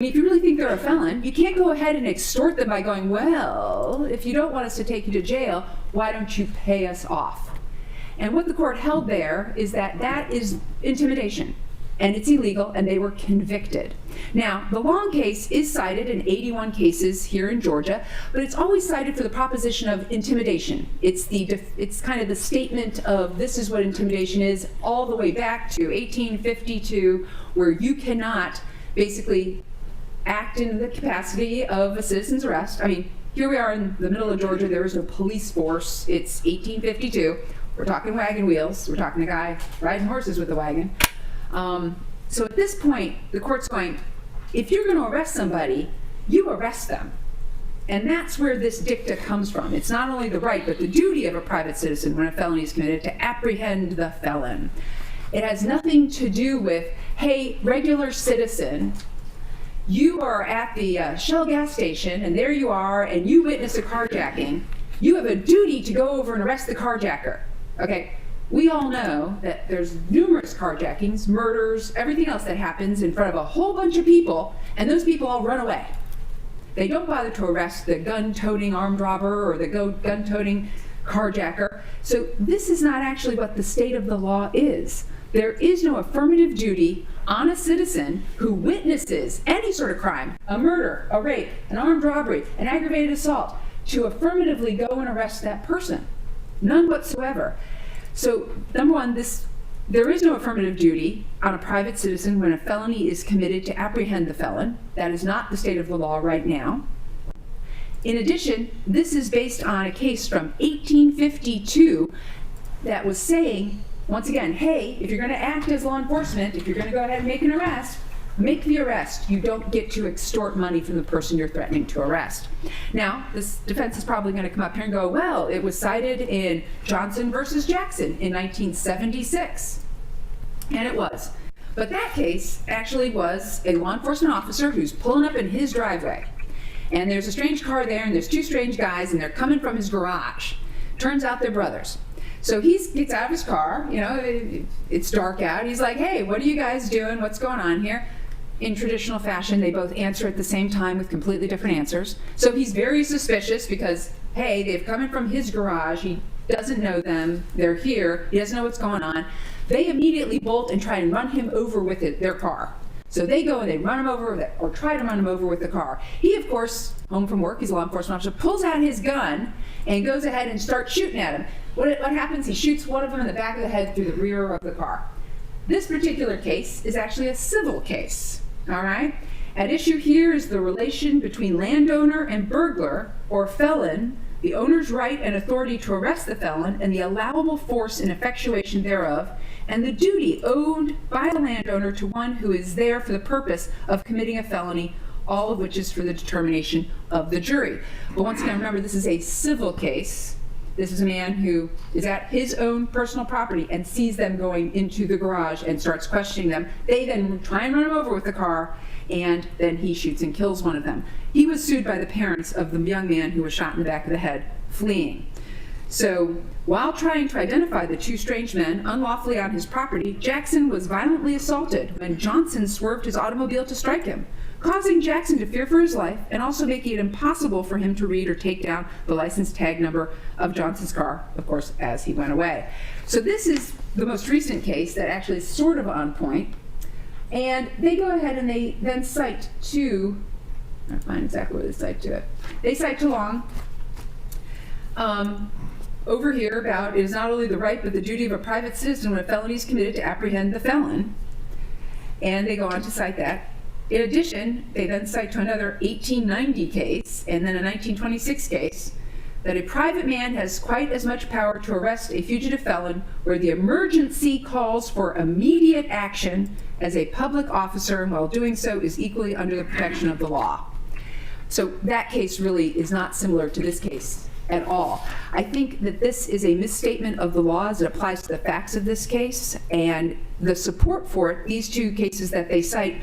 If you really think they're a felon, you can't go ahead and extort them by going, well, if you don't want us to take you to jail, why don't you pay us off? And what the court held there is that that is intimidation, and it's illegal, and they were convicted. Now, the Long case is cited in 81 cases here in Georgia, but it's always cited for the proposition of intimidation. It's kind of the statement of this is what intimidation is, all the way back to 1852, where you cannot basically act in the capacity of a citizen's arrest. I mean, here we are in the middle of Georgia, there is no police force, it's 1852, we're talking wagon wheels, we're talking a guy riding horses with a wagon. So at this point, the court's going, if you're going to arrest somebody, you arrest them. And that's where this dicta comes from. It's not only the right, but the duty of a private citizen when a felony is committed to apprehend the felon. It has nothing to do with, hey, regular citizen, you are at the Shell gas station, and there you are, and you witness a carjacking. You have a duty to go over and arrest the carjacker. Okay, we all know that there's numerous carjackings, murders, everything else that happens in front of a whole bunch of people, and those people all run away. They don't bother to arrest the gun-toting armed robber or the gun-toting carjacker. So this is not actually what the state of the law is. There is no affirmative duty on a citizen who witnesses any sort of crime, a murder, a rape, an armed robbery, an aggravated assault, to affirmatively go and arrest that person. None whatsoever. So, number one, there is no affirmative duty on a private citizen when a felony is committed to apprehend the felon. That is not the state of the law right now. In addition, this is based on a case from 1852 that was saying, once again, hey, if you're going to act as law enforcement, if you're going to go ahead and make an arrest, make the arrest. You don't get to extort money from the person you're threatening to arrest. Now, this defense is probably going to come up here and go, well, it was cited in Johnson versus Jackson in 1976. And it was. But that case actually was a law enforcement officer who's pulling up in his driveway. And there's a strange car there, and there's two strange guys, and they're coming from his garage. Turns out they're brothers. So he gets out of his car, you know, it's dark out. He's like, hey, what are you guys doing? What's going on here? In traditional fashion, they both answer at the same time with completely different answers. So he's very suspicious because, hey, they've come in from his garage. He doesn't know them. They're here. He doesn't know what's going on. They immediately bolt and try and run him over with their car. So they go and they run him over, or try to run him over with the car. He, of course, home from work, he's a law enforcement officer, pulls out his gun and goes ahead and starts shooting at him. What happens? He shoots one of them in the back of the head through the rear of the car. This particular case is actually a civil case, all right? At issue here is the relation between landowner and burglar or felon, the owner's right and authority to arrest the felon, and the allowable force and effectuation thereof, and the duty owed by the landowner to one who is there for the purpose of committing a felony, all of which is for the determination of the jury. But once again, remember, this is a civil case. This is a man who is at his own personal property and sees them going into the garage and starts questioning them. They then try and run him over with the car, and then he shoots and kills one of them. He was sued by the parents of the young man who was shot in the back of the head, fleeing. So, while trying to identify the two strange men unlawfully on his property, Jackson was violently assaulted when Johnson swerved his automobile to strike him, causing Jackson to fear for his life and also making it impossible for him to read or take down the license tag number of Johnson's car, of course, as he went away. So this is the most recent case that actually is sort of on point. And they go ahead and they then cite to, I'll find exactly where they cite to it. They cite to Long over here about it is not only the right but the duty of a private citizen when a felony is committed to apprehend the felon. And they go on to cite that. In addition, they then cite to another 1890 case and then a 1926 case that a private man has quite as much power to arrest a fugitive felon where the emergency calls for immediate action as a public officer, and while doing so is equally under the protection of the law. So that case really is not similar to this case at all. I think that this is a misstatement of the law as it applies to the facts of this case, and the support for it, these two cases that they cite,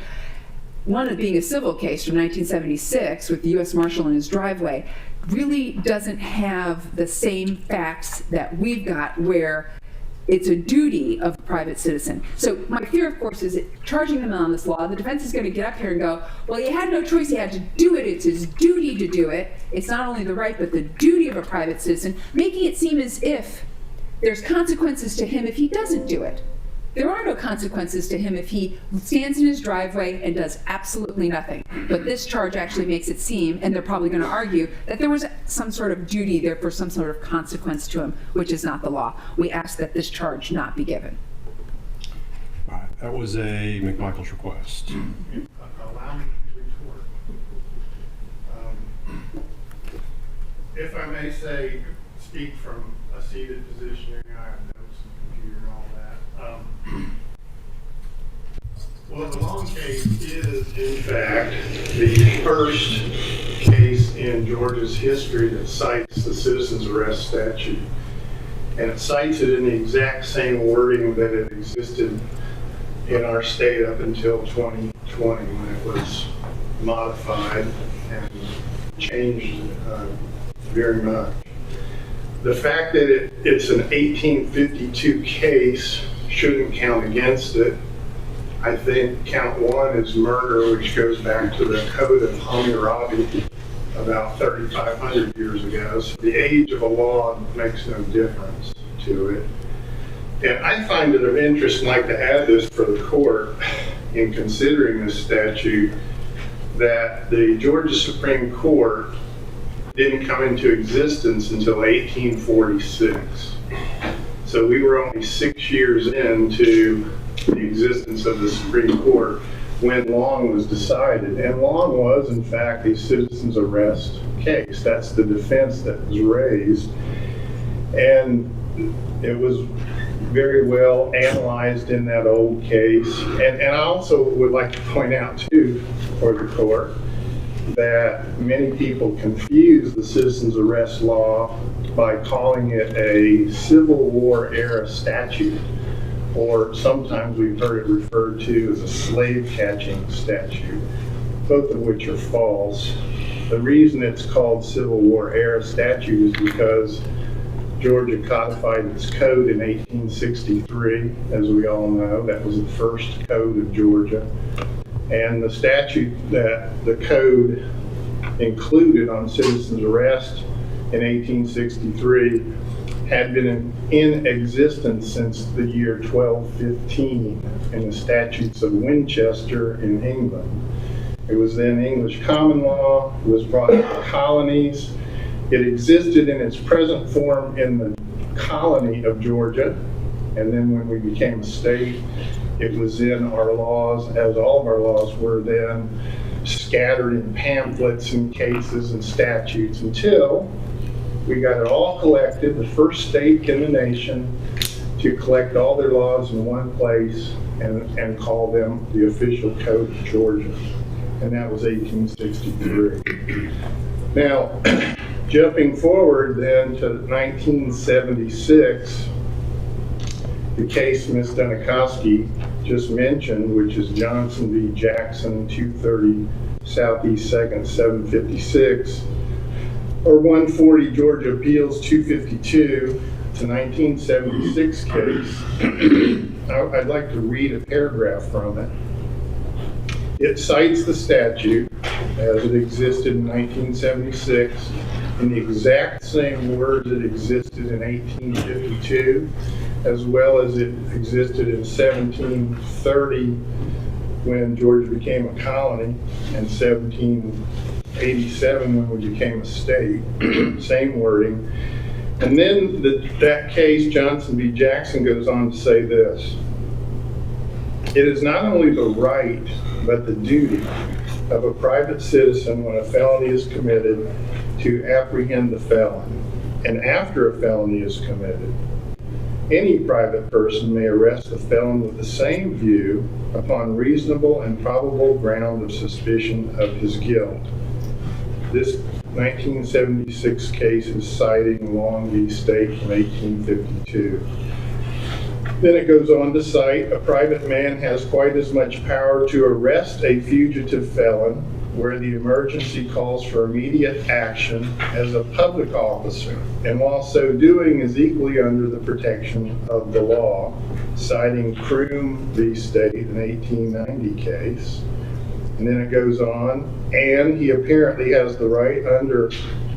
one of being a civil case from 1976 with the U.S. Marshal in his driveway, really doesn't have the same facts that we've got, where it's a duty of a private citizen. So my fear, of course, is that charging them on this law, the defense is going to get up here and go, well, he had no choice, he had to do it, it's his duty to do it. It's not only the right, but the duty of a private citizen, making it seem as if there's consequences to him if he doesn't do it. There are no consequences to him if he stands in his driveway and does absolutely nothing. But this charge actually makes it seem, and they're probably going to argue, that there was some sort of duty, therefore some sort of consequence to him, which is not the law. We ask that this charge not be given. All right, that was a McMichael's request. Allow me to retort. If I may say, speak from a seated position, I have notes and computer and all that. Well, the long case is, in fact, the first case in Georgia's history that cites the citizen's arrest statute. And it cites it in the exact same wording that it existed in our state up until 2020 when it was modified and changed very much. The fact that it's an 1852 case shouldn't count against it. I think count one is murder, which goes back to the code of Ahmaud Arbery about 3,500 years ago. So the age of a law makes no difference to it. And I find it of interest, and I'd like to add this for the court in considering this statute, that the Georgia Supreme Court didn't come into existence until 1846. So we were only 6 years into the existence of the Supreme Court when Long was decided. And Long was, in fact, a citizen's arrest case. That's the defense that was raised. And it was very well analyzed in that old case. And I also would like to point out, too, for the court, that many people confuse the citizen's arrest law by calling it a Civil War era statute, or sometimes we've heard it referred to as a slave catching statute, both of which are false. The reason it's called Civil War era statute is because Georgia codified its code in 1863, as we all know. That was the first code of Georgia. And the statute that the code included on citizen's arrest in 1863 had been in existence since the year 1215 in the statutes of Winchester in England. It was then English common law, was brought to the colonies. It existed in its present form in the colony of Georgia, and then when we became a state, it was in our laws, as all of our laws were then, scattered in pamphlets and cases and statutes until we got it all collected, the first state in the nation to collect all their laws in one place and call them the official code of Georgia. And that was 1863. Now, jumping forward then to 1976, the case Ms. Dunikowski just mentioned, which is Johnson v. Jackson, 230 Southeast 2nd, 756, or 140 Georgia Appeals 252, it's a 1976 case. I'd like to read a paragraph from it. It cites the statute as it existed in 1976 in the exact same words it existed in 1852, as well as it existed in 1730 when Georgia became a colony, and 1787 when we became a state. Same wording. And then that case, Johnson v. Jackson, goes on to say this: it is not only the right, but the duty of a private citizen when a felony is committed to apprehend the felon, and after a felony is committed, any private person may arrest the felon with the same view upon reasonable and probable ground of suspicion of his guilt. This 1976 case is citing Long v. State from 1852. Then it goes on to cite, a private man has quite as much power to arrest a fugitive felon where the emergency calls for immediate action as a public officer, and while so doing is equally under the protection of the law, citing Croom v. State, an 1890 case. And then it goes on, and he apparently has the right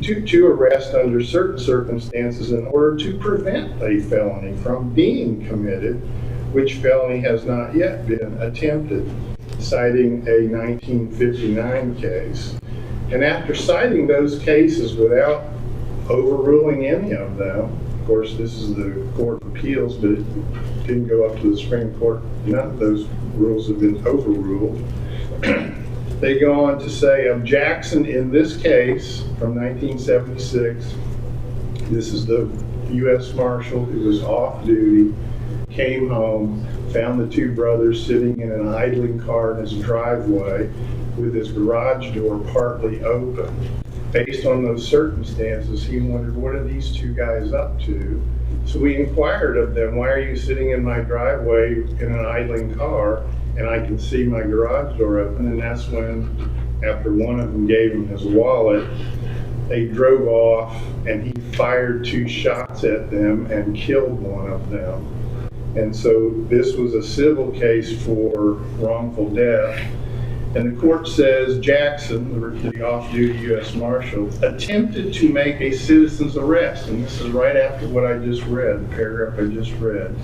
to arrest under certain circumstances in order to prevent a felony from being committed, which felony has not yet been attempted, citing a 1959 case. And after citing those cases without overruling any of them, of course this is the Court of Appeals, but it didn't go up to the Supreme Court, none of those rules have been overruled. They go on to say of Jackson in this case from 1976, this is the U.S. Marshal who was off duty, came home, found the two brothers sitting in an idling car in his driveway with his garage door partly open. Based on those circumstances, he wondered, what are these two guys up to? So we inquired of them, why are you sitting in my driveway in an idling car and I can see my garage door open? And that's when, after one of them gave him his wallet, they drove off and he fired 2 shots at them and killed one of them. And so this was a civil case for wrongful death. And the court says Jackson, the off-duty U.S. Marshal, attempted to make a citizen's arrest. And this is right after what I just read, the paragraph I just read.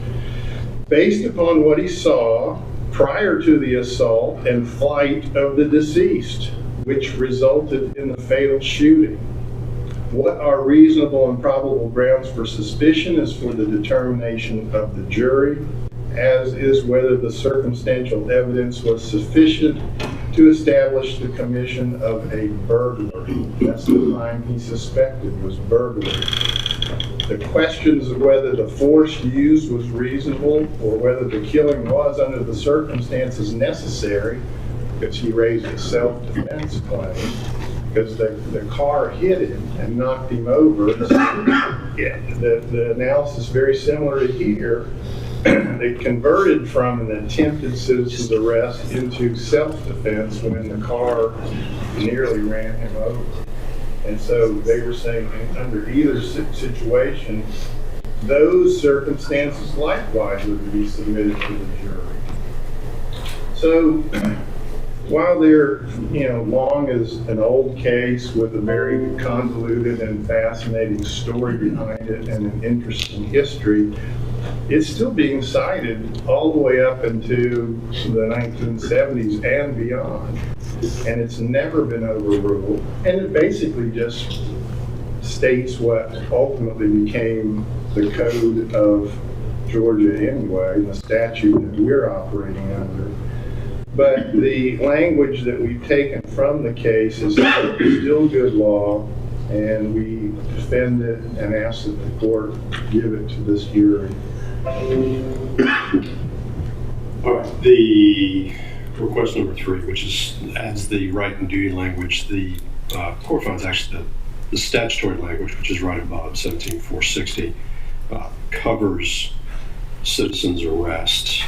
Based upon what he saw prior to the assault and flight of the deceased, which resulted in the fatal shooting. What are reasonable and probable grounds for suspicion is for the determination of the jury, as is whether the circumstantial evidence was sufficient to establish the commission of a burglary. That's the crime he suspected, was burglary. The questions of whether the force used was reasonable or whether the killing was under the circumstances necessary, because he raised a self-defense claim, because the car hit him and knocked him over. The analysis is very similar to here. They converted from an attempted citizen's arrest into self-defense when the car nearly ran him over. And so they were saying under either situation, those circumstances likewise would be submitted to the jury. So while they're, long as an old case with a very convoluted and fascinating story behind it and an interesting history, it's still being cited all the way up into the 1970s and beyond. And it's never been overruled. And it basically just states what ultimately became the code of Georgia anyway, the statute that we're operating under. But the language that we've taken from the case is still good law, and we defend it and ask that the court give it to this jury. All right, the request number 3, which adds the right and duty language, the court finds actually the statutory language, which is right above 17460, covers citizens' arrest.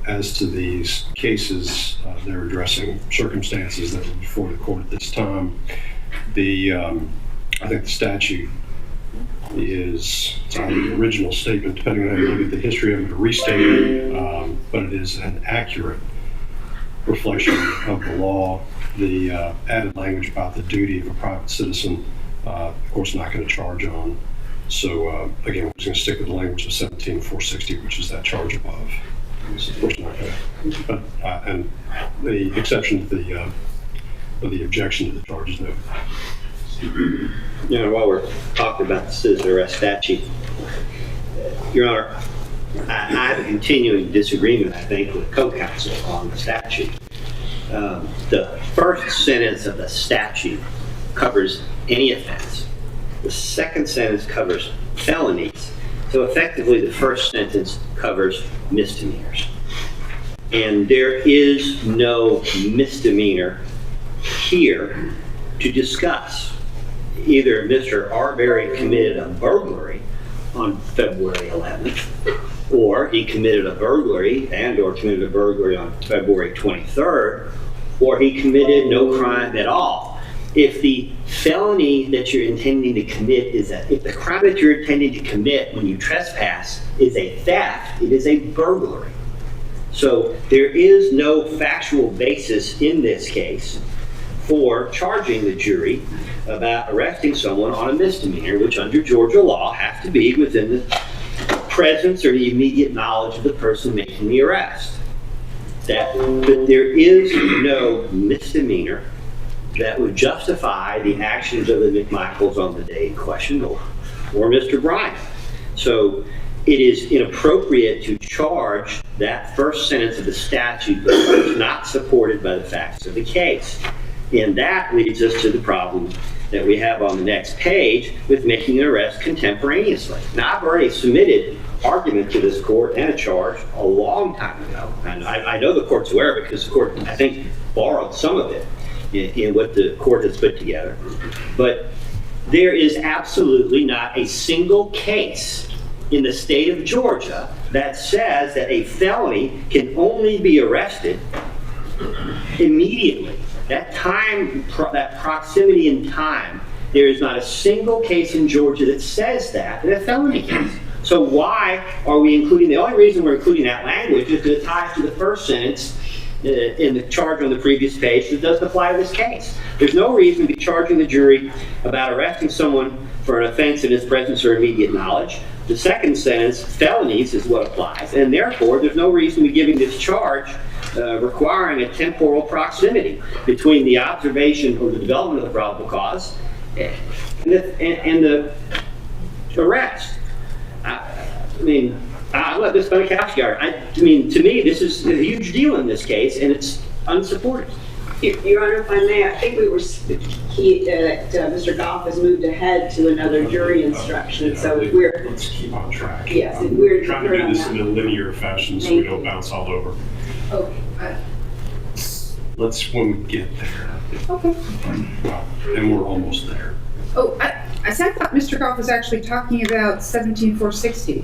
As to these cases, they're addressing circumstances that are before the court at this time. I think the statute is the original statement, depending on how you look at the history of it, restated, but it is an accurate reflection of the law. The added language about the duty of a private citizen, of course, not going to charge on. So again, we're just going to stick with the language of 17460, which is that charge above. It's of course not going to, but and the exception to the objection to the charge is noted. While we're talking about the citizen arrest statute, Your Honor, I have a continuing disagreement, I think, with co-counsel on the statute. The first sentence of the statute covers any offense. The second sentence covers felonies. So effectively, the first sentence covers misdemeanors. And there is no misdemeanor here to discuss. Either Mr. Arbery committed a burglary on February 11th, or he committed a burglary and/or committed a burglary on February 23rd, or he committed no crime at all. If the felony that you're intending to commit if the crime that you're intending to commit when you trespass is a theft, it is a burglary. So there is no factual basis in this case for charging the jury about arresting someone on a misdemeanor, which under Georgia law has to be within the presence or the immediate knowledge of the person making the arrest. But there is no misdemeanor that would justify the actions of the McMichaels on the day in question or Mr. Bryant. So it is inappropriate to charge that first sentence of the statute that is not supported by the facts of the case. And that leads us to the problem that we have on the next page with making an arrest contemporaneously. Now, I've already submitted argument to this court and a charge a long time ago. And I know the court's aware of it because the court, I think, borrowed some of it in what the court has put together. But there is absolutely not a single case in the state of Georgia that says that a felony can only be arrested immediately. That time, that proximity in time, there is not a single case in Georgia that says that in a felony case. So why are we including, the only reason we're including that language is because it ties to the first sentence in the charge on the previous page that doesn't apply to this case. There's no reason to be charging the jury about arresting someone for an offense in his presence or immediate knowledge. The second sentence, felonies, is what applies, and therefore there's no reason to be giving this charge requiring a temporal proximity between the observation or the development of the probable cause and the arrest. I mean, I let this Bonikowski argue. I mean, to me, this is a huge deal in this case, and it's unsupported. Your Honor, if I may, I think Mr. Goff has moved ahead to another jury instruction, so let's keep on track. Yes, we're trying to do this in a linear fashion so we don't bounce all over. Okay. Let's, when we get there. Okay. And we're almost there. Oh, I thought Mr. Goff was actually talking about 17460.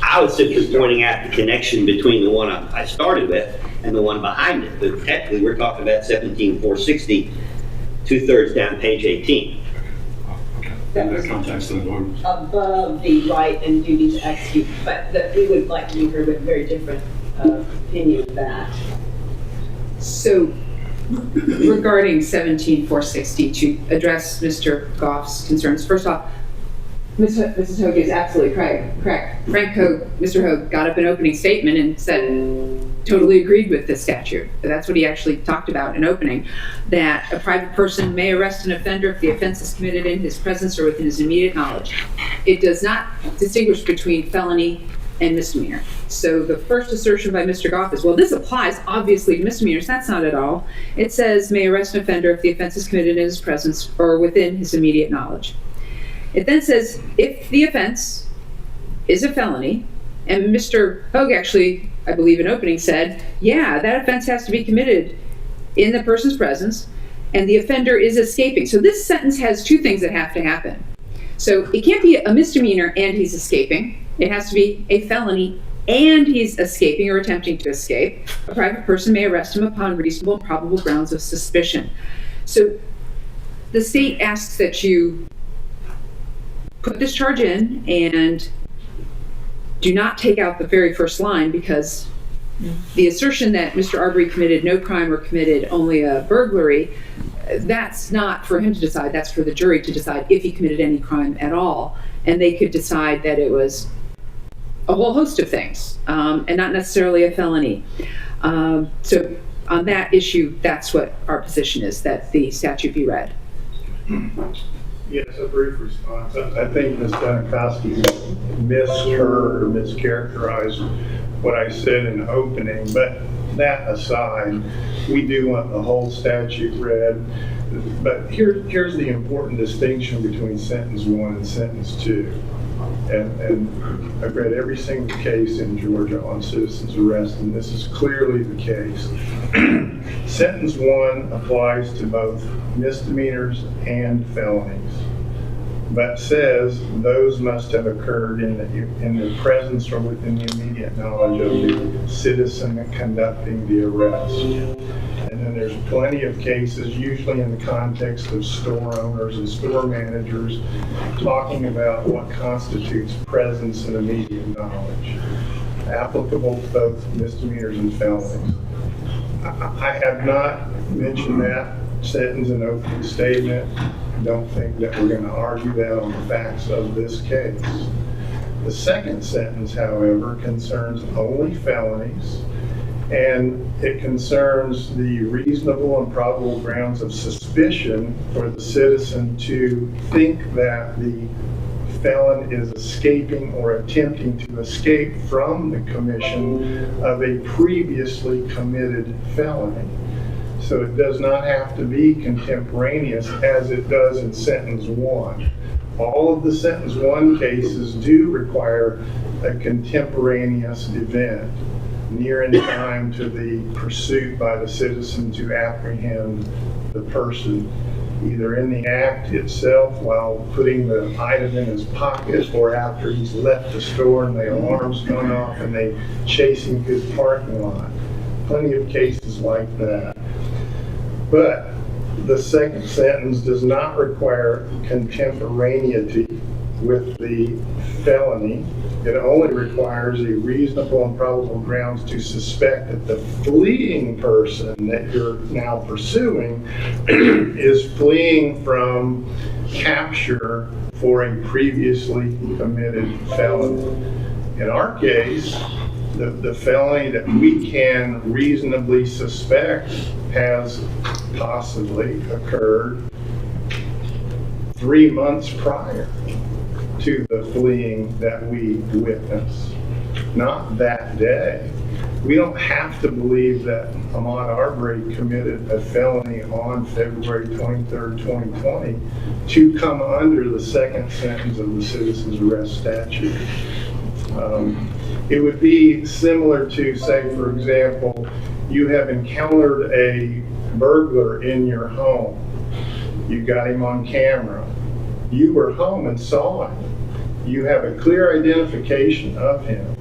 I was simply pointing out the connection between the one I started with and the one behind it. But technically, we're talking about 17460, 2/3 down page 18. Okay. In that context, then going above the right and duty to execute, but we would like to hear a very different opinion of that. So, regarding 17460, to address Mr. Goff's concerns, first off, Mrs. Hogue is absolutely correct. Frank Hogue, Mr. Hogue, got up an opening statement and said, totally agreed with this statute. That's what he actually talked about in opening, that a private person may arrest an offender if the offense is committed in his presence or within his immediate knowledge. It does not distinguish between felony and misdemeanor. So the first assertion by Mr. Goff is, well, this applies obviously to misdemeanors. That's not at all. It says may arrest an offender if the offense is committed in his presence or within his immediate knowledge. It then says if the offense is a felony, and Mr. Hogue actually, I believe in opening said, yeah, that offense has to be committed in the person's presence, and the offender is escaping. So this sentence has two things that have to happen. So it can't be a misdemeanor and he's escaping. It has to be a felony and he's escaping or attempting to escape. A private person may arrest him upon reasonable and probable grounds of suspicion. So the state asks that you put this charge in and do not take out the very first line, because the assertion that Mr. Arbery committed no crime or committed only a burglary, that's not for him to decide. That's for the jury to decide if he committed any crime at all. And they could decide that it was a whole host of things, and not necessarily a felony. So on that issue, that's what our position is, that the statute be read. Yes, a brief response. I think Ms. Dankowski misheard or mischaracterized what I said in opening, but that aside, we do want the whole statute read. But here's the important distinction between sentence 1 and sentence 2. And I've read every single case in Georgia on citizens arrest, and this is clearly the case. Sentence 1 applies to both misdemeanors and felonies, but says those must have occurred in the presence or within the immediate knowledge of the citizen conducting the arrest. and there's plenty of cases, usually in the context of store owners and store managers, talking about what constitutes presence and immediate knowledge, applicable to both misdemeanors and felonies. I have not mentioned that sentence in opening statement. I don't think that we're going to argue that on the facts of this case. The second sentence, however, concerns only felonies, and it concerns the reasonable and probable grounds of suspicion for the citizen to think that the felon is escaping or attempting to escape from the commission of a previously committed felony. So it does not have to be contemporaneous as it does in sentence 1. All of the sentence 1 cases do require a contemporaneous event near in time to the pursuit by the citizen to apprehend the person, either in the act itself while putting the item in his pocket or after he's left the store and the alarm's gone off and they chase him through the parking lot. Plenty of cases like that. But the second sentence does not require contemporaneity with the felony. It only requires a reasonable and probable grounds to suspect that the fleeing person that you're now pursuing is fleeing from capture for a previously committed felony. In our case, the felony that we can reasonably suspect has possibly occurred 3 months prior to the fleeing that we witnessed, not that day. We don't have to believe that Ahmaud Arbery committed a felony on February 23rd, 2020 to come under the second sentence of the citizen's arrest statute. It would be similar to, say, for example, you have encountered a burglar in your home. You got him on camera. You were home and saw him. You have a clear identification of him.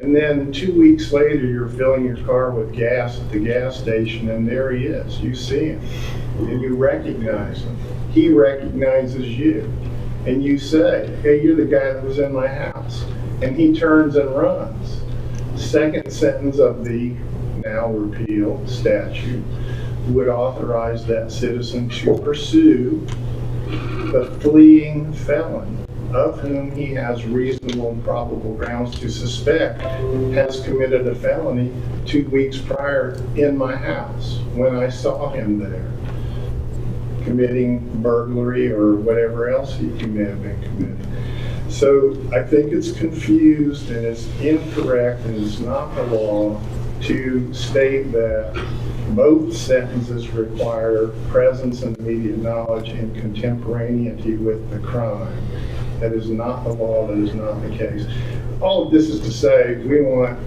And then 2 weeks later, you're filling your car with gas at the gas station, and there he is. You see him, and you recognize him. He recognizes you. And you say, hey, you're the guy that was in my house. And he turns and runs. Second sentence of the now repealed statute would authorize that citizen to pursue the fleeing felon, of whom he has reasonable and probable grounds to suspect has committed a felony 2 weeks prior in my house when I saw him there committing burglary or whatever else he may have been committing. So I think it's confused and it's incorrect and it's not the law to state that both sentences require presence and immediate knowledge and contemporaneity with the crime. That is not the law, that is not the case. All of this is to say, we want,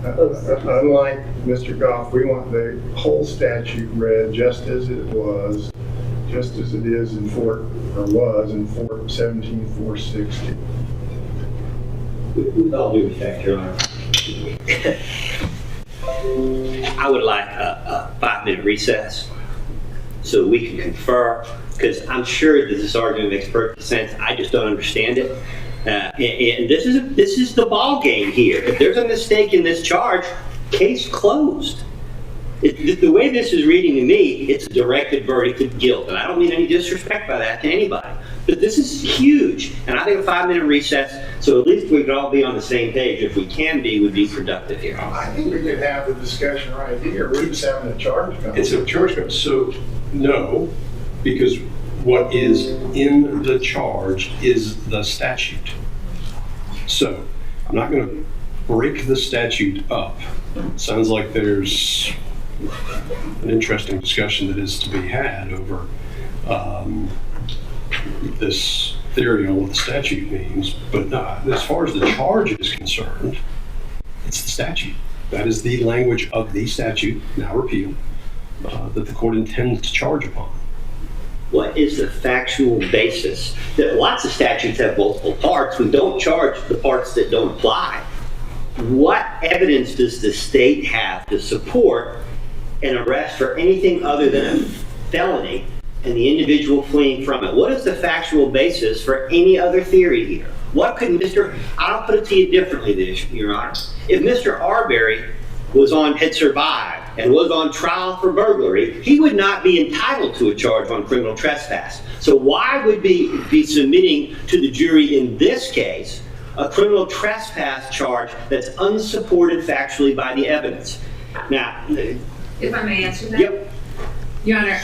unlike Mr. Goff, we want the whole statute read just as it was, just as it is in was in 17460. With all due respect, Your Honor, I would like a 5-minute recess so we can confer, because I'm sure that this argument makes perfect sense. I just don't understand it. And this is the ball game here. If there's a mistake in this charge, case closed. The way this is reading to me, it's a directed verdict of guilt. And I don't mean any disrespect by that to anybody. But this is huge. And I think a 5-minute recess, so at least we can all be on the same page. If we can be, would be productive here. I think we could have the discussion right here. We're just having a charge conference. It's a charge conference. So no, because what is in the charge is the statute. So I'm not going to break the statute up. It sounds like there's an interesting discussion that is to be had over this theory on what the statute means, but as far as the charge is concerned, it's the statute. That is the language of the statute, now repealed, that the court intends to charge upon. What is the factual basis? Lots of statutes have multiple parts. We don't charge the parts that don't apply. What evidence does the state have to support an arrest for anything other than a felony and the individual fleeing from it. What is the factual basis for any other theory here? What could I'll put it to you differently, Your Honor. If Mr. Arbery had survived and was on trial for burglary, he would not be entitled to a charge on criminal trespass. So why would we be submitting to the jury in this case a criminal trespass charge that's unsupported factually by the evidence? Now, If I may answer that? yep. Your Honor,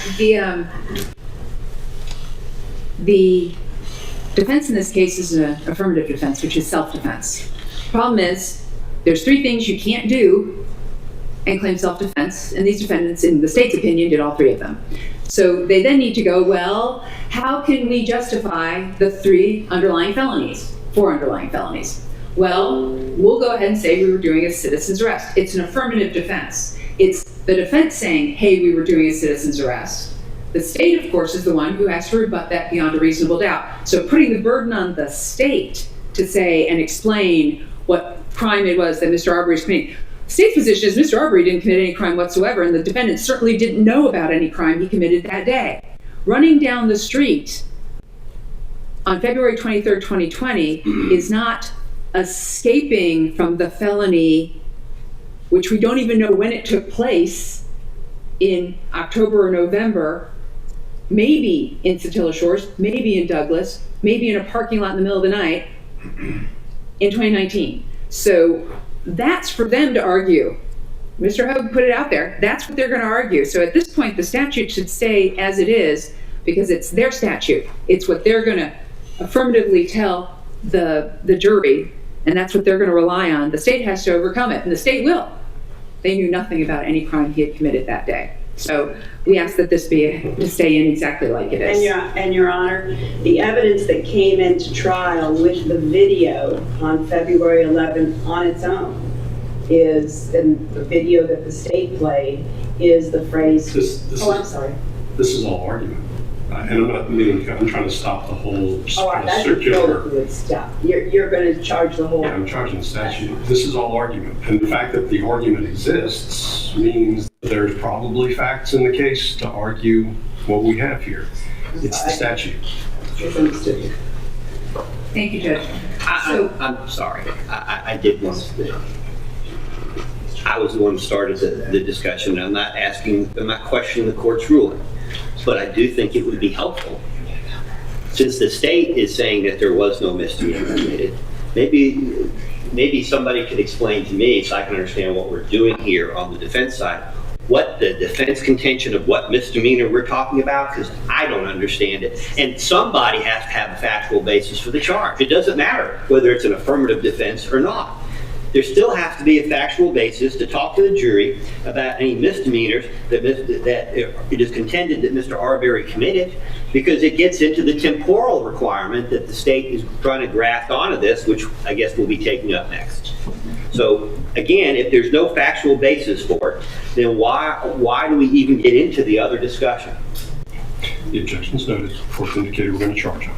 the defense in this case is an affirmative defense, which is self-defense. Problem is, there's 3 things you can't do and claim self-defense, and these defendants, in the state's opinion, did all 3 of them. So they then need to go, well, how can we justify the 4 underlying felonies? Well, we'll go ahead and say we were doing a citizen's arrest. It's an affirmative defense. It's the defense saying, hey, we were doing a citizen's arrest. The state, of course, is the one who has to rebut that beyond a reasonable doubt. So putting the burden on the state to say and explain what crime it was that Mr. Arbery was committing. The state's position is Mr. Arbery didn't commit any crime whatsoever, and the defendant certainly didn't know about any crime he committed that day. Running down the street on February 23rd, 2020 is not escaping from the felony, which we don't even know when it took place, in October or November, maybe in Satilla Shores, maybe in Douglas, maybe in a parking lot in the middle of the night in 2019. So that's for them to argue. Mr. Hogue put it out there. That's what they're going to argue. So at this point, the statute should stay as it is because it's their statute. It's what they're going to affirmatively tell the jury, and that's what they're going to rely on. The state has to overcome it, and the state will. They knew nothing about any crime he had committed that day. So we ask that this be to stay in exactly like it is. And Your Honor, the evidence that came into trial with the video on February 11th on its own is, and the video that the state played, is the phrase, I'm sorry. This is all argument. And I'm not meaning, I'm trying to stop the whole That's circular. good stuff. You're going to charge the whole. Yeah, I'm charging the statute. This is all argument. And the fact that the argument exists means there's probably facts in the case to argue what we have here. It's the statute. Misunderstood. Thank you, Judge. I'm sorry. I did want to. I was the one who started the discussion. I'm not questioning the court's ruling. But I do think it would be helpful, since the state is saying that there was no misdemeanor committed, maybe somebody could explain to me, so I can understand what we're doing here on the defense side, what the defense contention of what misdemeanor we're talking about, because I don't understand it. And somebody has to have a factual basis for the charge. It doesn't matter whether it's an affirmative defense or not. There still has to be a factual basis to talk to the jury about any misdemeanors that it is contended that Mr. Arbery committed, because it gets into the temporal requirement that the state is trying to graft onto this, which I guess we'll be taking up next. So again, if there's no factual basis for it, then why do we even get into the other discussion? The objection's noted. Fourth indicator we're going to charge on.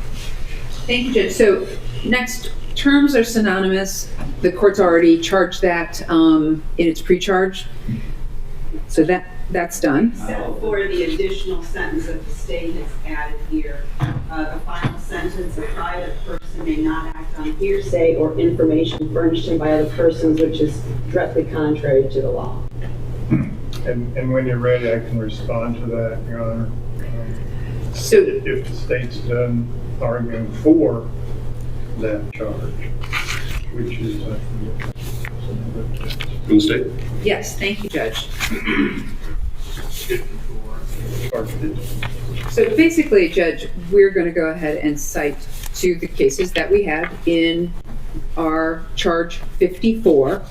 Thank you, Judge. So next, terms are synonymous. The court's already charged that in its pre-charge. So that's done. Except for the additional sentence that the state has added here. The final sentence, a private person may not act on hearsay or information furnished him by other persons, which is directly contrary to the law. And when you're ready, I can respond to that, Your Honor. So If the state's done arguing for that charge, which is, From the state? yes, thank you, Judge. 54 charges. So basically, Judge, we're going to go ahead and cite to the cases that we had in our charge 54.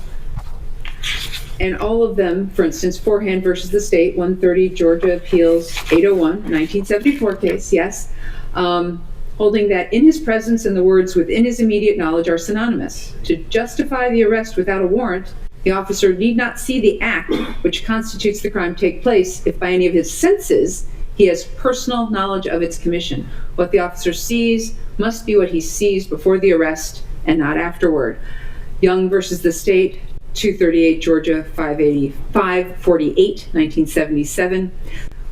And all of them, for instance, Forehand versus the state, 130 Georgia Appeals 801, 1974 case, yes. Holding that in his presence and the words within his immediate knowledge are synonymous. To justify the arrest without a warrant, the officer need not see the act which constitutes the crime take place if by any of his senses he has personal knowledge of its commission. What the officer sees must be what he sees before the arrest and not afterward. Young versus the state, 238 Georgia 548, 1977.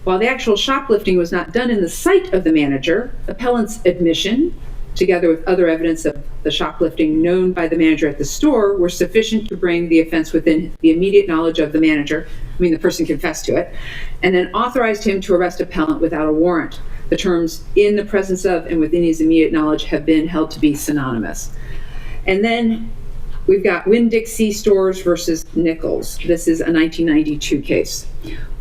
While the actual shoplifting was not done in the sight of the manager, appellant's admission, together with other evidence of the shoplifting known by the manager at the store, were sufficient to bring the offense within the immediate knowledge of the manager. I mean, the person confessed to it, and then authorized him to arrest appellant without a warrant. The terms "in the presence of" and "within his immediate knowledge" have been held to be synonymous. And then we've got Winn-Dixie Stores versus Nichols. This is a 1992 case.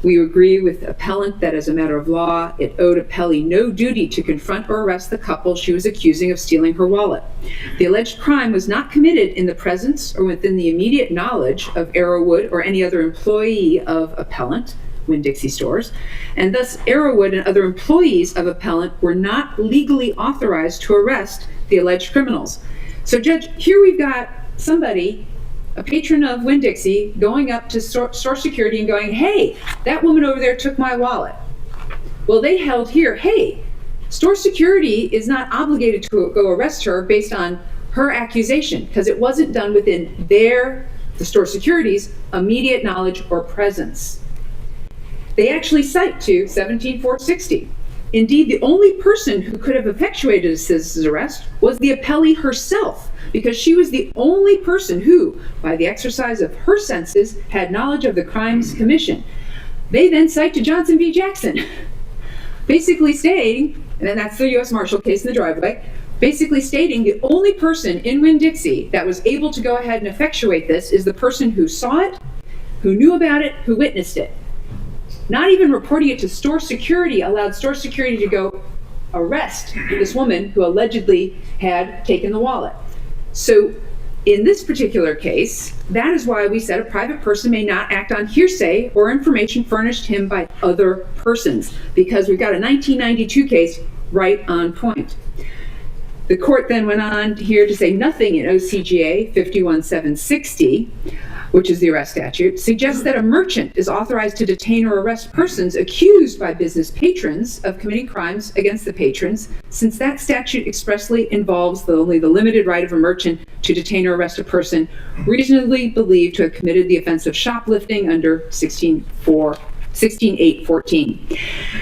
We agree with appellant that as a matter of law, it owed appellee no duty to confront or arrest the couple she was accusing of stealing her wallet. The alleged crime was not committed in the presence or within the immediate knowledge of Arrowwood or any other employee of appellant, Winn-Dixie Stores, and thus Arrowwood and other employees of appellant were not legally authorized to arrest the alleged criminals. So Judge, here we've got somebody, a patron of Winn-Dixie, going up to store security and going, "Hey, that woman over there took my wallet." Well, they held here, hey, store security is not obligated to go arrest her based on her accusation because it wasn't done within the store security's immediate knowledge or presence. They actually cite to 17-460. Indeed, the only person who could have effectuated a citizen's arrest was the appellee herself, because she was the only person who, by the exercise of her senses, had knowledge of the crime's commission. They then cite to Johnson v. Jackson, basically stating, and that's the U.S. Marshal case in the driveway, basically stating the only person in Winn-Dixie that was able to go ahead and effectuate this is the person who saw it, who knew about it, who witnessed it. Not even reporting it to store security allowed store security to go arrest this woman who allegedly had taken the wallet. So in this particular case, that is why we said a private person may not act on hearsay or information furnished him by other persons, because we've got a 1992 case right on point. The court then went on here to say nothing in OCGA 51760, which is the arrest statute, suggests that a merchant is authorized to detain or arrest persons accused by business patrons of committing crimes against the patrons, since that statute expressly involves only the limited right of a merchant to detain or arrest a person reasonably believed to have committed the offense of shoplifting under 16.814.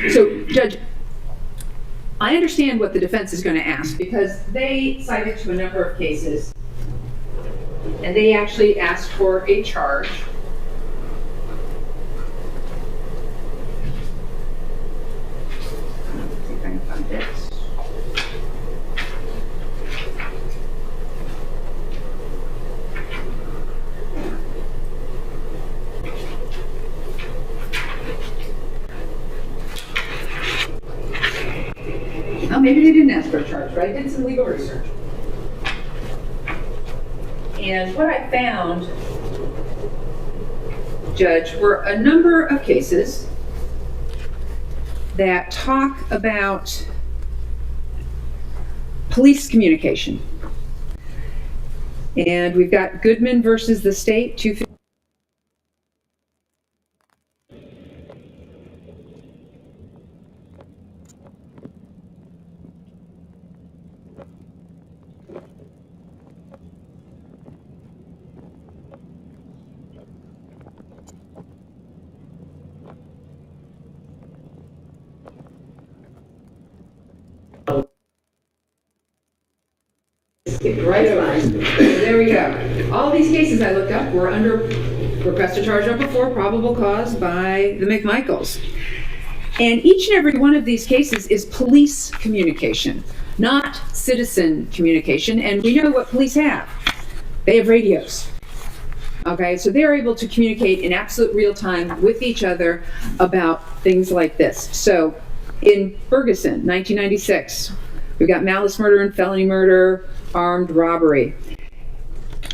So, Judge, I understand what the defense is going to ask, because they cited to a number of cases, and they actually asked for a charge. Let's see if I can find it. Well, maybe they didn't ask for a charge, but I did some legal research. And what I found, Judge, were a number of cases that talk about police communication. And we've got Goodman versus the state, 250. Right over. There we go. All these cases I looked up were under request to charge number 4, probable cause by the McMichaels. And each and every one of these cases is police communication, not citizen communication. And we know what police have. They have radios. Okay, so they're able to communicate in absolute real time with each other about things like this. So in Ferguson, 1996, we've got malice murder and felony murder, armed robbery.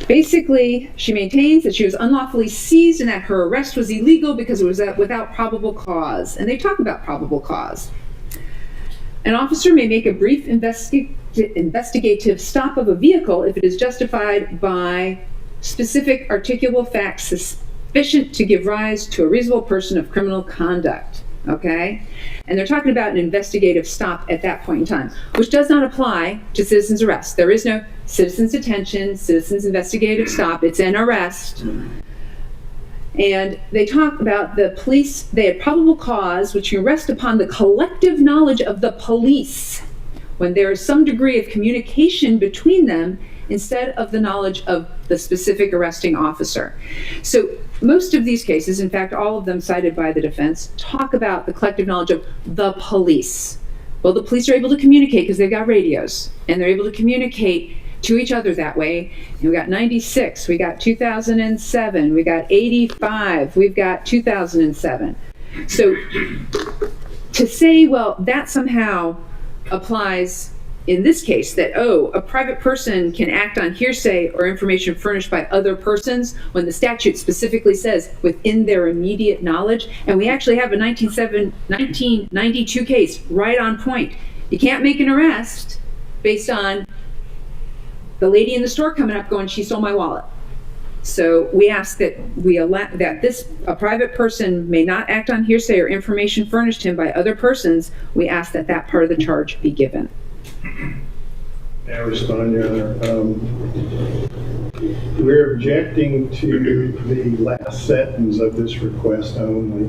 Basically, she maintains that she was unlawfully seized and that her arrest was illegal because it was without probable cause. And they talk about probable cause. An officer may make a brief investigative stop of a vehicle if it is justified by specific articulable facts sufficient to give rise to a reasonable person of criminal conduct. okay? And they're talking about an investigative stop at that point in time, which does not apply to citizen's arrest. There is no citizen's detention, citizen's investigative stop, it's an arrest. And they talk about the police, they had probable cause, which you rest upon the collective knowledge of the police when there is some degree of communication between them instead of the knowledge of the specific arresting officer. So most of these cases, in fact, all of them cited by the defense, talk about the collective knowledge of the police. Well, the police are able to communicate because they've got radios, and they're able to communicate to each other that way. And we got 96, we got 2007, we got 85, we've got 2007. So to say, well, that somehow applies in this case, that, oh, a private person can act on hearsay or information furnished by other persons when the statute specifically says within their immediate knowledge. And we actually have a 1992 case right on point. You can't make an arrest based on the lady in the store coming up going, she stole my wallet. So we ask that we allow that a private person may not act on hearsay or information furnished him by other persons. We ask that that part of the charge be given. May I respond, Your Honor? We're objecting to the last sentence of this request only.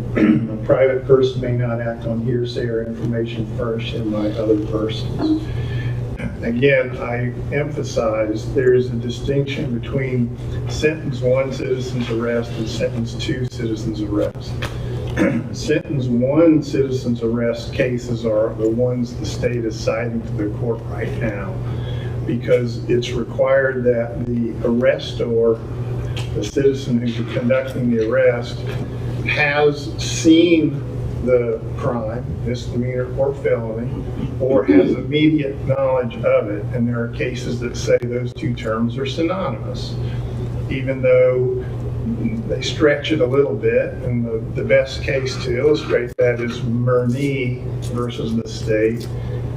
A private person may not act on hearsay or information furnished him by other persons. Again, I emphasize there is a distinction between sentence 1, citizen's arrest, and sentence 2, citizen's arrest. Sentence 1 citizen's arrest cases are the ones the state is citing to the court right now, because it's required that the arrestor, the citizen who's conducting the arrest, has seen the crime, misdemeanor or felony, or has immediate knowledge of it. And there are cases that say those two terms are synonymous, even though they stretch it a little bit. And the best case to illustrate that is Murney versus the state,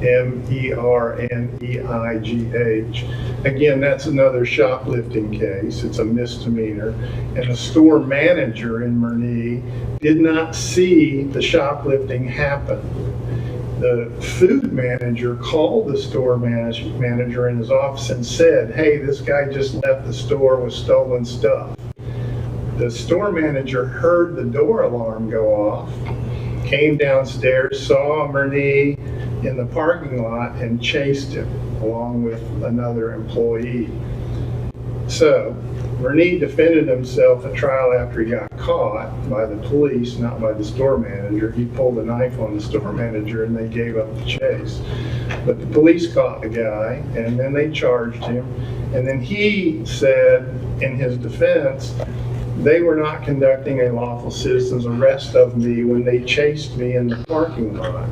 MERNEIGH. Again, that's another shoplifting case. It's a misdemeanor. And the store manager in Murney did not see the shoplifting happen. The food manager called the store manager in his office and said, hey, this guy just left the store with stolen stuff. The store manager heard the door alarm go off, came downstairs, saw Murney in the parking lot, and chased him along with another employee. So Murney defended himself at trial after he got caught by the police, not by the store manager. He pulled a knife on the store manager and they gave up the chase. But the police caught the guy and then they charged him. And then he said in his defense, they were not conducting a lawful citizen's arrest of me when they chased me in the parking lot.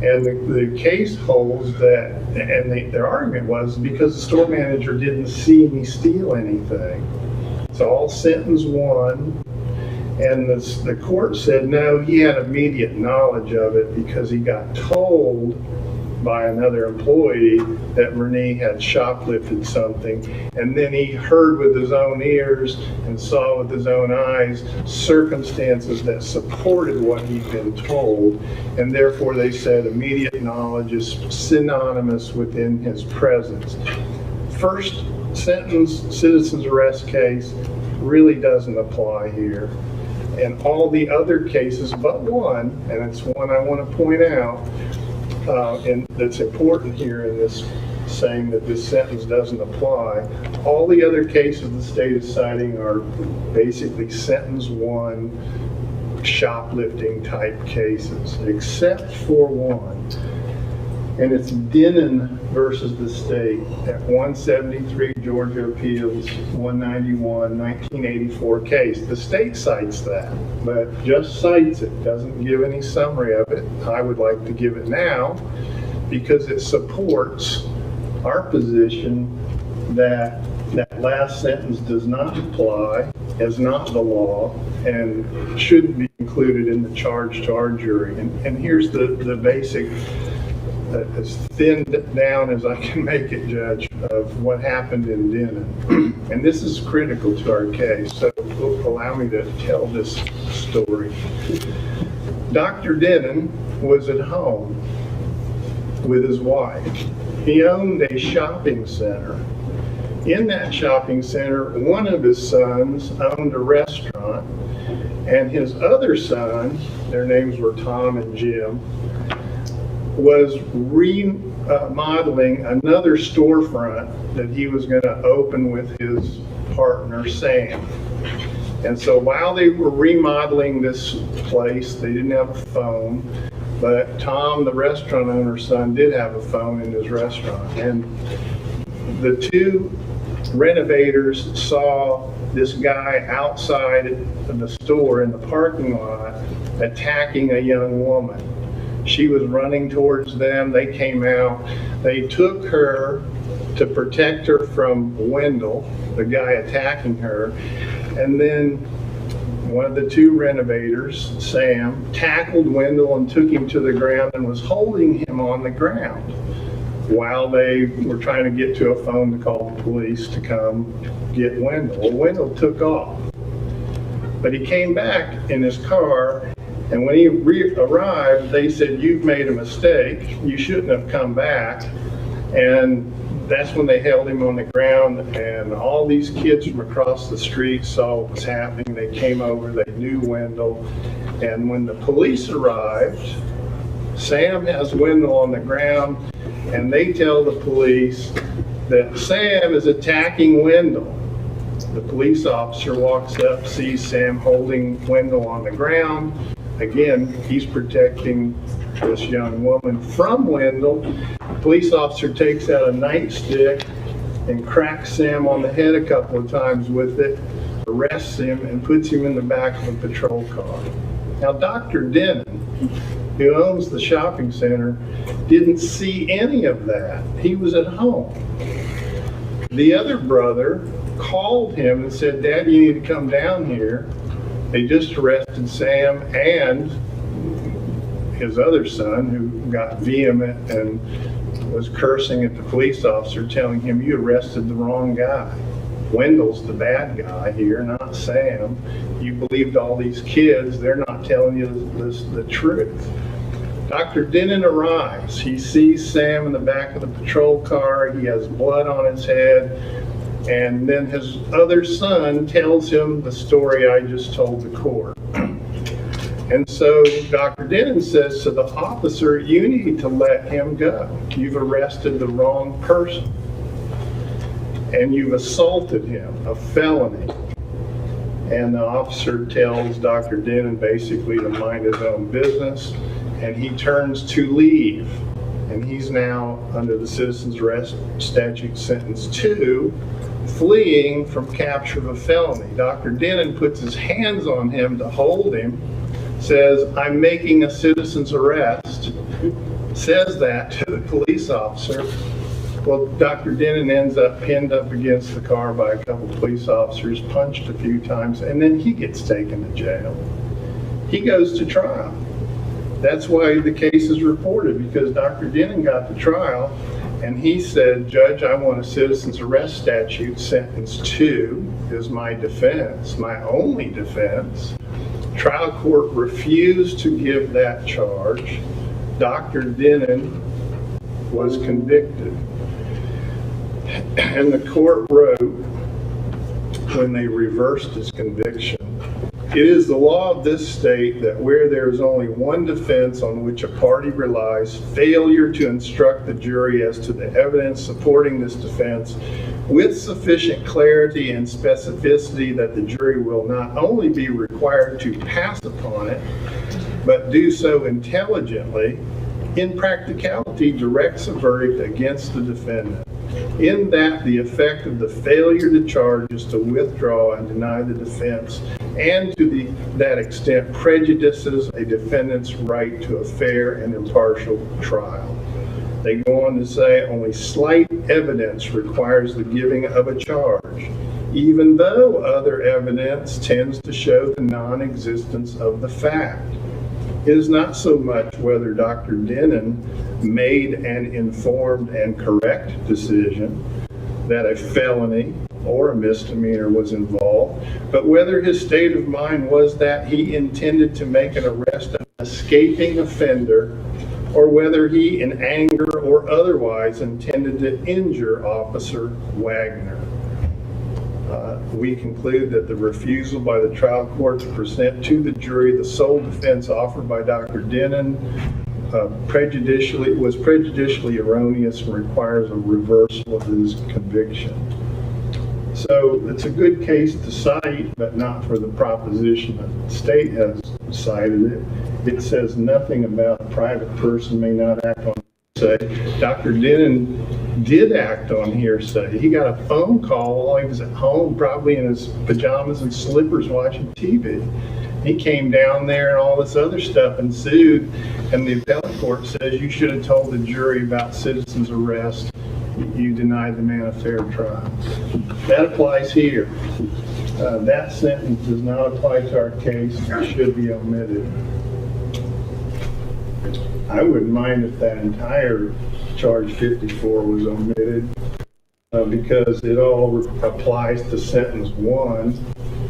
And the case holds that, and their argument was because the store manager didn't see me steal anything. It's all sentence 1. And the court said, no, he had immediate knowledge of it because he got told by another employee that Murney had shoplifted something. And then he heard with his own ears and saw with his own eyes circumstances that supported what he'd been told. And therefore they said immediate knowledge is synonymous within his presence. First sentence citizen's arrest case really doesn't apply here. And all the other cases but one, and it's one I want to point out, and that's important here in this saying that this sentence doesn't apply. All the other cases the state is citing are basically sentence 1 shoplifting type cases, except for one. And it's Denon versus the state at 173 Georgia Appeals 191 1984 case. The state cites that, but just cites it, doesn't give any summary of it. I would like to give it now because it supports our position that that last sentence does not apply, is not the law, and shouldn't be included in the charge to our jury. And here's the basic, as thinned down as I can make it, Judge, of what happened in Denon. And this is critical to our case, so allow me to tell this story. Dr. Denon was at home with his wife. He owned a shopping center. In that shopping center, one of his sons owned a restaurant, and his other son, their names were Tom and Jim, was remodeling another storefront that he was going to open with his partner, Sam. And so while they were remodeling this place, they didn't have a phone, but Tom, the restaurant owner's son, did have a phone in his restaurant. And the two renovators saw this guy outside of the store in the parking lot attacking a young woman. She was running towards them. They came out. They took her to protect her from Wendell, the guy attacking her. And then one of the two renovators, Sam, tackled Wendell and took him to the ground and was holding him on the ground while they were trying to get to a phone to call the police to come get Wendell. Well, Wendell took off, but he came back in his car, and when he arrived, they said, "You've made a mistake. You shouldn't have come back." And that's when they held him on the ground, and all these kids from across the street saw what was happening. They came over, they knew Wendell, and when the police arrived, Sam has Wendell on the ground, and they tell the police that Sam is attacking Wendell. The police officer walks up, sees Sam holding Wendell on the ground. Again, he's protecting this young woman from Wendell. The police officer takes out a nightstick and cracks Sam on the head a couple of times with it, arrests him, and puts him in the back of a patrol car. Now, Dr. Denon, who owns the shopping center, didn't see any of that. He was at home. The other brother called him and said, "Dad, you need to come down here. They just arrested Sam and his other son, who got vehement and was cursing at the police officer, telling him, 'You arrested the wrong guy. Wendell's the bad guy here, not Sam. You believed all these kids. They're not telling you the truth.'" Dr. Denon arrives. He sees Sam in the back of the patrol car. He has blood on his head. And then his other son tells him the story I just told the court. And so Dr. Denon says to the officer, "You need to let him go. You've arrested the wrong person. And you've assaulted him, a felony." And the officer tells Dr. Denon basically to mind his own business, and he turns to leave. And he's now under the citizen's arrest statute sentenced to fleeing from capture of a felony. Dr. Denon puts his hands on him to hold him, says, "I'm making a citizen's arrest," says that to the police officer. Well, Dr. Denon ends up pinned up against the car by a couple of police officers, punched a few times, and then he gets taken to jail. He goes to trial. That's why the case is reported, because Dr. Denon got to trial, and he said, "Judge, I want a citizen's arrest statute sentence 2 is my defense, my only defense." Trial court refused to give that charge. Dr. Denon was convicted. And the court wrote, when they reversed his conviction, "It is the law of this state that where there is only one defense on which a party relies, failure to instruct the jury as to the evidence supporting this defense with sufficient clarity and specificity that the jury will not only be required to pass upon it, but do so intelligently, in practicality directs a verdict against the defendant. In that the effect of the failure to charge is to withdraw and deny the defense, and to that extent prejudices a defendant's right to a fair and impartial trial." They go on to say, "Only slight evidence requires the giving of a charge, even though other evidence tends to show the non-existence of the fact. It is not so much whether Dr. Denon made an informed and correct decision that a felony or a misdemeanor was involved, but whether his state of mind was that he intended to make an arrest of escaping offender, or whether he, in anger or otherwise, intended to injure Officer Wagner. We conclude that the refusal by the trial court to present to the jury the sole defense offered by Dr. Denon was prejudicially erroneous and requires a reversal of his conviction. So it's a good case to cite, but not for the proposition that the state has cited it. It says nothing about a private person may not act on hearsay. Dr. Denon did act on hearsay. He got a phone call while he was at home, probably in his pajamas and slippers watching TV. He came down there and all this other stuff ensued, and the appellate court says you should have told the jury about citizen's arrest. You denied the man a fair trial. That applies here. That sentence does not apply to our case. It should be omitted. I wouldn't mind if that entire charge 54 was omitted because it all applies to sentence 1.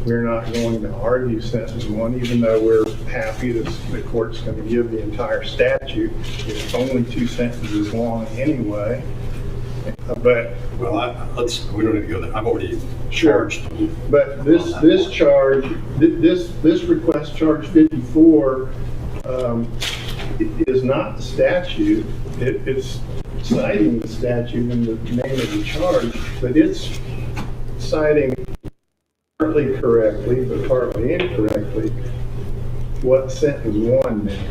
We're not going to argue sentence 1, even though we're happy that the court's going to give the entire statute. It's only 2 sentences long anyway. But Well, we don't need to go there. I've already charged. But this charge, this request charge 54 is not the statute. It's citing the statute in the name of the charge, but it's citing partly correctly, but partly incorrectly, what sentence 1 means.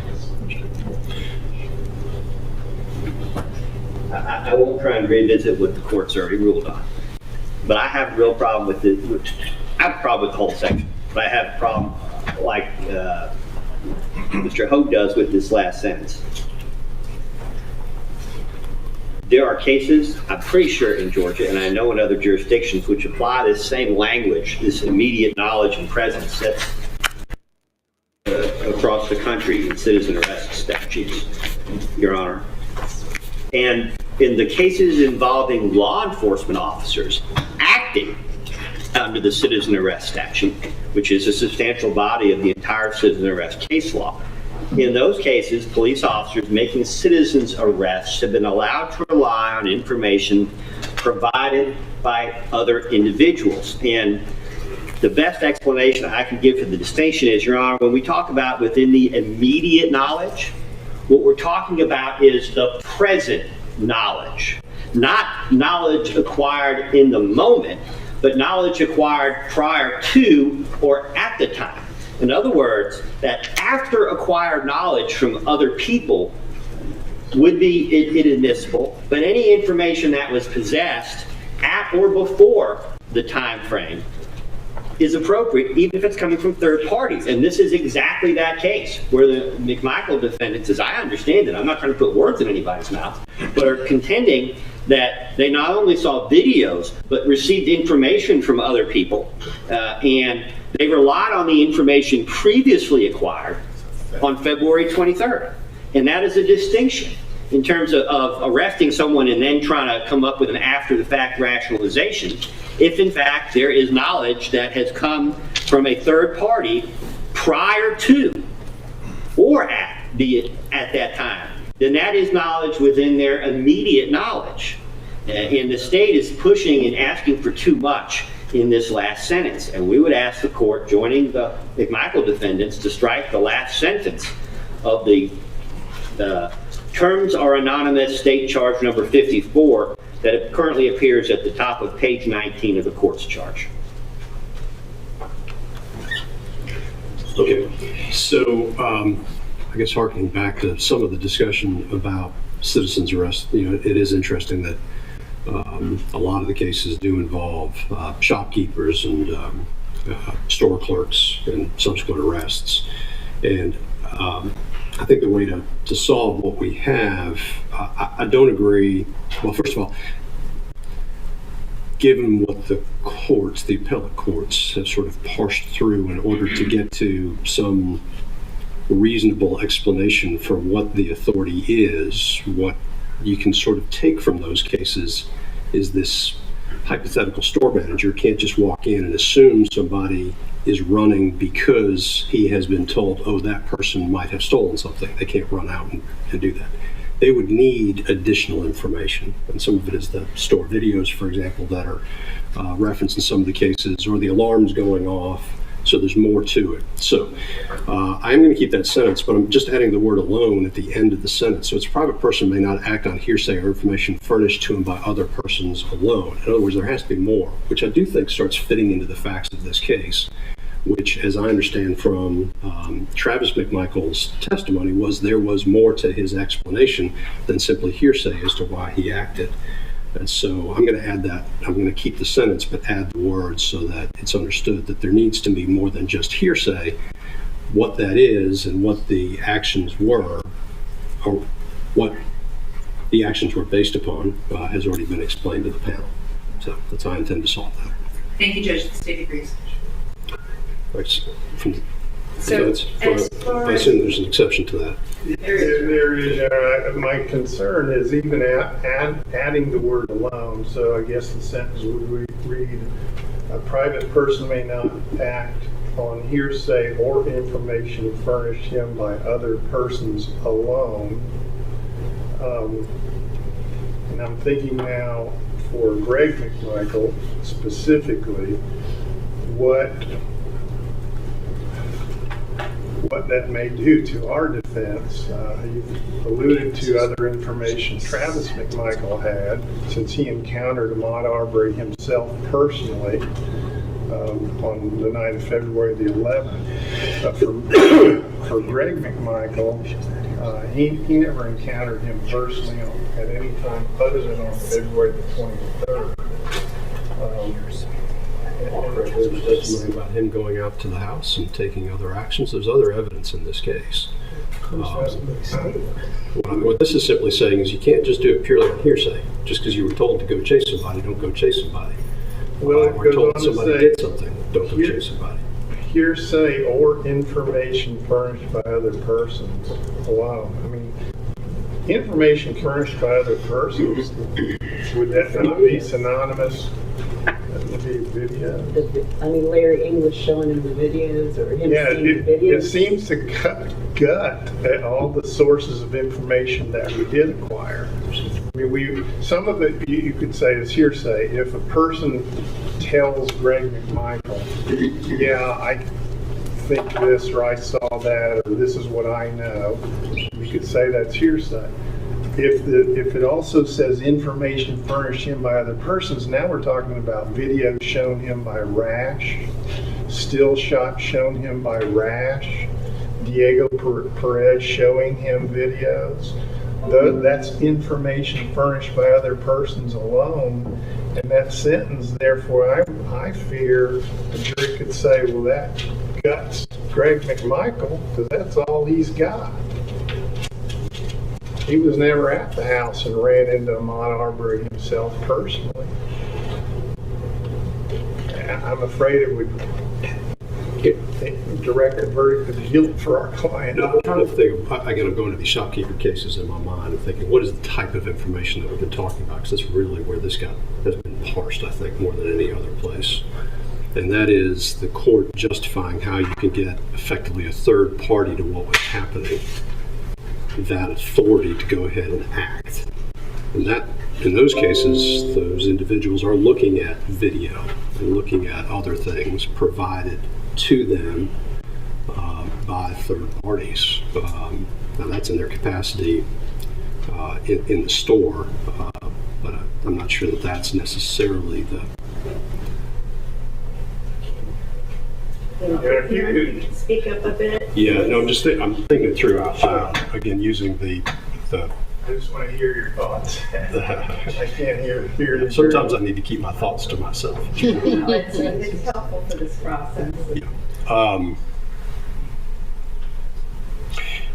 I won't try and revisit what the court's already ruled on, but I have a real problem with it. I have a problem with the whole section, but I have a problem like Mr. Hope does with this last sentence. There are cases, I'm pretty sure in Georgia, and I know in other jurisdictions, which apply this same language, this immediate knowledge and presence that's across the country in citizen arrest statutes, Your Honor. And in the cases involving law enforcement officers acting under the citizen arrest statute, which is a substantial body of the entire citizen arrest case law, in those cases, police officers making citizens arrests have been allowed to rely on information provided by other individuals. And the best explanation I can give for the distinction is, Your Honor, when we talk about within the immediate knowledge, what we're talking about is the present knowledge, not knowledge acquired in the moment, but knowledge acquired prior to or at the time. In other words, that after acquired knowledge from other people would be inadmissible, but any information that was possessed at or before the time frame is appropriate, even if it's coming from third parties. And this is exactly that case, where the McMichael defendants, as I understand it, I'm not trying to put words in anybody's mouth, but are contending that they not only saw videos, but received information from other people, and they relied on the information previously acquired on February 23rd. And that is a distinction in terms of arresting someone and then trying to come up with an after-the-fact rationalization, if in fact there is knowledge that has come from a third party prior to or at that time, then that is knowledge within their immediate knowledge. And the state is pushing and asking for too much in this last sentence. And we would ask the court, joining the McMichael defendants, to strike the last sentence of the terms are anonymous state charge number 54 that currently appears at the top of page 19 of the court's charge. Okay, so I guess harkening back to some of the discussion about citizens arrest, it is interesting that a lot of the cases do involve shopkeepers and store clerks and subsequent arrests. And I think the way to solve what we have, I don't agree. Well, first of all, given what the courts, the appellate courts, have sort of parsed through in order to get to some reasonable explanation for what the authority is, what you can sort of take from those cases is this hypothetical store manager can't just walk in and assume somebody is running because he has been told, oh, that person might have stolen something. They can't run out and do that. They would need additional information. And some of it is the store videos, for example, that are referenced in some of the cases, or the alarms going off. So there's more to it. So I'm going to keep that sentence, but I'm just adding the word alone at the end of the sentence. So it's a private person may not act on hearsay or information furnished to him by other persons alone. In other words, there has to be more, which I do think starts fitting into the facts of this case, which, as I understand from Travis McMichael's testimony, was there was more to his explanation than simply hearsay as to why he acted. And so I'm going to add that. I'm going to keep the sentence, but add the words so that it's understood that there needs to be more than just hearsay. What that is and what the actions were, or what the actions were based upon, has already been explained to the panel. So that's how I intend to solve that. Thank you, Judge. The state agrees. From the So, evidence, as far I as- assume there's an exception to that. There is, my concern is even adding the word alone, so I guess the sentence would read, a private person may not act on hearsay or information furnished him by other persons alone. And I'm thinking now for Greg McMichael specifically, what that may do to our defense. You've alluded to other information Travis McMichael had, since he encountered Ahmaud Arbery himself personally on the night of February the 11th. But for Greg McMichael, he never encountered him personally at any time other than on February the 23rd. There's testimony about him going out to the house and taking other actions. There's other evidence in this case. What this is simply saying is you can't just do it purely on hearsay. Just because you were told to go chase somebody, don't go chase somebody. Well, it We're told goes on to somebody say, did something, don't go chase somebody. hearsay or information furnished by other persons alone. I mean, information furnished by other persons, would that not be synonymous? That would be video. I mean, Larry English showing him the videos, or him Yeah, seeing the it videos. seems to gut at all the sources of information that we did acquire. I mean, some of it you could say is hearsay. If a person tells Greg McMichael, yeah, I think this, or I saw that, or this is what I know, you could say that's hearsay. If it also says information furnished him by other persons, now we're talking about videos shown him by Rash, still shots shown him by Rash, Diego Perez showing him videos. That's information furnished by other persons alone. And that sentence, therefore, I fear the jury could say, well, that guts Greg McMichael, because that's all he's got. He was never at the house and ran into Ahmaud Arbery himself personally. I'm afraid it would direct a verdict of guilt for our client. No, I'm trying to think, again, I'm going to these shopkeeper cases in my mind and thinking, what is the type of information that we've been talking about? Because that's really where this has been parsed, I think, more than any other place. And that is the court justifying how you can get effectively a third party to what was happening, that authority to go ahead and act. And that, in those cases, those individuals are looking at video and looking at other things provided to them by third parties. Now that's in their capacity in the store, but I'm not sure that that's necessarily the... If you could Speak up a bit. Yeah, no, I'm thinking it through out loud. Again, using the I just want to hear your thoughts. I can't hear the sometimes I need to keep my thoughts to myself. It's helpful for this process.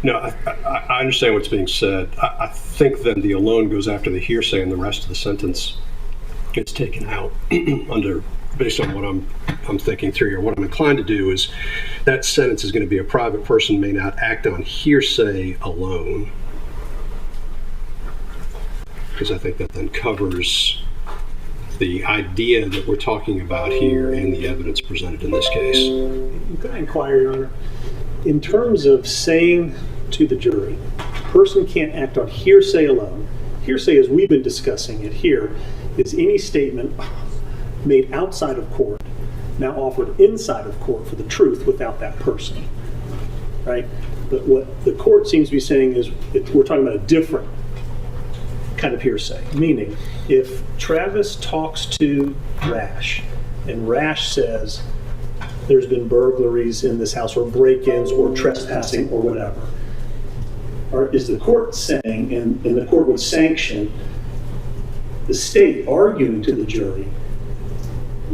No, I understand what's being said. I think then the alone goes after the hearsay, and the rest of the sentence gets taken out based on what I'm thinking through here. What I'm inclined to do is that sentence is going to be a private person may not act on hearsay alone, because I think that then covers the idea that we're talking about here and the evidence presented in this case. Can I inquire, Your Honor? In terms of saying to the jury, a person can't act on hearsay alone. Hearsay, as we've been discussing it here, is any statement made outside of court, now offered inside of court for the truth without that person, right? But what the court seems to be saying is we're talking about a different kind of hearsay, meaning if Travis talks to Rash and Rash says there's been burglaries in this house or break-ins or trespassing or whatever, or is the court saying, and the court would sanction the state arguing to the jury,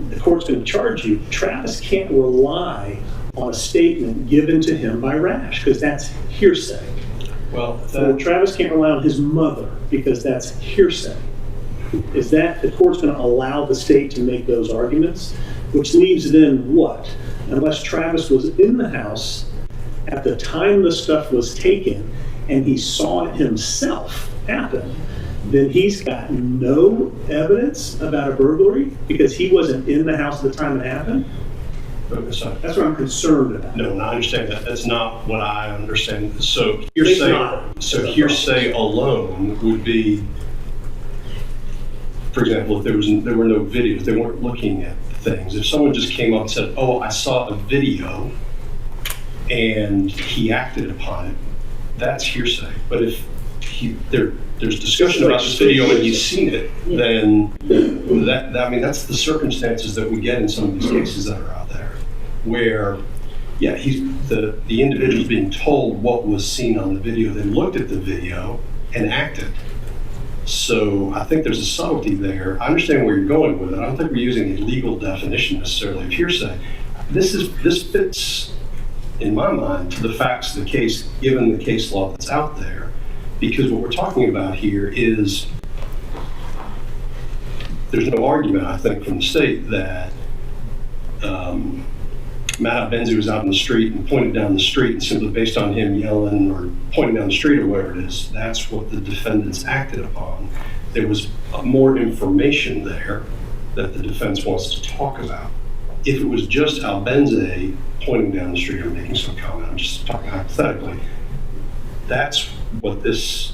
the court's going to charge you, Travis can't rely on a statement given to him by Rash because that's hearsay. Well, So Travis can't rely on his mother because that's hearsay. Is that the court's going to allow the state to make those arguments? Which leaves then what? Unless Travis was in the house at the time the stuff was taken and he saw it himself happen, then he's got no evidence about a burglary because he wasn't in the house at the time it happened? That's what I'm concerned about. No, I understand that. That's not what I understand. So It's not. hearsay alone would be, for example, if there were no videos, they weren't looking at things. If someone just came up and said, "Oh, I saw a video," and he acted upon it, that's hearsay. But if there's discussion about this video and he's seen it, then that's the circumstances that we get in some of these cases that are out there, where, yeah, the individual's being told what was seen on the video, then looked at the video and acted. So I think there's a subtlety there. I understand where you're going with it. I don't think we're using a legal definition necessarily of hearsay. This fits, in my mind, to the facts of the case, given the case law that's out there. Because what we're talking about here is, there's no argument, I think, from the state that Matt Benzie was out in the street and pointed down the street, and simply based on him yelling or pointing down the street or whatever it is, that's what the defendants acted upon. There was more information there that the defense wants to talk about. If it was just Al Benzie pointing down the street or making some comment, I'm just talking hypothetically, that's what this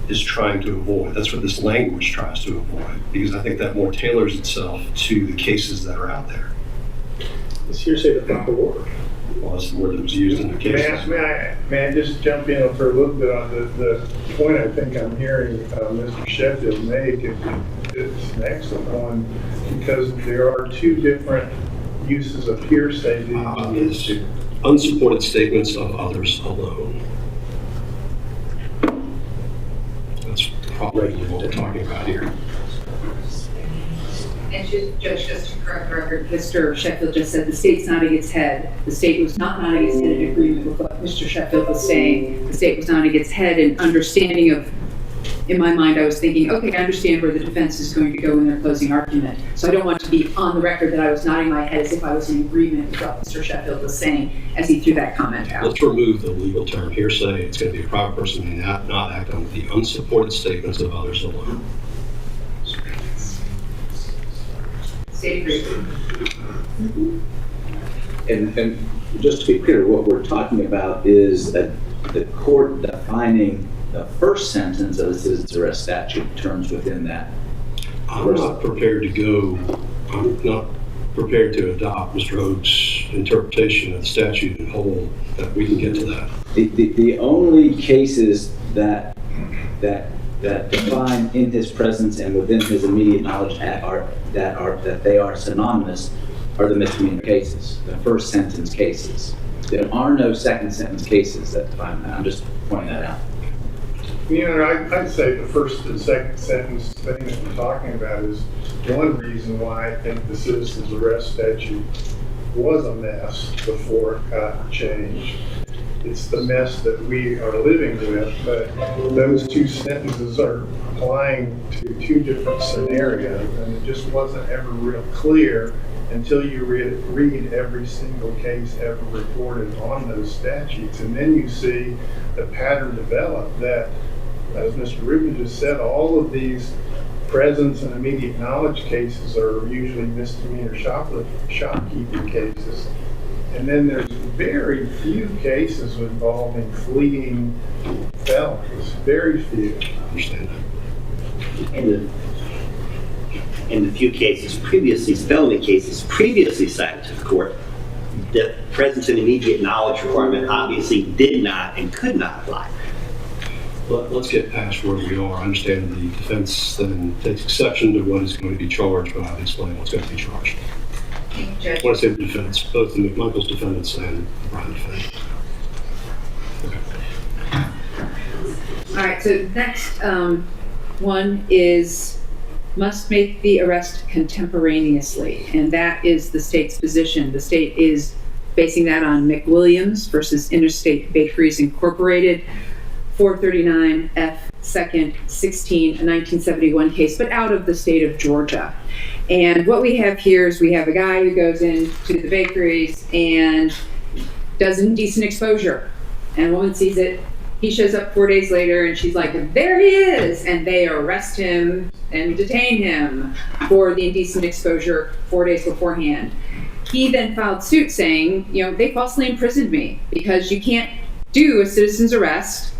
is trying to avoid. That's what this language tries to avoid, because I think that more tailors itself to the cases that are out there. Is hearsay the proper word? Well, that's the word that was used in the case. May I just jump in for a little bit on the point I think I'm hearing Mr. Sheffield make? It's an excellent one, because there are two different uses of hearsay. Is unsupported statements of others alone. That's probably what we're talking about here. And just to correct the record, Mr. Sheffield just said the state's nodding its head. The state was not nodding its head in agreement with what Mr. Sheffield was saying. The state was nodding its head in understanding of, in my mind, I was thinking, okay, I understand where the defense is going to go in their closing argument. So I don't want to be on the record that I was nodding my head as if I was in agreement with what Mr. Sheffield was saying as he threw that comment out. Let's remove the legal term hearsay. It's going to be a private person who not act on the unsupported statements of others alone. State agrees. And just to be clear, what we're talking about is that the court defining the first sentence of the citizen's arrest statute terms within that. I'm not prepared to adopt Mr. Hoag's interpretation of the statute and hold that we can get to that. The only cases that define in his presence and within his immediate knowledge that they are synonymous are the misdemeanor cases, the first sentence cases. There are no second sentence cases that define that. I'm just pointing that out. You know, I'd say the first and second sentence thing that we're talking about is one reason why I think the citizen's arrest statute was a mess before it got changed. It's the mess that we are living with, but those two sentences are applying to two different scenarios, and it just wasn't ever real clear until you read every single case ever reported on those statutes, and then you see the pattern develop that, as Mr. Rubin just said, all of these presence and immediate knowledge cases are usually misdemeanor shopkeeping cases. And then there's very few cases involving fleeing felons, very few. Understand that. In the few cases previously, felony cases previously cited to the court, the presence and immediate knowledge requirement obviously did not and could not apply. Let's get past where we are. I understand the defense then takes exception to what is going to be charged, but I'll explain what's going to be charged. Judge. When I say the defendants, both the McMichaels defendants and the Brown defendant. Okay. All right, so next one is must make the arrest contemporaneously, and that is the state's position. The state is basing that on McWilliams versus Interstate Bakeries Incorporated, 439 F. 2nd, 16, a 1971 case, but out of the state of Georgia. And what we have here is we have a guy who goes into the bakeries and does indecent exposure, and a woman sees it. He shows up 4 days later and she's like, there he is! And they arrest him and detain him for the indecent exposure 4 days beforehand. He then filed suit saying, you know, they falsely imprisoned me because you can't do a citizen's arrest.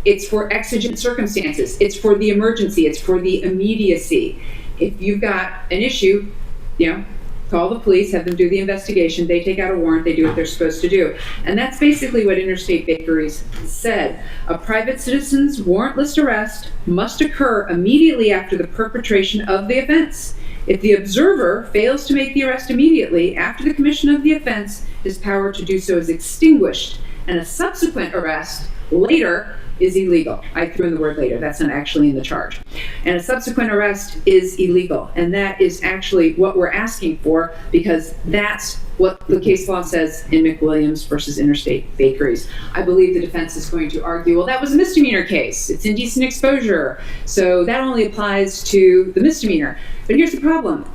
It's for exigent circumstances. It's for the emergency. It's for the immediacy. If you've got an issue, you know, call the police, have them do the investigation, they take out a warrant, they do what they're supposed to do. And that's basically what Interstate Bakeries said. A private citizen's warrantless arrest must occur immediately after the perpetration of the offense. If the observer fails to make the arrest immediately after the commission of the offense, his power to do so is extinguished, and a subsequent arrest later is illegal. I threw in the word later, that's not actually in the charge. And a subsequent arrest is illegal, and that is actually what we're asking for, because that's what the case law says in McWilliams versus Interstate Bakeries. I believe the defense is going to argue, well, that was a misdemeanor case. It's indecent exposure, so that only applies to the misdemeanor. But here's the problem.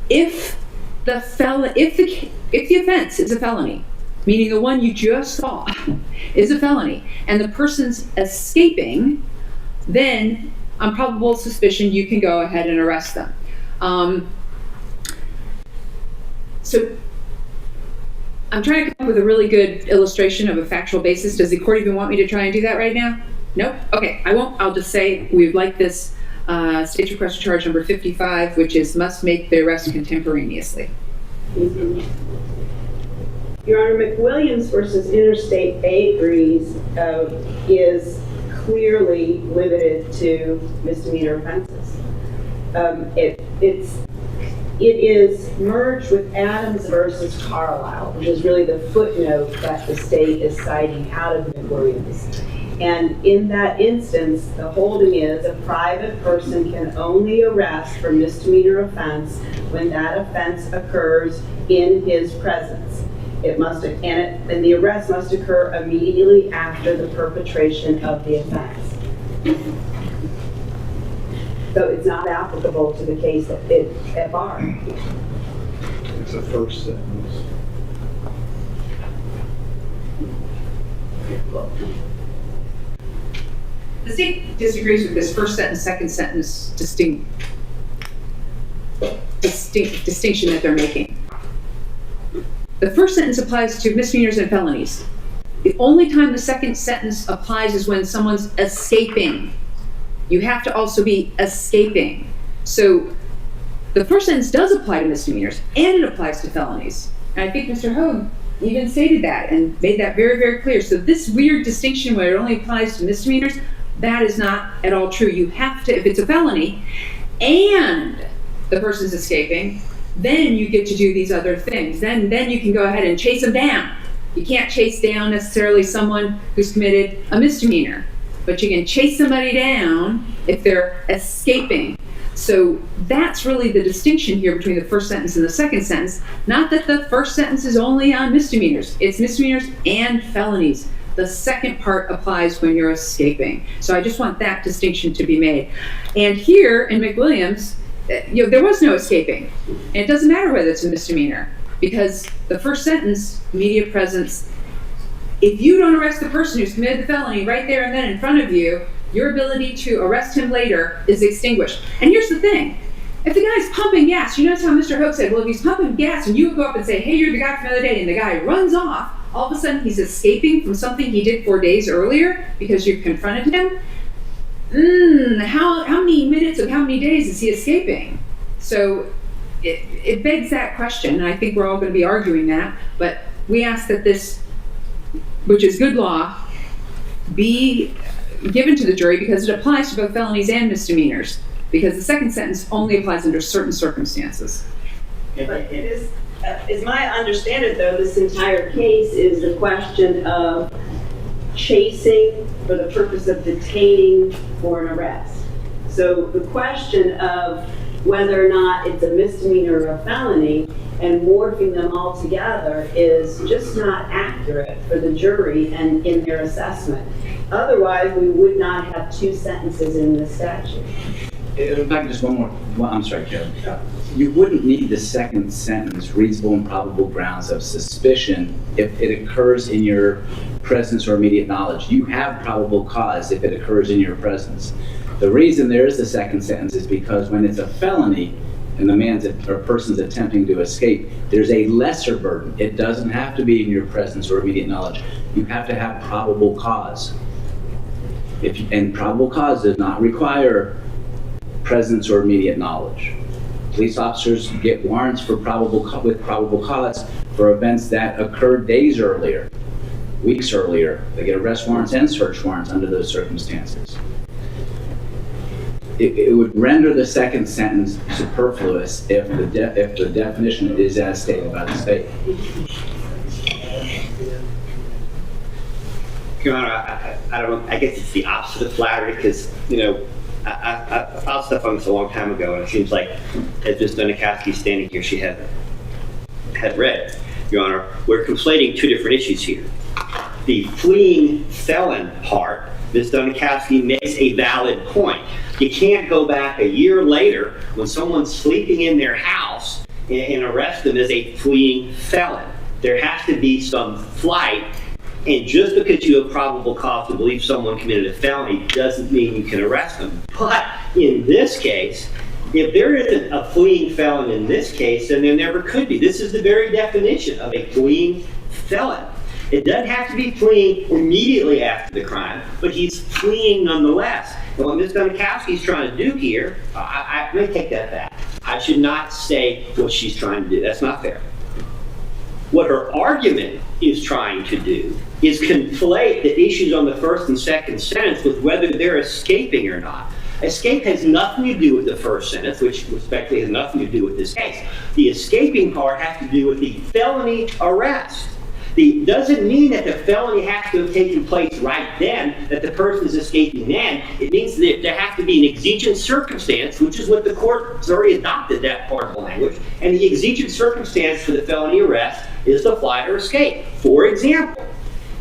If the offense is a felony, meaning the one you just saw is a felony, and the person's escaping, then on probable suspicion, you can go ahead and arrest them. So I'm trying to come up with a really good illustration of a factual basis. Does the court even want me to try and do that right now? Nope? Okay, I won't. I'll just say we'd like this state's request to charge number 55, which is must make the arrest contemporaneously. Your Honor, McWilliams versus Interstate Bakeries is clearly limited to misdemeanor offenses. It is merged with Adams versus Carlisle, which is really the footnote that the state is citing out of McWilliams. And in that instance, the holding is a private person can only arrest for misdemeanor offense when that offense occurs in his presence. It must, and the arrest must occur immediately after the perpetration of the offense. So it's not applicable to the case at bar. It's a first sentence. The state disagrees with this first sentence, second sentence distinction that they're making. The first sentence applies to misdemeanors and felonies. The only time the second sentence applies is when someone's escaping. You have to also be escaping. So the first sentence does apply to misdemeanors, and it applies to felonies. And I think Mr. Hogue even stated that and made that very, very clear. So this weird distinction where it only applies to misdemeanors, that is not at all true. You have to, if it's a felony and the person's escaping, then you get to do these other things. Then you can go ahead and chase them down. You can't chase down necessarily someone who's committed a misdemeanor, but you can chase somebody down if they're escaping. So that's really the distinction here between the first sentence and the second sentence. Not that the first sentence is only on misdemeanors. It's misdemeanors and felonies. The second part applies when you're escaping. So I just want that distinction to be made. And here in McWilliams, there was no escaping. And it doesn't matter whether it's a misdemeanor, because the first sentence, immediate presence, if you don't arrest the person who's committed the felony right there and then in front of you, your ability to arrest him later is extinguished. And here's the thing. If the guy's pumping gas, you notice how Mr. Hoke said, well, if he's pumping gas and you go up and say, hey, you're the guy from the other day, and the guy runs off, all of a sudden he's escaping from something he did 4 days earlier because you've confronted him. How many minutes of how many days is he escaping? So it begs that question, and I think we're all going to be arguing that, but we ask that this, which is good law, be given to the jury because it applies to both felonies and misdemeanors, because the second sentence only applies under certain circumstances. But it is my understanding, though, this entire case is the question of chasing for the purpose of detaining for an arrest. So the question of whether or not it's a misdemeanor or a felony and morphing them all together is just not accurate for the jury and in their assessment. Otherwise, we would not have two sentences in the statute. In fact, just one more. Well, I'm sorry, Kevin. You wouldn't need the second sentence, reasonable and probable grounds of suspicion, if it occurs in your presence or immediate knowledge. You have probable cause if it occurs in your presence. The reason there is the second sentence is because when it's a felony and the man's or person's attempting to escape, there's a lesser burden. It doesn't have to be in your presence or immediate knowledge. You have to have probable cause. And probable cause does not require presence or immediate knowledge. Police officers get warrants for with probable cause for events that occurred days earlier, weeks earlier. They get arrest warrants and search warrants under those circumstances. It would render the second sentence superfluous if the definition is as stated by the state. Your Honor, I guess it's the opposite of flattery because, I filed stuff on this a long time ago, and it seems like as Ms. Dunakowski's standing here, she had read. Your Honor, we're conflating two different issues here. The fleeing felon part, Ms. Dunakowski makes a valid point. You can't go back a year later when someone's sleeping in their house and arrest them as a fleeing felon. There has to be some flight. And just because you have probable cause to believe someone committed a felony doesn't mean you can arrest them. But in this case, if there isn't a fleeing felon in this case, then there never could be. This is the very definition of a fleeing felon. It doesn't have to be fleeing immediately after the crime, but he's fleeing nonetheless. And what Ms. Dunakowski is trying to do here, let me take that back. I should not say what she's trying to do. That's not fair. What her argument is trying to do is conflate the issues on the first and second sentence with whether they're escaping or not. Escape has nothing to do with the first sentence, which respectfully has nothing to do with this case. The escaping part has to do with the felony arrest. Doesn't mean that the felony has to have taken place right then, that the person is escaping then. It means that there has to be an exigent circumstance, which is what the court has already adopted, that part of the language. And the exigent circumstance for the felony arrest is the flight or escape. For example,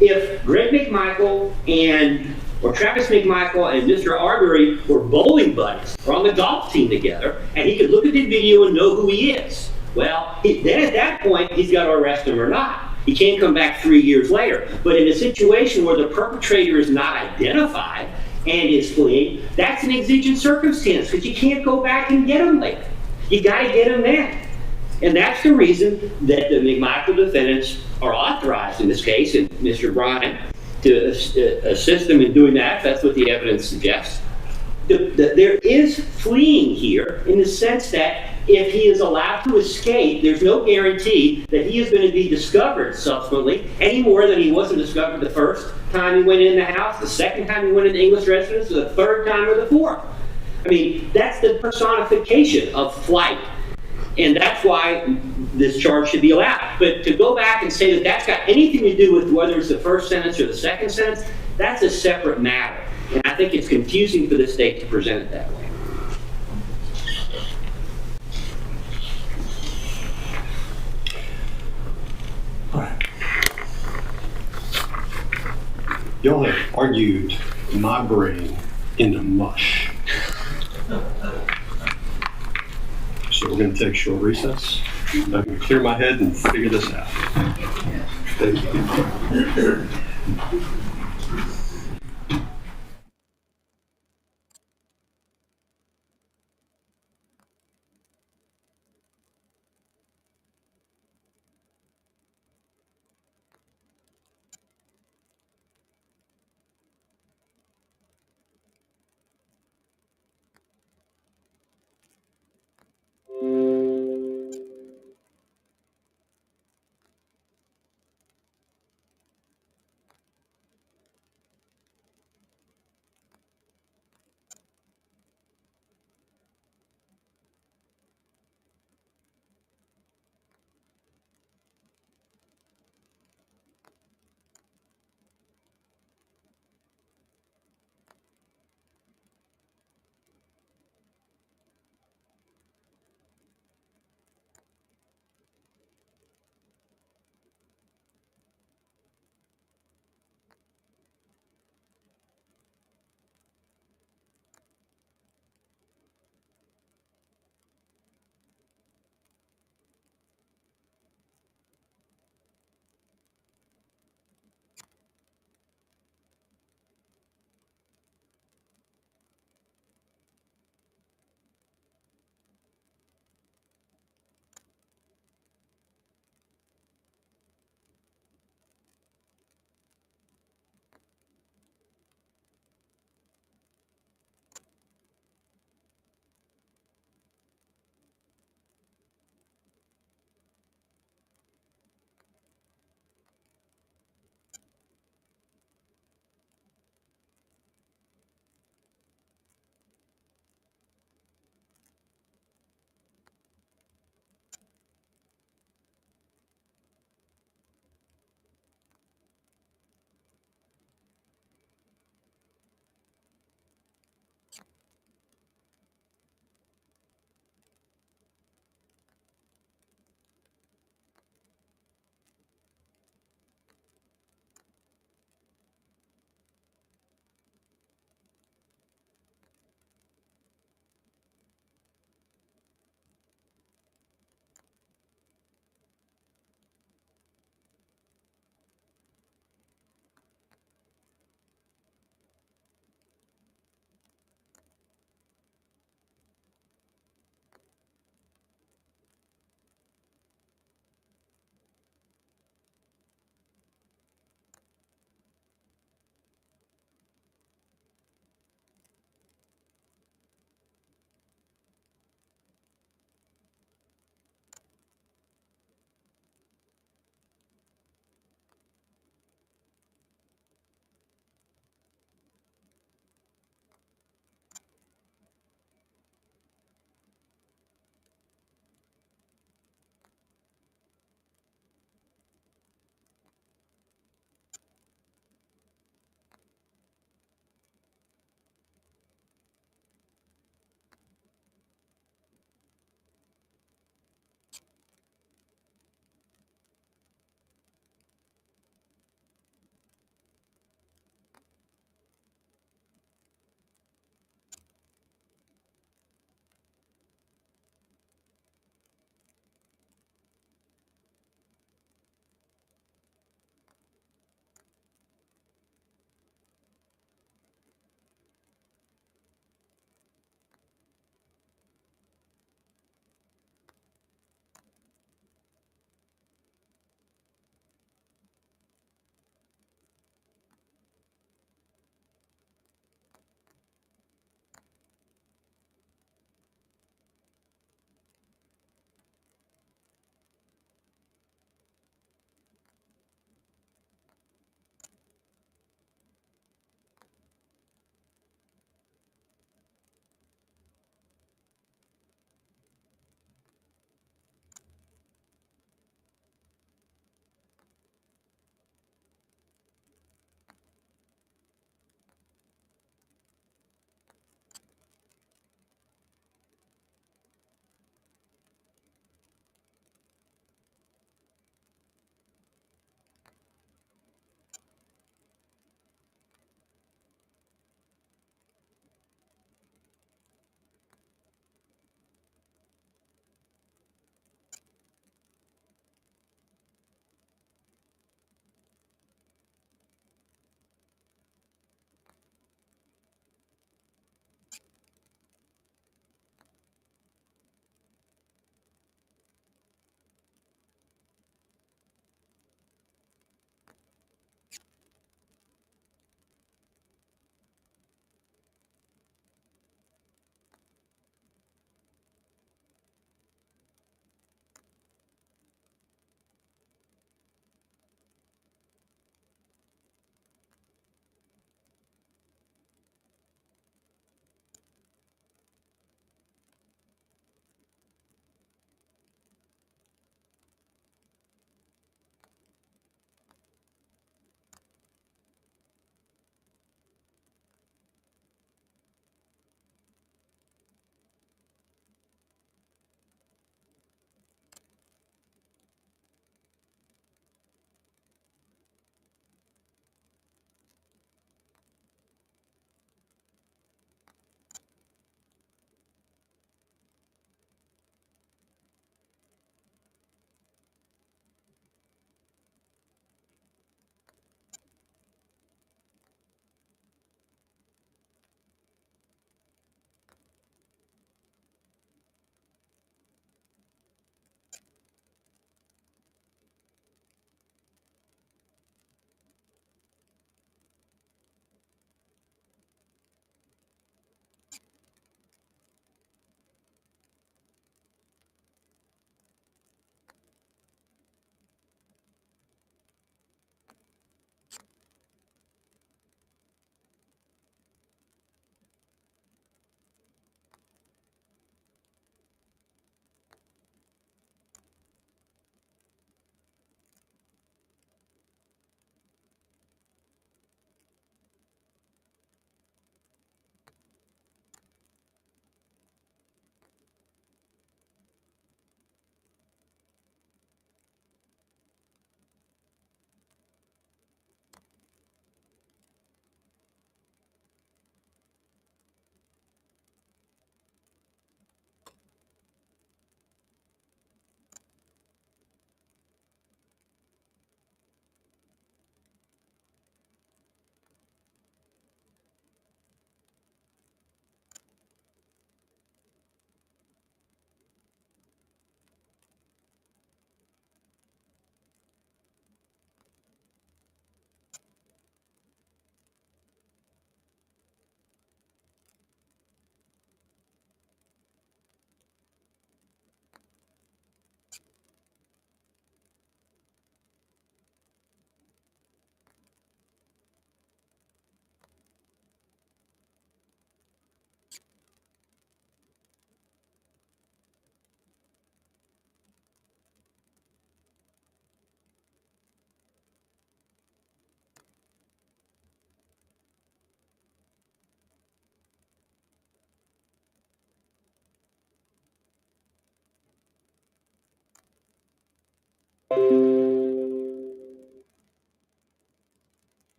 if Greg McMichael or Travis McMichael and Mr. Arbery were bowling buddies or on the golf team together, and he could look at the video and know who he is, well, then at that point, he's got to arrest him or not. He can't come back 3 years later. But in a situation where the perpetrator is not identified and is fleeing, that's an exigent circumstance because you can't go back and get him later. You got to get him then. And that's the reason that the McMichael defendants are authorized in this case, and Mr. Bryan, to assist them in doing that. That's what the evidence suggests. There is fleeing here in the sense that if he is allowed to escape, there's no guarantee that he is going to be discovered subsequently any more than he wasn't discovered the first time he went in the house, the second time he went in the English residence, or the third time or the fourth. I mean, that's the personification of flight. And that's why this charge should be allowed. But to go back and say that that's got anything to do with whether it's the first sentence or the second sentence, that's a separate matter. And I think it's confusing for the state to present it that way. All right. Y'all have argued my brain into mush. So we're going to take a short recess. I'm going to clear my head and figure this out. Thank you.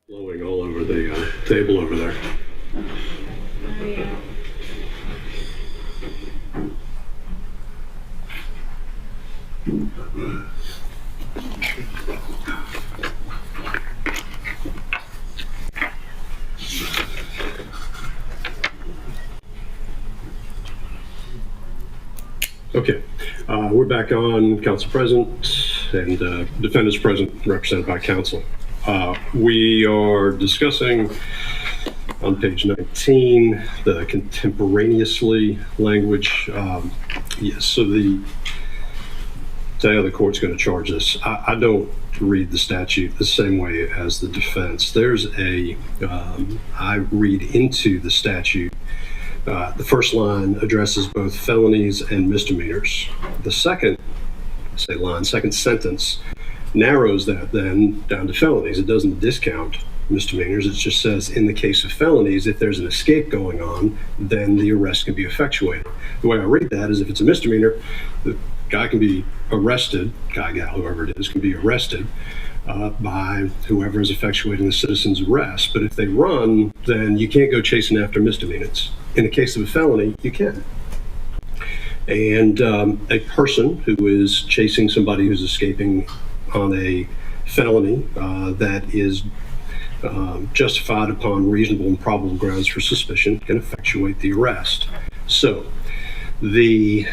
Blowing all over the table over there. Okay, we're back on. Council present and defendants present, represented by counsel. We are discussing on page 19 the contemporaneously language. Yes, so how the court's going to charge this. I don't read the statute the same way as the defense. There's I read into the statute. The first line addresses both felonies and misdemeanors. The second sentence narrows that then down to felonies. It doesn't discount misdemeanors. It just says in the case of felonies, if there's an escape going on, then the arrest can be effectuated. The way I read that is if it's a misdemeanor, the guy can be arrested, gal, whoever it is, can be arrested by whoever is effectuating the citizen's arrest. But if they run, then you can't go chasing after misdemeanors. In the case of a felony, you can. And a person who is chasing somebody who's escaping on a felony that is justified upon reasonable and probable grounds for suspicion can effectuate the arrest. So the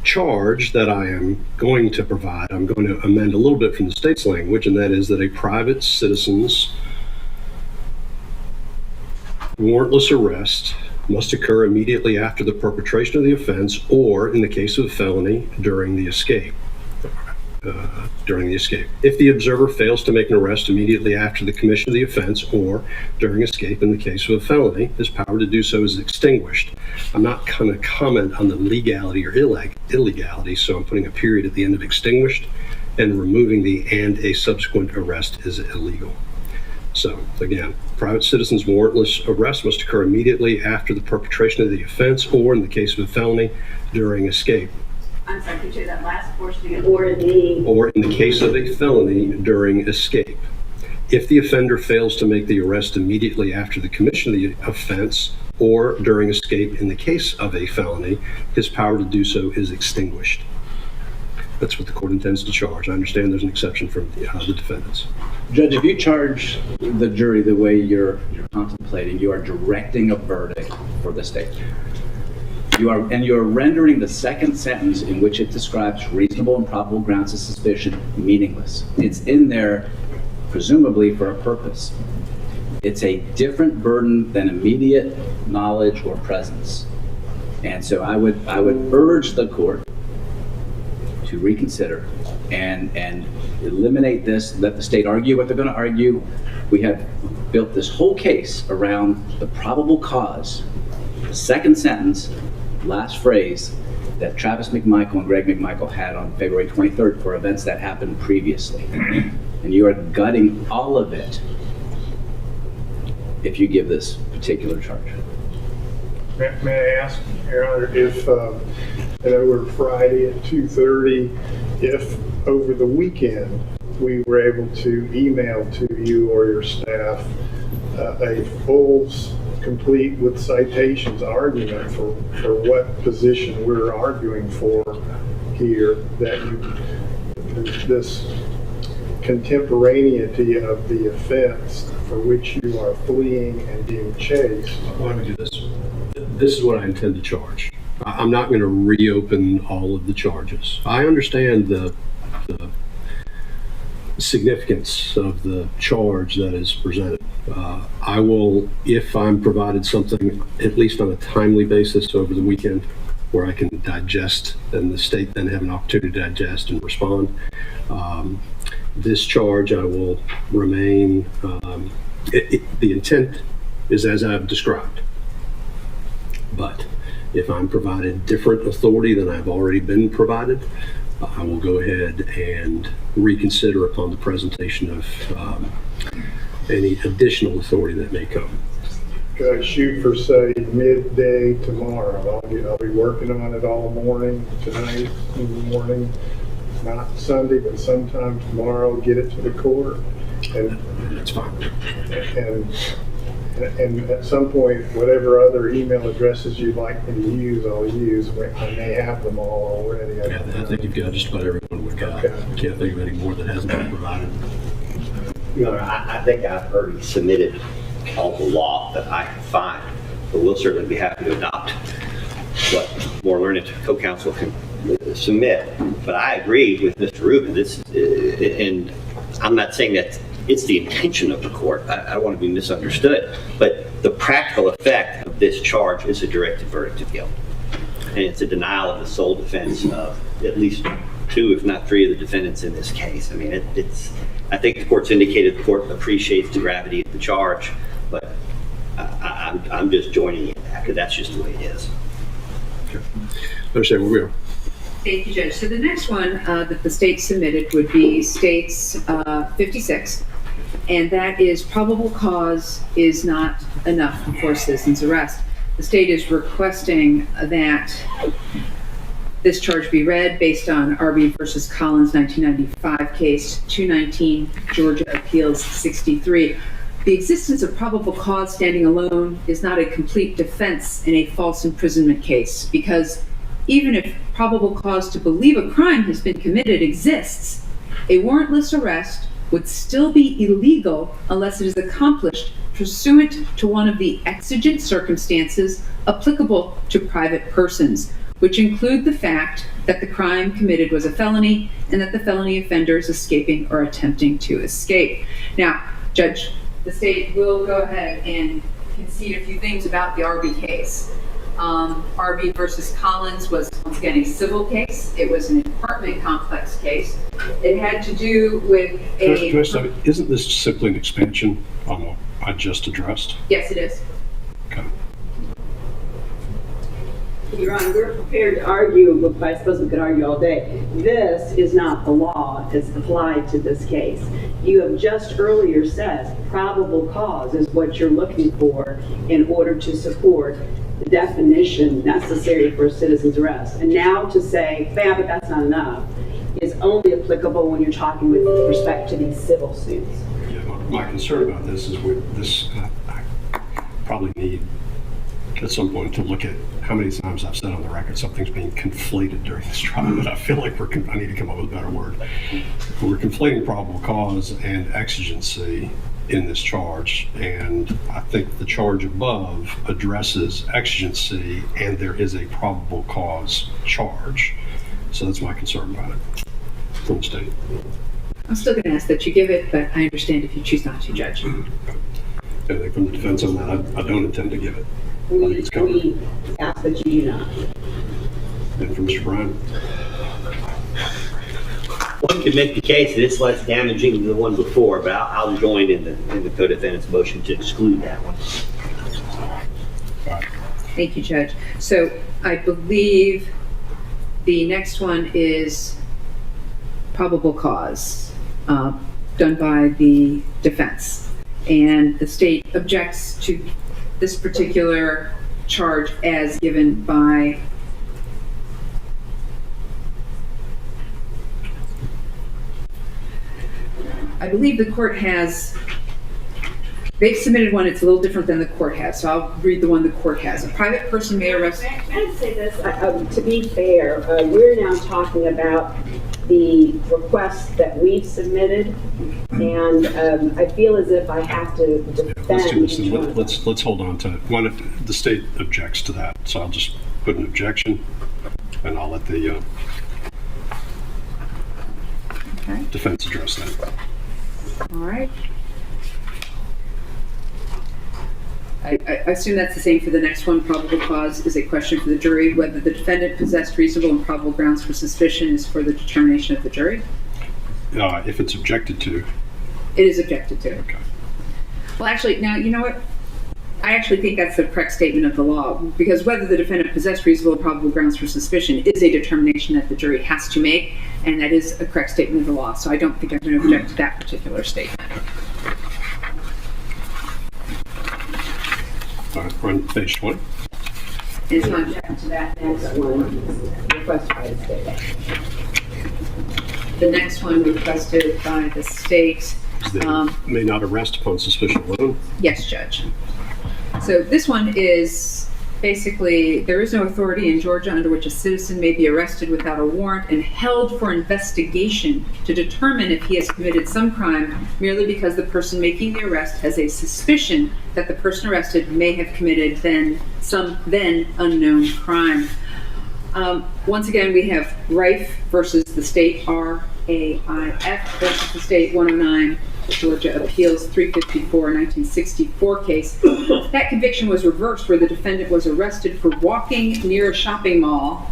charge that I am going to provide, I'm going to amend a little bit from the state's language, and that is that a private citizen's warrantless arrest must occur immediately after the perpetration of the offense, or in the case of a felony, during the escape. If the observer fails to make an arrest immediately after the commission of the offense or during escape in the case of a felony, his power to do so is extinguished. I'm not going to comment on the legality or illegality, so I'm putting a period at the end of extinguished and removing the "and a subsequent arrest is illegal." So again, private citizen's warrantless arrest must occur immediately after the perpetration of the offense or in the case of a felony during escape. I'm sorry, could you say that last portion again? Or Or in the case of a felony during escape. If the offender fails to make the arrest immediately after the commission of the offense or during escape in the case of a felony, his power to do so is extinguished. That's what the court intends to charge. I understand there's an exception from the defendants. Judge, if you charge the jury the way you're contemplating, you are directing a verdict for the state. You're rendering the second sentence in which it describes reasonable and probable grounds of suspicion meaningless. It's in there presumably for a purpose. It's a different burden than immediate knowledge or presence. And so I would urge the court to reconsider and eliminate this, let the state argue what they're going to argue. We have built this whole case around the probable cause, the second sentence, last phrase that Travis McMichael and Greg McMichael had on February 23rd for events that happened previously. And you are gutting all of it if you give this particular charge. May I ask, Your Honor, if, I know we're Friday at 2:30, if over the weekend we were able to email to you or your staff a full, complete with citations argument for what position we're arguing for here, that this contemporaneity of the offense for which you are fleeing and being chased. Why don't we do this? This is what I intend to charge. I'm not going to reopen all of the charges. I understand the significance of the charge that is presented. I will, if I'm provided something, at least on a timely basis over the weekend, where I can digest and the state then have an opportunity to digest and respond. This charge, I will remain, the intent is as I've described. But if I'm provided different authority than I've already been provided, I will go ahead and reconsider upon the presentation of any additional authority that may come. Could I shoot for, say, midday tomorrow? I'll be working on it all morning, tonight in the morning, not Sunday, but sometime tomorrow, get it to the court. That's fine. And at some point, whatever other email addresses you'd like me to use, I'll use. I may have them all already. Yeah, I think you've got just about everyone we've got. Okay. Can't think of any more that hasn't been provided. Your Honor, I think I've already submitted all the law that I can find, but we'll certainly be happy to adopt what more learned co-counsel can submit. But I agree with Mr. Rubin. And I'm not saying that it's the intention of the court. I don't want to be misunderstood. But the practical effect of this charge is a directed verdict of guilt. And it's a denial of the sole defense of at least 2, if not 3, of the defendants in this case. I mean, I think the court's indicated the court appreciates the gravity of the charge, but I'm just joining in that because that's just the way it is. Okay. Understand where we are. Thank you, Judge. So the next one that the state submitted would be State's 56, and that is probable cause is not enough for citizen's arrest. The state is requesting that this charge be read based on Arbery versus Collins 1995 case 219 Georgia Appeals 63. The existence of probable cause standing alone is not a complete defense in a false imprisonment case, because even if probable cause to believe a crime has been committed exists, a warrantless arrest would still be illegal unless it is accomplished pursuant to one of the exigent circumstances applicable to private persons, which include the fact that the crime committed was a felony and that the felony offender is escaping or attempting to escape. Now, Judge, the state will go ahead and concede a few things about the Arbery case. Arbery versus Collins was, once again, a civil case. It was an apartment complex case. It had to do with Can I stop you? Isn't this simply an expansion on what I just addressed? Yes, it is. Okay. Your Honor, we're prepared to argue, but I suppose we could argue all day. This is not the law that's applied to this case. You have just earlier said probable cause is what you're looking for in order to support the definition necessary for a citizen's arrest. And now to say, yeah, but that's not enough, is only applicable when you're talking with respect to these civil suits. Yeah, my concern about this is I probably need at some point to look at how many times I've said on the record something's being conflated during this trial, and I feel like I need to come up with a better word. We're conflating probable cause and exigency in this charge, and I think the charge above addresses exigency, and there is a probable cause charge. So that's my concern about it from the state. I'm still going to ask that you give it, but I understand if you choose not to, Judge. Anything from the defense on that? I don't intend to give it. I think it's covered. We ask that you do not. And from Mr. Bryan? One could make the case that it's less damaging than the one before, but I'll join in the co-defendant's motion to exclude that one. Thank you, Judge. So I believe the next one is probable cause done by the defense. And the state objects to this particular charge as given by I believe the court has, they've submitted one, it's a little different than the court has, so I'll read the one the court has. A private person may arrest. May I say this? To be fair, we're now talking about the requests that we've submitted, and I feel as if I have to defend. Let's do this. each one. Let's hold on to one. If the state objects to that, so I'll just put an objection, and I'll let the defense address that. All right. I assume that's the same for the next one. Probable cause is a question for the jury. Whether the defendant possessed reasonable and probable grounds for suspicion is for the determination of the jury. If it's objected to. It is objected to. Okay. Well, actually, now, you know what? I actually think that's the correct statement of the law, because whether the defendant possessed reasonable and probable grounds for suspicion is a determination that the jury has to make, and that is a correct statement of the law. So I don't think I'm going to object to that particular statement. All right, we're on page 20. It's not Object to that next one, requested by the state. the next one requested by the state They may not arrest upon suspicion alone. Yes, Judge. So this one is basically, there is no authority in Georgia under which a citizen may be arrested without a warrant and held for investigation to determine if he has committed some crime merely because the person making the arrest has a suspicion that the person arrested may have committed some then unknown crime. Once again, we have Rife versus the state, R-A-I-F versus the state, 109, Georgia Appeals 354, 1964 case. That conviction was reversed where the defendant was arrested for walking near a shopping mall,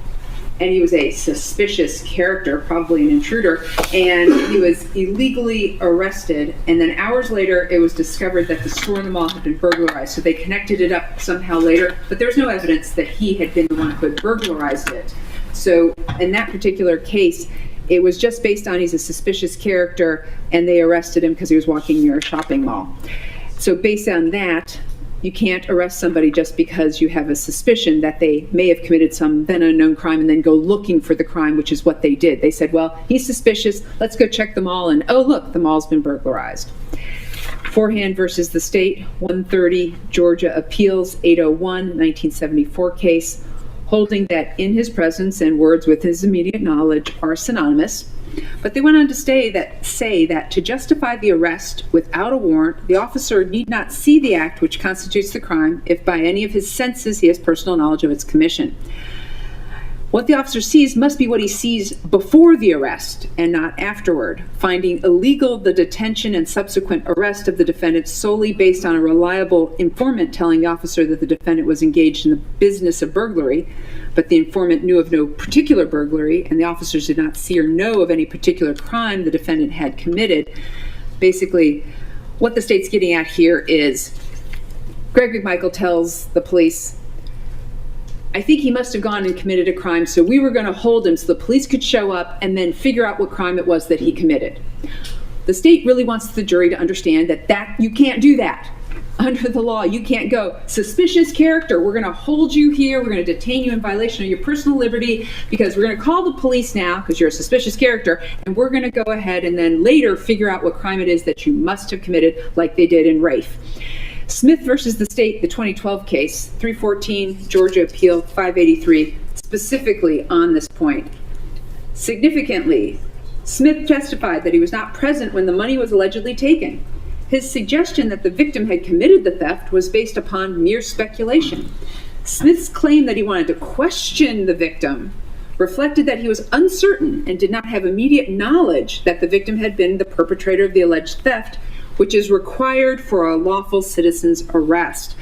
and he was a suspicious character, probably an intruder, and he was illegally arrested, and then hours later it was discovered that the store in the mall had been burglarized, so they connected it up somehow later, but there's no evidence that he had been the one who had burglarized it. So in that particular case, it was just based on he's a suspicious character, and they arrested him because he was walking near a shopping mall. So based on that, you can't arrest somebody just because you have a suspicion that they may have committed some then unknown crime and then go looking for the crime, which is what they did. They said, well, he's suspicious, let's go check the mall, and oh look, the mall's been burglarized. Forehand versus the state, 130, Georgia Appeals 801, 1974 case, holding that in his presence and words with his immediate knowledge are synonymous. But they went on to say that to justify the arrest without a warrant, the officer need not see the act which constitutes the crime if by any of his senses he has personal knowledge of its commission. What the officer sees must be what he sees before the arrest and not afterward, finding illegal the detention and subsequent arrest of the defendant solely based on a reliable informant telling the officer that the defendant was engaged in the business of burglary, but the informant knew of no particular burglary and the officers did not see or know of any particular crime the defendant had committed. Basically, what the state's getting at here is Greg McMichael tells the police, I think he must have gone and committed a crime, so we were going to hold him so the police could show up and then figure out what crime it was that he committed. The state really wants the jury to understand that you can't do that. Under the law, you can't go, suspicious character, we're going to hold you here, we're going to detain you in violation of your personal liberty because we're going to call the police now because you're a suspicious character, and we're going to go ahead and then later figure out what crime it is that you must have committed like they did in Rafe. Smith versus the state, the 2012 case, 314, Georgia Appeal 583, specifically on this point. Significantly, Smith testified that he was not present when the money was allegedly taken. His suggestion that the victim had committed the theft was based upon mere speculation. Smith's claim that he wanted to question the victim reflected that he was uncertain and did not have immediate knowledge that the victim had been the perpetrator of the alleged theft, which is required for a lawful citizen's arrest.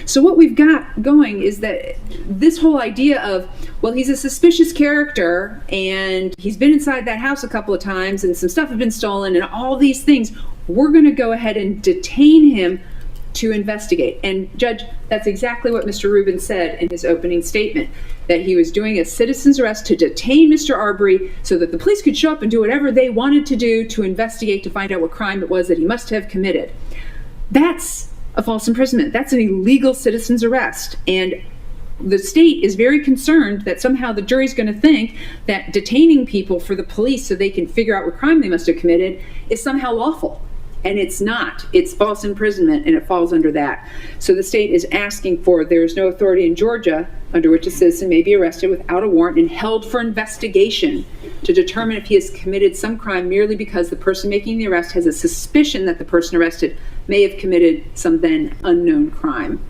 So what we've got going is that this whole idea of, well, he's a suspicious character and he's been inside that house a couple of times and some stuff has been stolen and all these things, we're going to go ahead and detain him to investigate. And Judge, that's exactly what Mr. Rubin said in his opening statement, that he was doing a citizen's arrest to detain Mr. Arbery so that the police could show up and do whatever they wanted to do to investigate to find out what crime it was that he must have committed. That's a false imprisonment. That's an illegal citizen's arrest. And the state is very concerned that somehow the jury's going to think that detaining people for the police so they can figure out what crime they must have committed is somehow lawful. And it's not. It's false imprisonment, and it falls under that. So the state is asking for, there is no authority in Georgia under which a citizen may be arrested without a warrant and held for investigation to determine if he has committed some crime merely because the person making the arrest has a suspicion that the person arrested may have committed some then unknown crime.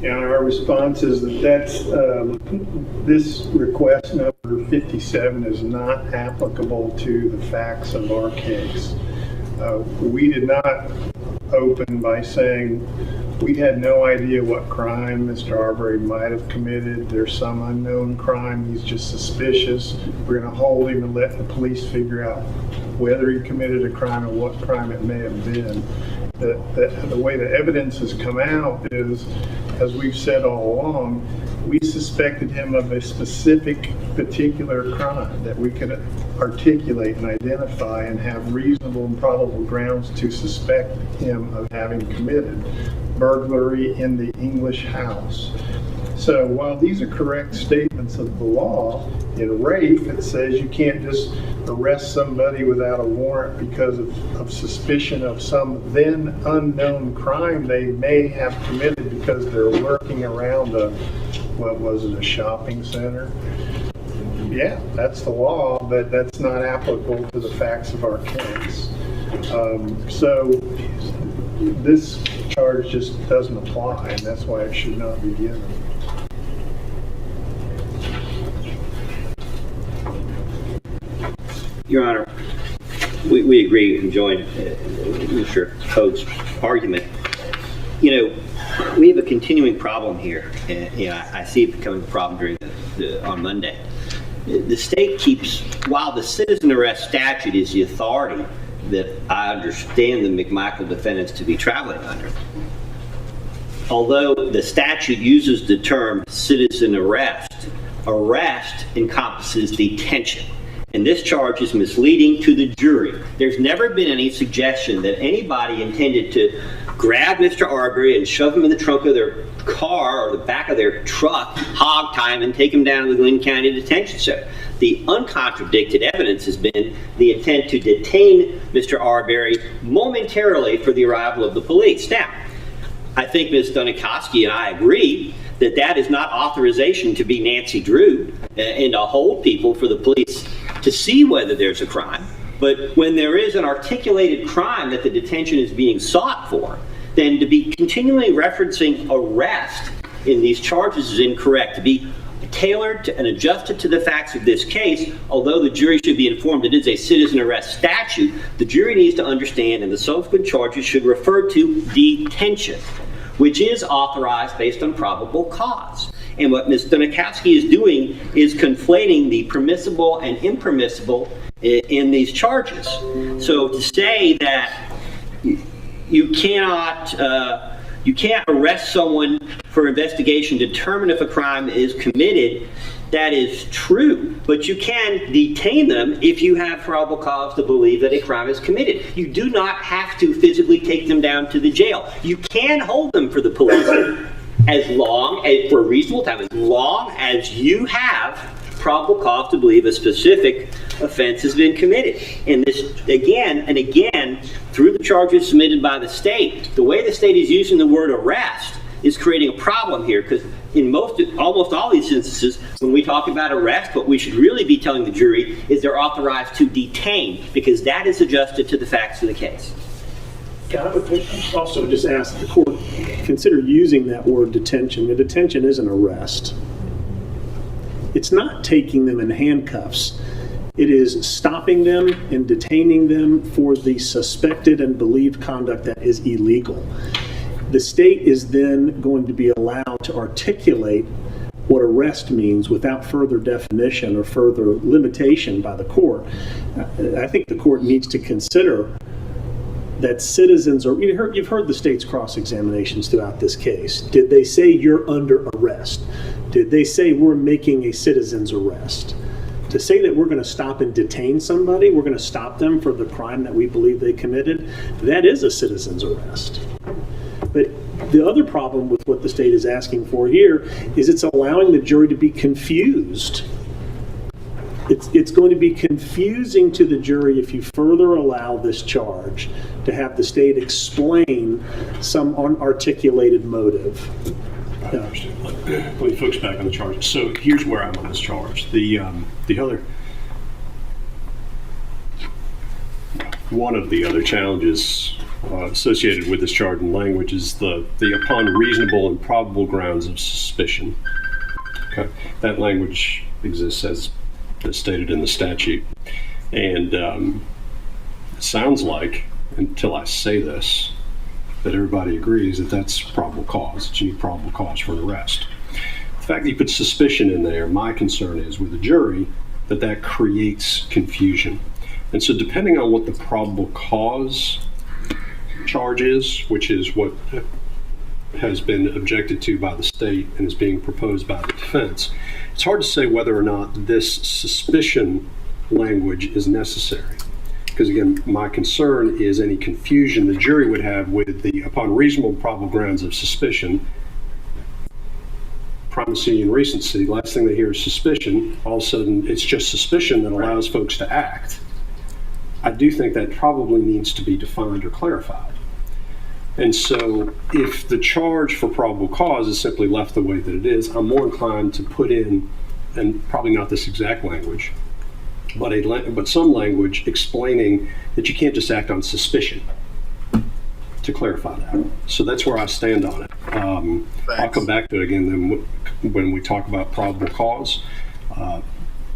And our response is that this request number 57 is not applicable to the facts of our case. We did not open by saying we had no idea what crime Mr. Arbery might have committed. There's some unknown crime. He's just suspicious. We're going to hold him and let the police figure out whether he committed a crime or what crime it may have been. The way the evidence has come out is, as we've said all along, we suspected him of a specific particular crime that we could articulate and identify and have reasonable and probable grounds to suspect him of having committed burglary in the English house. So while these are correct statements of the law, in rape, it says you can't just arrest somebody without a warrant because of suspicion of some then unknown crime they may have committed because they're lurking around a shopping center. Yeah, that's the law, but that's not applicable to the facts of our case. So this charge just doesn't apply, and that's why it should not be given. Your Honor, we agree and join Mr. Hoag's argument. You know, we have a continuing problem here, and I see it becoming a problem on Monday. The state keeps, while the citizen arrest statute is the authority that I understand the McMichael defendants to be traveling under, although the statute uses the term citizen arrest, arrest encompasses detention. And this charge is misleading to the jury. There's never been any suggestion that anybody intended to grab Mr. Arbery and shove him in the trunk of their car or the back of their truck, hog tie him, and take him down to the Glenn County Detention Center. The uncontradicted evidence has been the intent to detain Mr. Arbery momentarily for the arrival of the police. Now, I think Ms. Dunikowski and I agree that that is not authorization to be Nancy Drew and to hold people for the police to see whether there's a crime. But when there is an articulated crime that the detention is being sought for, then to be continually referencing arrest in these charges is incorrect. To be tailored and adjusted to the facts of this case, although the jury should be informed it is a citizen arrest statute, the jury needs to understand and the subsequent charges should refer to detention, which is authorized based on probable cause. And what Ms. Dunikowski is doing is conflating the permissible and impermissible in these charges. So to say that you can't arrest someone for investigation, determine if a crime is committed, that is true. But you can detain them if you have probable cause to believe that a crime is committed. You do not have to physically take them down to the jail. You can hold them for the police as long as, for a reasonable time, as long as you have probable cause to believe a specific offense has been committed. And this, again and again, through the charges submitted by the state, the way the state is using the word arrest is creating a problem here, because in almost all these instances, when we talk about arrest, what we should really be telling the jury is they're authorized to detain, because that is adjusted to the facts of the case. Can I also just ask the court, consider using that word detention. The detention is an arrest. It's not taking them in handcuffs. It is stopping them and detaining them for the suspected and believed conduct that is illegal. The state is then going to be allowed to articulate what arrest means without further definition or further limitation by the court. I think the court needs to consider that citizens are, you've heard the state's cross-examinations throughout this case. Did they say you're under arrest? Did they say we're making a citizen's arrest? To say that we're going to stop and detain somebody, we're going to stop them for the crime that we believe they committed, that is a citizen's arrest. But the other problem with what the state is asking for here is it's allowing the jury to be confused. It's going to be confusing to the jury if you further allow this charge to have the state explain some unarticulated motive. Let me focus back on the charge. So here's where I'm on this charge. The other, one of the other challenges associated with this charge and language is the upon reasonable and probable grounds of suspicion. Okay, that language exists as stated in the statute, and it sounds like, until I say this, that everybody agrees that that's probable cause, that you need probable cause for an arrest. The fact that you put suspicion in there, my concern is with the jury that creates confusion. And so depending on what the probable cause charge is, which is what has been objected to by the state and is being proposed by the defense, it's hard to say whether or not this suspicion language is necessary. Because again, my concern is any confusion the jury would have with the upon reasonable probable grounds of suspicion, primacy and recency. Last thing they hear is suspicion. All of a sudden, it's just suspicion that allows folks to act. I do think that probably needs to be defined or clarified. And so if the charge for probable cause is simply left the way that it is, I'm more inclined to put in, and probably not this exact language, but some language explaining that you can't just act on suspicion, to clarify that. So that's where I stand on it. I'll come back to it again then when we talk about probable cause.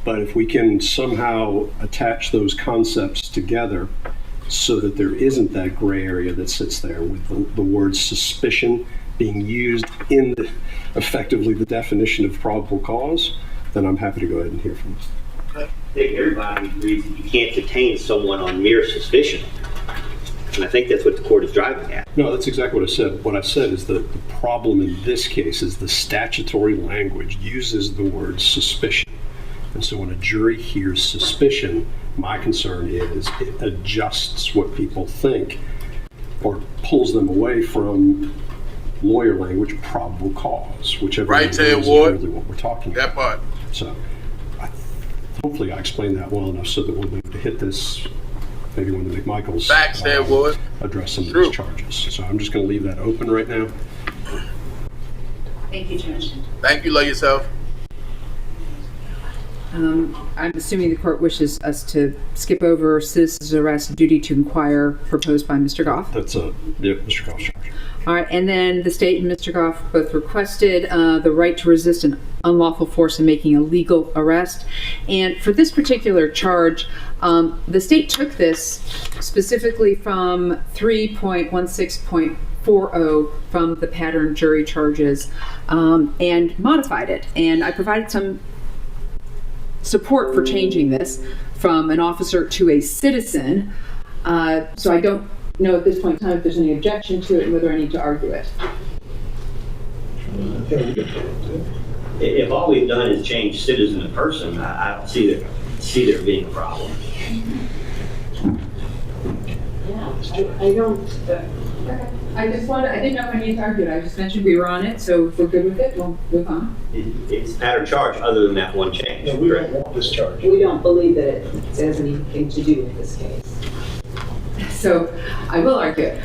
But if we can somehow attach those concepts together so that there isn't that gray area that sits there with the word suspicion being used in effectively the definition of probable cause, then I'm happy to go ahead and hear from you. I think everybody agrees that you can't detain someone on mere suspicion. And I think that's what the court is driving at. No, that's exactly what I said. What I said is that the problem in this case is the statutory language uses the word suspicion. And so when a jury hears suspicion, my concern is it adjusts what people think or pulls them away from lawyer language, probable cause, whichever Right, is Ted Ward. really what we're talking That about. part. So hopefully I explained that well enough so that we'll be able to hit this maybe when the McMichaels Facts, Ted Ward. address some of True. these charges. So I'm just going to leave that open right now. Thank you, Judge. Thank you, love yourself. I'm assuming the court wishes us to skip over citizen's arrest duty to inquire proposed by Mr. Goff. That's Mr. Goff's charge. All right, and then the state and Mr. Goff both requested the right to resist an unlawful force in making a legal arrest. And for this particular charge, the state took this specifically from 3.16.40 from the pattern jury charges and modified it. And I provided some support for changing this from an officer to a citizen. So I don't know at this point in time if there's any objection to it and whether I need to argue it. If all we've done is change citizen to person, I don't see there being a problem. I don't, I didn't know if I needed to argue it. I just mentioned we were on it, so if we're good with it, we'll move on. It's pattern charge other than that one change. And we don't want this charge. we don't believe that it has anything to do with this case. So I will argue it.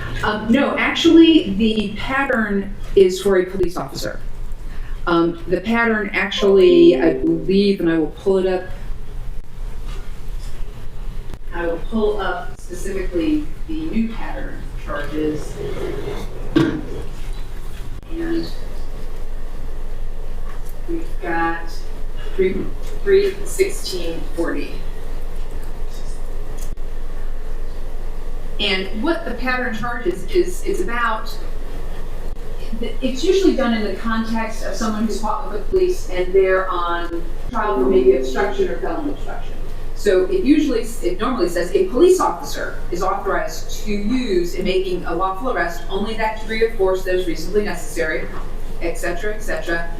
No, actually, the pattern is for a police officer. The pattern actually, I believe, and I will pull it up. I will pull up specifically the new pattern charges. And we've got 31640. And what the pattern charges is about, it's usually done in the context of someone who's fought with the police and they're on trial for maybe obstruction or felony obstruction. So it normally says a police officer is authorized to use in making a lawful arrest only that degree of force that is reasonably necessary, et cetera, et cetera.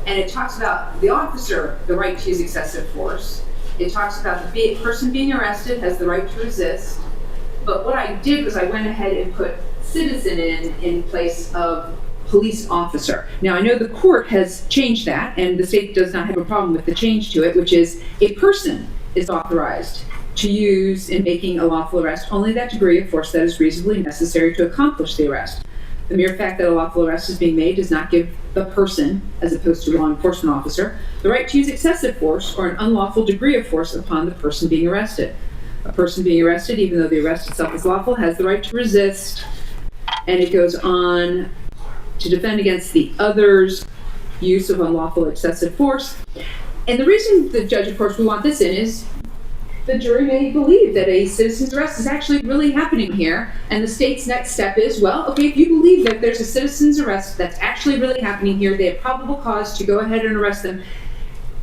And it talks about the officer, the right to use excessive force. It talks about the person being arrested has the right to resist. But what I did was I went ahead and put citizen in place of police officer. Now I know the court has changed that and the state does not have a problem with the change to it, which is a person is authorized to use in making a lawful arrest only that degree of force that is reasonably necessary to accomplish the arrest. The mere fact that a lawful arrest is being made does not give the person, as opposed to a law enforcement officer, the right to use excessive force or an unlawful degree of force upon the person being arrested. A person being arrested, even though the arrest itself is lawful, has the right to resist, and it goes on to defend against the other's use of unlawful excessive force. And the reason the judge, of course, we want this in is the jury may believe that a citizen's arrest is actually really happening here, and the state's next step is, well, okay, if you believe that there's a citizen's arrest that's actually really happening here, they have probable cause to go ahead and arrest them.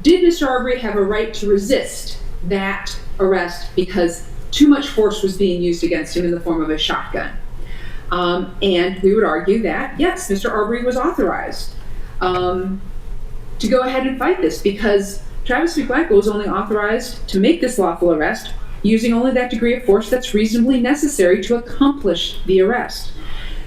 Did Mr. Arbery have a right to resist that arrest because too much force was being used against him in the form of a shotgun? And we would argue that, yes, Mr. Arbery was authorized to go ahead and fight this because Travis McMichael was only authorized to make this lawful arrest using only that degree of force that's reasonably necessary to accomplish the arrest.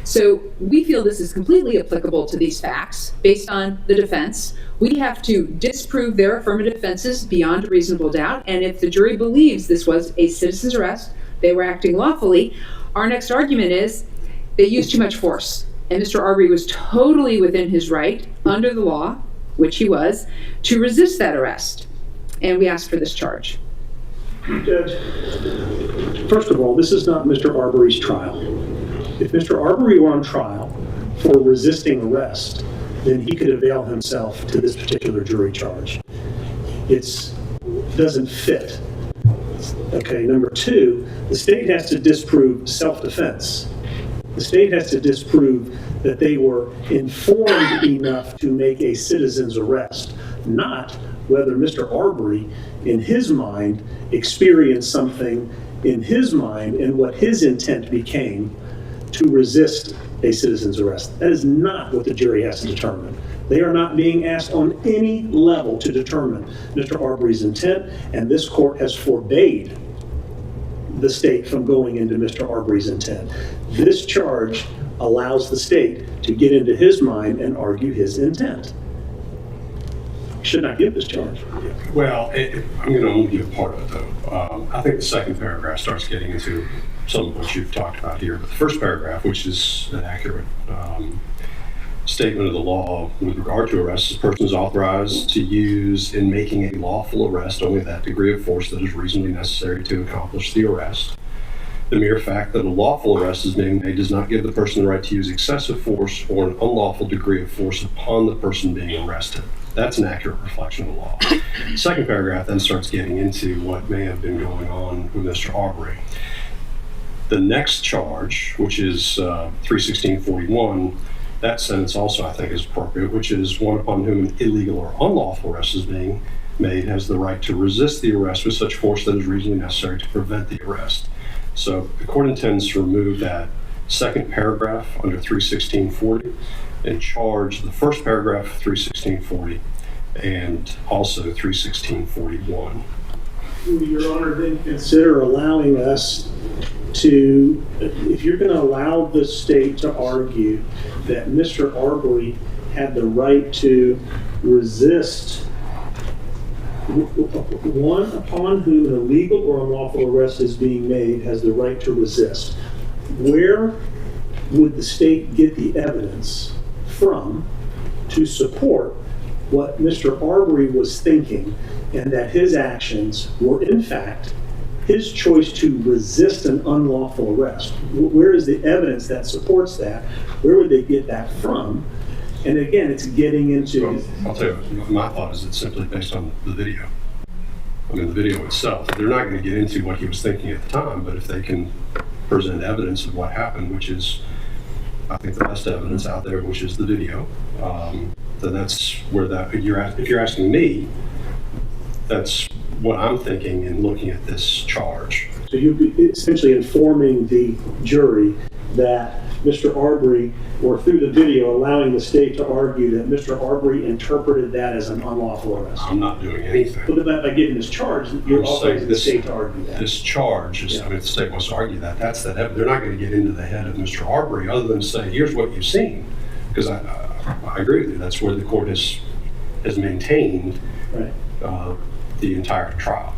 So we feel this is completely applicable to these facts based on the defense. We have to disprove their affirmative defenses beyond a reasonable doubt. And if the jury believes this was a citizen's arrest, they were acting lawfully, our next argument is they used too much force. And Mr. Arbery was totally within his right, under the law, which he was, to resist that arrest. And we ask for this charge. Judge, first of all, this is not Mr. Arbery's trial. If Mr. Arbery were on trial for resisting arrest, then he could avail himself to this particular jury charge. It doesn't fit. Okay, number two, the state has to disprove self-defense. The state has to disprove that they were informed enough to make a citizen's arrest, not whether Mr. Arbery, in his mind, experienced something in his mind and what his intent became to resist a citizen's arrest. That is not what the jury has to determine. They are not being asked on any level to determine Mr. Arbery's intent, and this court has forbade the state from going into Mr. Arbery's intent. This charge allows the state to get into his mind and argue his intent. Should not give this charge. Well, I'm going to only give part of it, though. I think the second paragraph starts getting into some of what you've talked about here. But the first paragraph, which is an accurate statement of the law with regard to arrests, a person is authorized to use in making a lawful arrest only that degree of force that is reasonably necessary to accomplish the arrest. The mere fact that a lawful arrest is being made does not give the person the right to use excessive force or an unlawful degree of force upon the person being arrested. That's an accurate reflection of the law. The second paragraph then starts getting into what may have been going on with Mr. Arbery. The next charge, which is 316.41, that sentence also I think is appropriate, which is one upon whom an illegal or unlawful arrest is being made has the right to resist the arrest with such force that is reasonably necessary to prevent the arrest. So the court intends to remove that second paragraph under 316.40 and charge the first paragraph of 316.40 and also 316.41. Your Honor, then consider allowing us to, if you're going to allow the state to argue that Mr. Arbery had the right to resist one upon whom an illegal or unlawful arrest is being made has the right to resist, where would the state get the evidence from to support what Mr. Arbery was thinking and that his actions were in fact his choice to resist an unlawful arrest? Where is the evidence that supports that? Where would they get that from? And again, it's getting into... Well, I'll tell you, my thought is it's simply based on the video. I mean, the video itself. They're not going to get into what he was thinking at the time, but if they can present evidence of what happened, which is, I think, the best evidence out there, which is the video, then that's where that, if you're asking me, that's what I'm thinking in looking at this charge. So you'd be essentially informing the jury that Mr. Arbery, or through the video, allowing the state to argue that Mr. Arbery interpreted that as an unlawful arrest. I'm not doing anything. But by getting this charge, you're authorizing the state to argue that. This charge, is, I mean, if the state wants to argue that, that's that. They're not going to get into the head of Mr. Arbery other than say, here's what you've seen. Because I agree with you. That's where the court has maintained Right. The entire trial.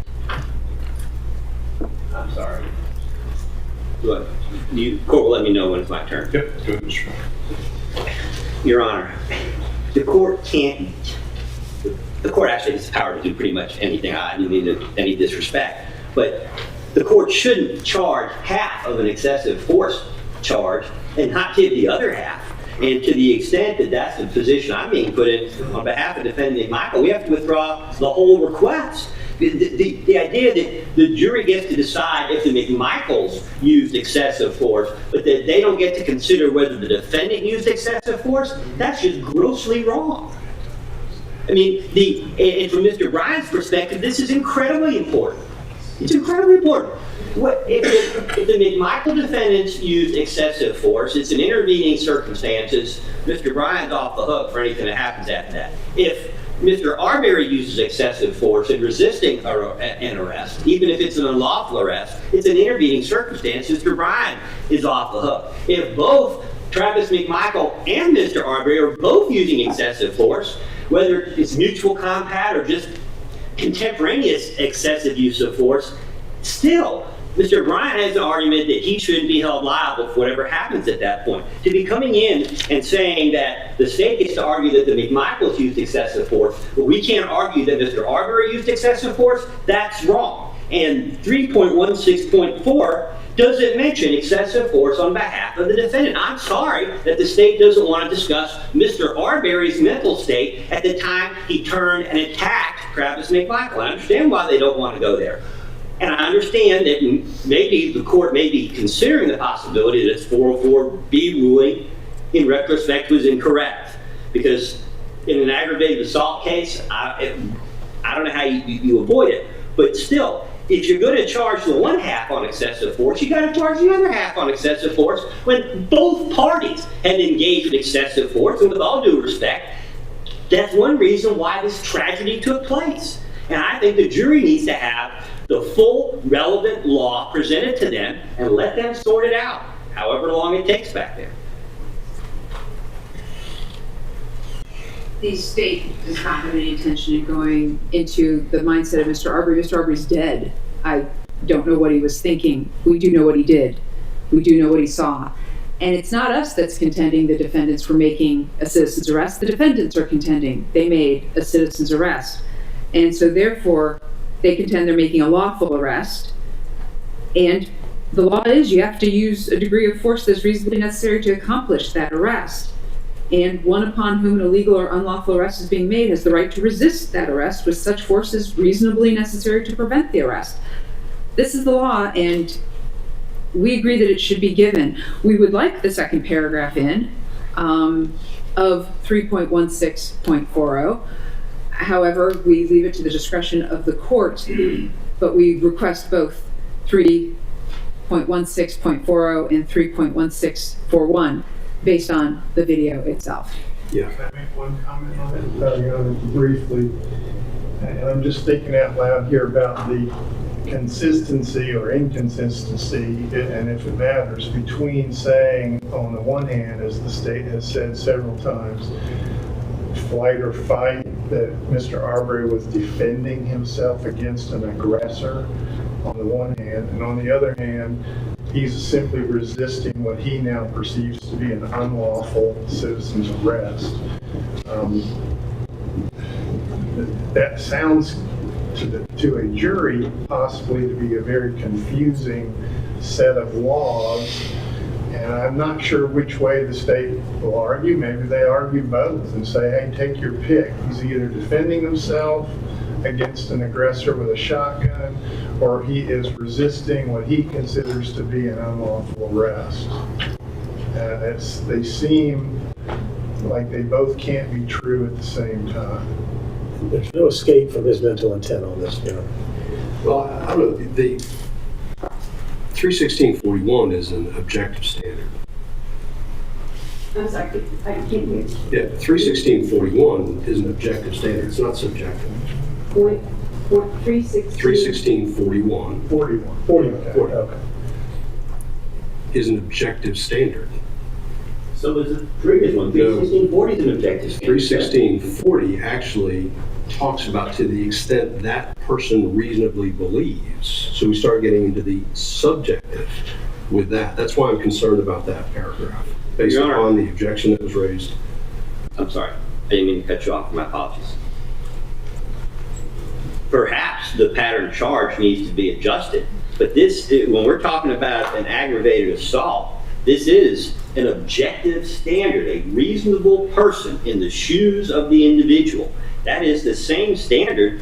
I'm sorry. Look, court will let me know when it's my turn. Yep, good, Mr. Your Honor, the court can't, the court actually has the power to do pretty much anything. I didn't mean any disrespect, but the court shouldn't charge half of an excessive force charge and not give the other half. And to the extent that that's the position I'm being put in on behalf of defendant Michael, we have to withdraw the whole request. The idea that the jury gets to decide if the McMichaels used excessive force, but that they don't get to consider whether the defendant used excessive force, that's just grossly wrong. I mean, and from Mr. Bryan's perspective, this is incredibly important. It's incredibly important. If the McMichael defendants used excessive force, it's an intervening circumstances. Mr. Bryan's off the hook for anything that happens after that. If Mr. Arbery uses excessive force in resisting an arrest, even if it's an unlawful arrest, it's an intervening circumstance. Mr. Bryan is off the hook. If both Travis McMichael and Mr. Arbery are both using excessive force, whether it's mutual combat or just contemporaneous excessive use of force. Still, Mr. Bryant has an argument that he shouldn't be held liable for whatever happens at that point. To be coming in and saying that the state gets to argue that the McMichaels used excessive force, but we can't argue that Mr. Arbery used excessive force, that's wrong. And 3.16.4 doesn't mention excessive force on behalf of the defendant. I'm sorry that the state doesn't want to discuss Mr. Arbery's mental state at the time he turned and attacked Travis McMichael. I understand why they don't want to go there. And I understand that maybe the court may be considering the possibility that its 404B ruling in retrospect was incorrect. Because in an aggravated assault case, I don't know how you avoid it. But still, if you're going to charge the one half on excessive force, you got to charge the other half on excessive force when both parties had engaged in excessive force. And with all due respect, that's one reason why this tragedy took place. And I think the jury needs to have the full relevant law presented to them and let them sort it out, however long it takes back there. The state does not have any intention of going into the mindset of Mr. Arbery. Mr. Arbery's dead. I don't know what he was thinking. We do know what he did. We do know what he saw. And it's not us that's contending the defendants were making a citizen's arrest. The defendants are contending they made a citizen's arrest. And so therefore, they contend they're making a lawful arrest. And the law is you have to use a degree of force that's reasonably necessary to accomplish that arrest. And one upon whom an illegal or unlawful arrest is being made has the right to resist that arrest with such force as reasonably necessary to prevent the arrest. This is the law, and we agree that it should be given. We would like the second paragraph in of 3.16.40. However, we leave it to the discretion of the court, but we request both 3.16.40 and 3.1641 based on the video itself. Yeah. Can I make one comment on that? Briefly, and I'm just thinking out loud here about the consistency or inconsistency, and if it matters, between saying on the one hand, as the state has said several times, flight or fight, that Mr. Arbery was defending himself against an aggressor on the one hand, and on the other hand, he's simply resisting what he now perceives to be an unlawful citizen's arrest. That sounds to a jury possibly to be a very confusing set of laws, and I'm not sure which way the state will argue. Maybe they argue both and say, hey, take your pick. He's either defending himself against an aggressor with a shotgun, or he is resisting what he considers to be an unlawful arrest. They seem like they both can't be true at the same time. There's no escape from his mental intent on this, you know. Well, I don't know. The 316.41 is an objective standard. I'm sorry, I can't hear you. Yeah, 316.41 is an objective standard. It's not subjective. Point 316. 316.41 41. Okay. is an objective standard. So is the previous one. 316.40 is an objective standard. 316.40 actually talks about to the extent that person reasonably believes. So we start getting into the subjective with that. That's why I'm concerned about that paragraph, based upon the objection that was raised. I'm sorry. I didn't mean to cut you off. My apologies. Perhaps the pattern charge needs to be adjusted. But this, when we're talking about an aggravated assault, this is an objective standard, a reasonable person in the shoes of the individual. That is the same standard.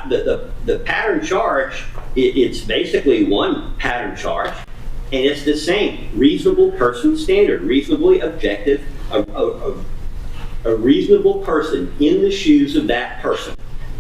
The pattern charge, it's basically one pattern charge, and it's the same reasonable person standard, reasonably objective, a reasonable person in the shoes of that person.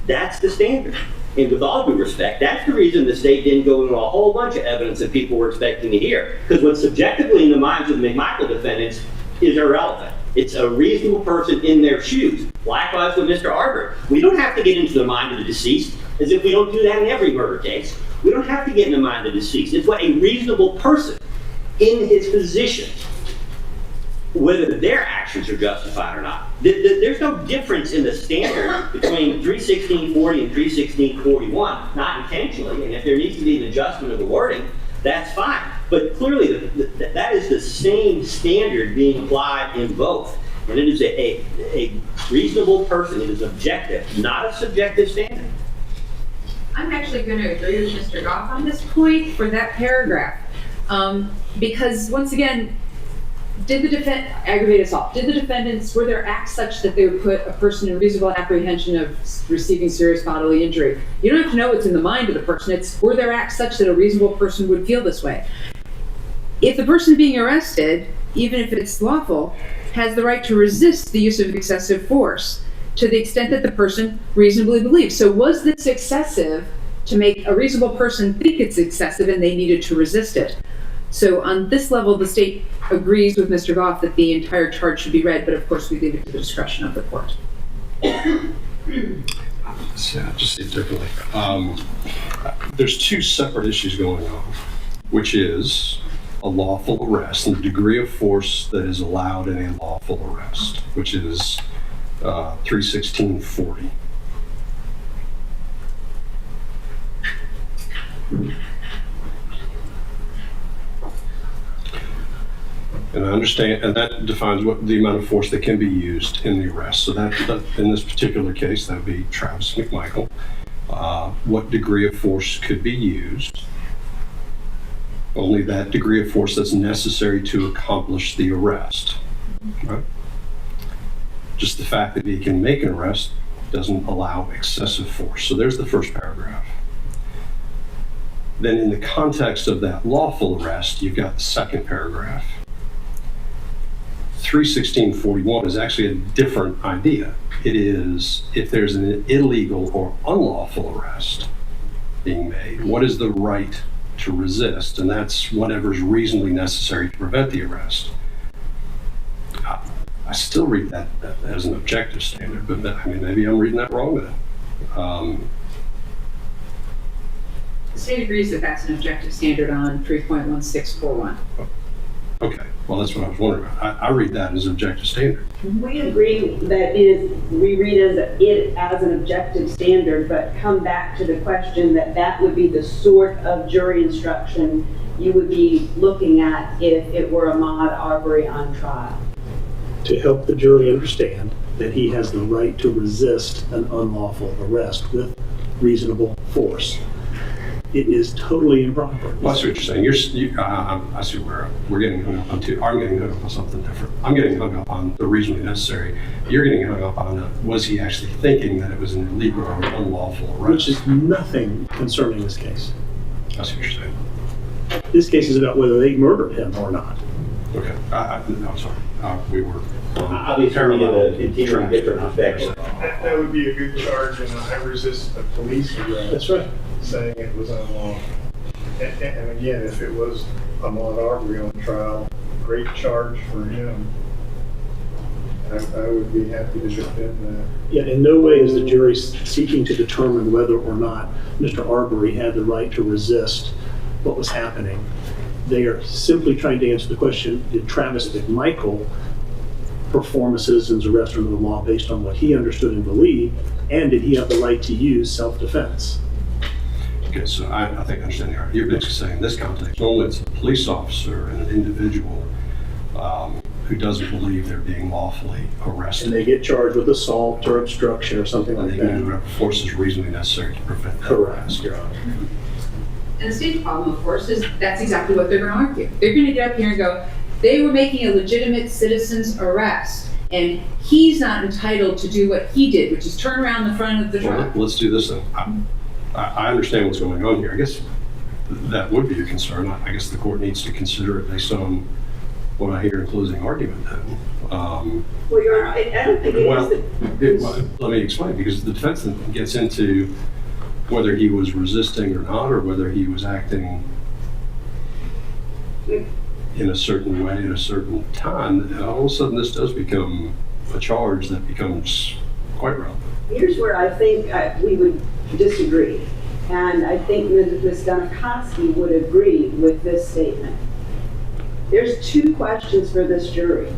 That's the standard. And with all due respect, that's the reason the state didn't go into a whole bunch of evidence that people were expecting to hear. Because what's subjectively in the minds of the McMichael defendants is irrelevant. It's a reasonable person in their shoes. Likewise with Mr. Arbery. We don't have to get into the mind of the deceased, as if we don't do that in every murder case. We don't have to get in the mind of the deceased. It's what a reasonable person in his position whether their actions are justified or not. There's no difference in the standard between 31640 and 31641, not intentionally, and if there needs to be an adjustment of the wording, that's fine. But clearly, that is the same standard being applied in both. And it is a reasonable person. It is objective, not a subjective standard. I'm actually going to agree with Mr. Goff on this point for that paragraph. Because once again, aggravated assault, did the defendants, were their acts such that they would put a person in reasonable apprehension of receiving serious bodily injury? You don't have to know what's in the mind of the person. It's, were their acts such that a reasonable person would feel this way? If the person being arrested, even if it's lawful, has the right to resist the use of excessive force to the extent that the person reasonably believes. So was this excessive to make a reasonable person think it's excessive and they needed to resist it? So on this level, the state agrees with Mr. Goff that the entire charge should be read, but of course we leave it to the discretion of the court. So I just see it differently. There's two separate issues going on, which is a lawful arrest and the degree of force that is allowed in a lawful arrest, which is 31640. And I understand, and that defines what the amount of force that can be used in the arrest. So that in this particular case, that would be Travis McMichael. What degree of force could be used? Only that degree of force that's necessary to accomplish the arrest. Right? Just the fact that he can make an arrest doesn't allow excessive force. So there's the first paragraph. Then in the context of that lawful arrest, you've got the second paragraph. 31641 is actually a different idea. It is if there's an illegal or unlawful arrest being made, what is the right to resist? And that's whatever's reasonably necessary to prevent the arrest. I still read that as an objective standard, but I mean, maybe I'm reading that wrong then. The state agrees that that's an objective standard on 3.1641. Okay, well, that's what I was wondering about. I read that as objective standard. We agree that we read it as an objective standard, but come back to the question that would be the sort of jury instruction you would be looking at if it were Ahmaud Arbery on trial. To help the jury understand that he has the right to resist an unlawful arrest with reasonable force. It is totally improper. Well, I see what you're saying. I see where we're getting hung up on too. I'm getting hung up on something different. I'm getting hung up on the reasonably necessary. You're getting hung up on was he actually thinking that it was an illegal or unlawful arrest? Which is nothing concerning this case. I see what you're saying. This case is about whether they murdered him or not. Okay, I'm sorry. We were. I'll be determined to continue different effects. That would be a good charge, and I resist a police arrest. That's right. Saying it was unlawful. And again, if it was Ahmaud Arbery on trial, great charge for him. I would be happy to defend that. Yeah, in no way is the jury seeking to determine whether or not Mr. Arbery had the right to resist what was happening. They are simply trying to answer the question, did Travis McMichael perform a citizen's arrest under the law based on what he understood and believed, and did he have the right to use self-defense? Okay, so I think I understand the argument. You're basically saying in this context, only it's a police officer and an individual who doesn't believe they're being lawfully arrested. And they get charged with assault or obstruction or something And like they can do that. whatever force is reasonably necessary to prevent that Correct, arrest. Your Honor. And the state's problem, of course, is that's exactly what they're going to argue. They're going to get up here and go, they were making a legitimate citizen's arrest, and he's not entitled to do what he did, which is turn around the front of the Well, truck. let's do this then. I understand what's going on here. I guess that would be a concern. I guess the court needs to consider it based on what I hear in closing argument then. Well, Your Honor, I don't think it is. Well, let me explain, because the defense then gets into whether he was resisting or not, or whether he was acting in a certain way at a certain time. And all of a sudden this does become a charge that becomes quite relevant. Here's where I think we would disagree. And I think Ms. Donikoski would agree with this statement. There's two questions for this jury.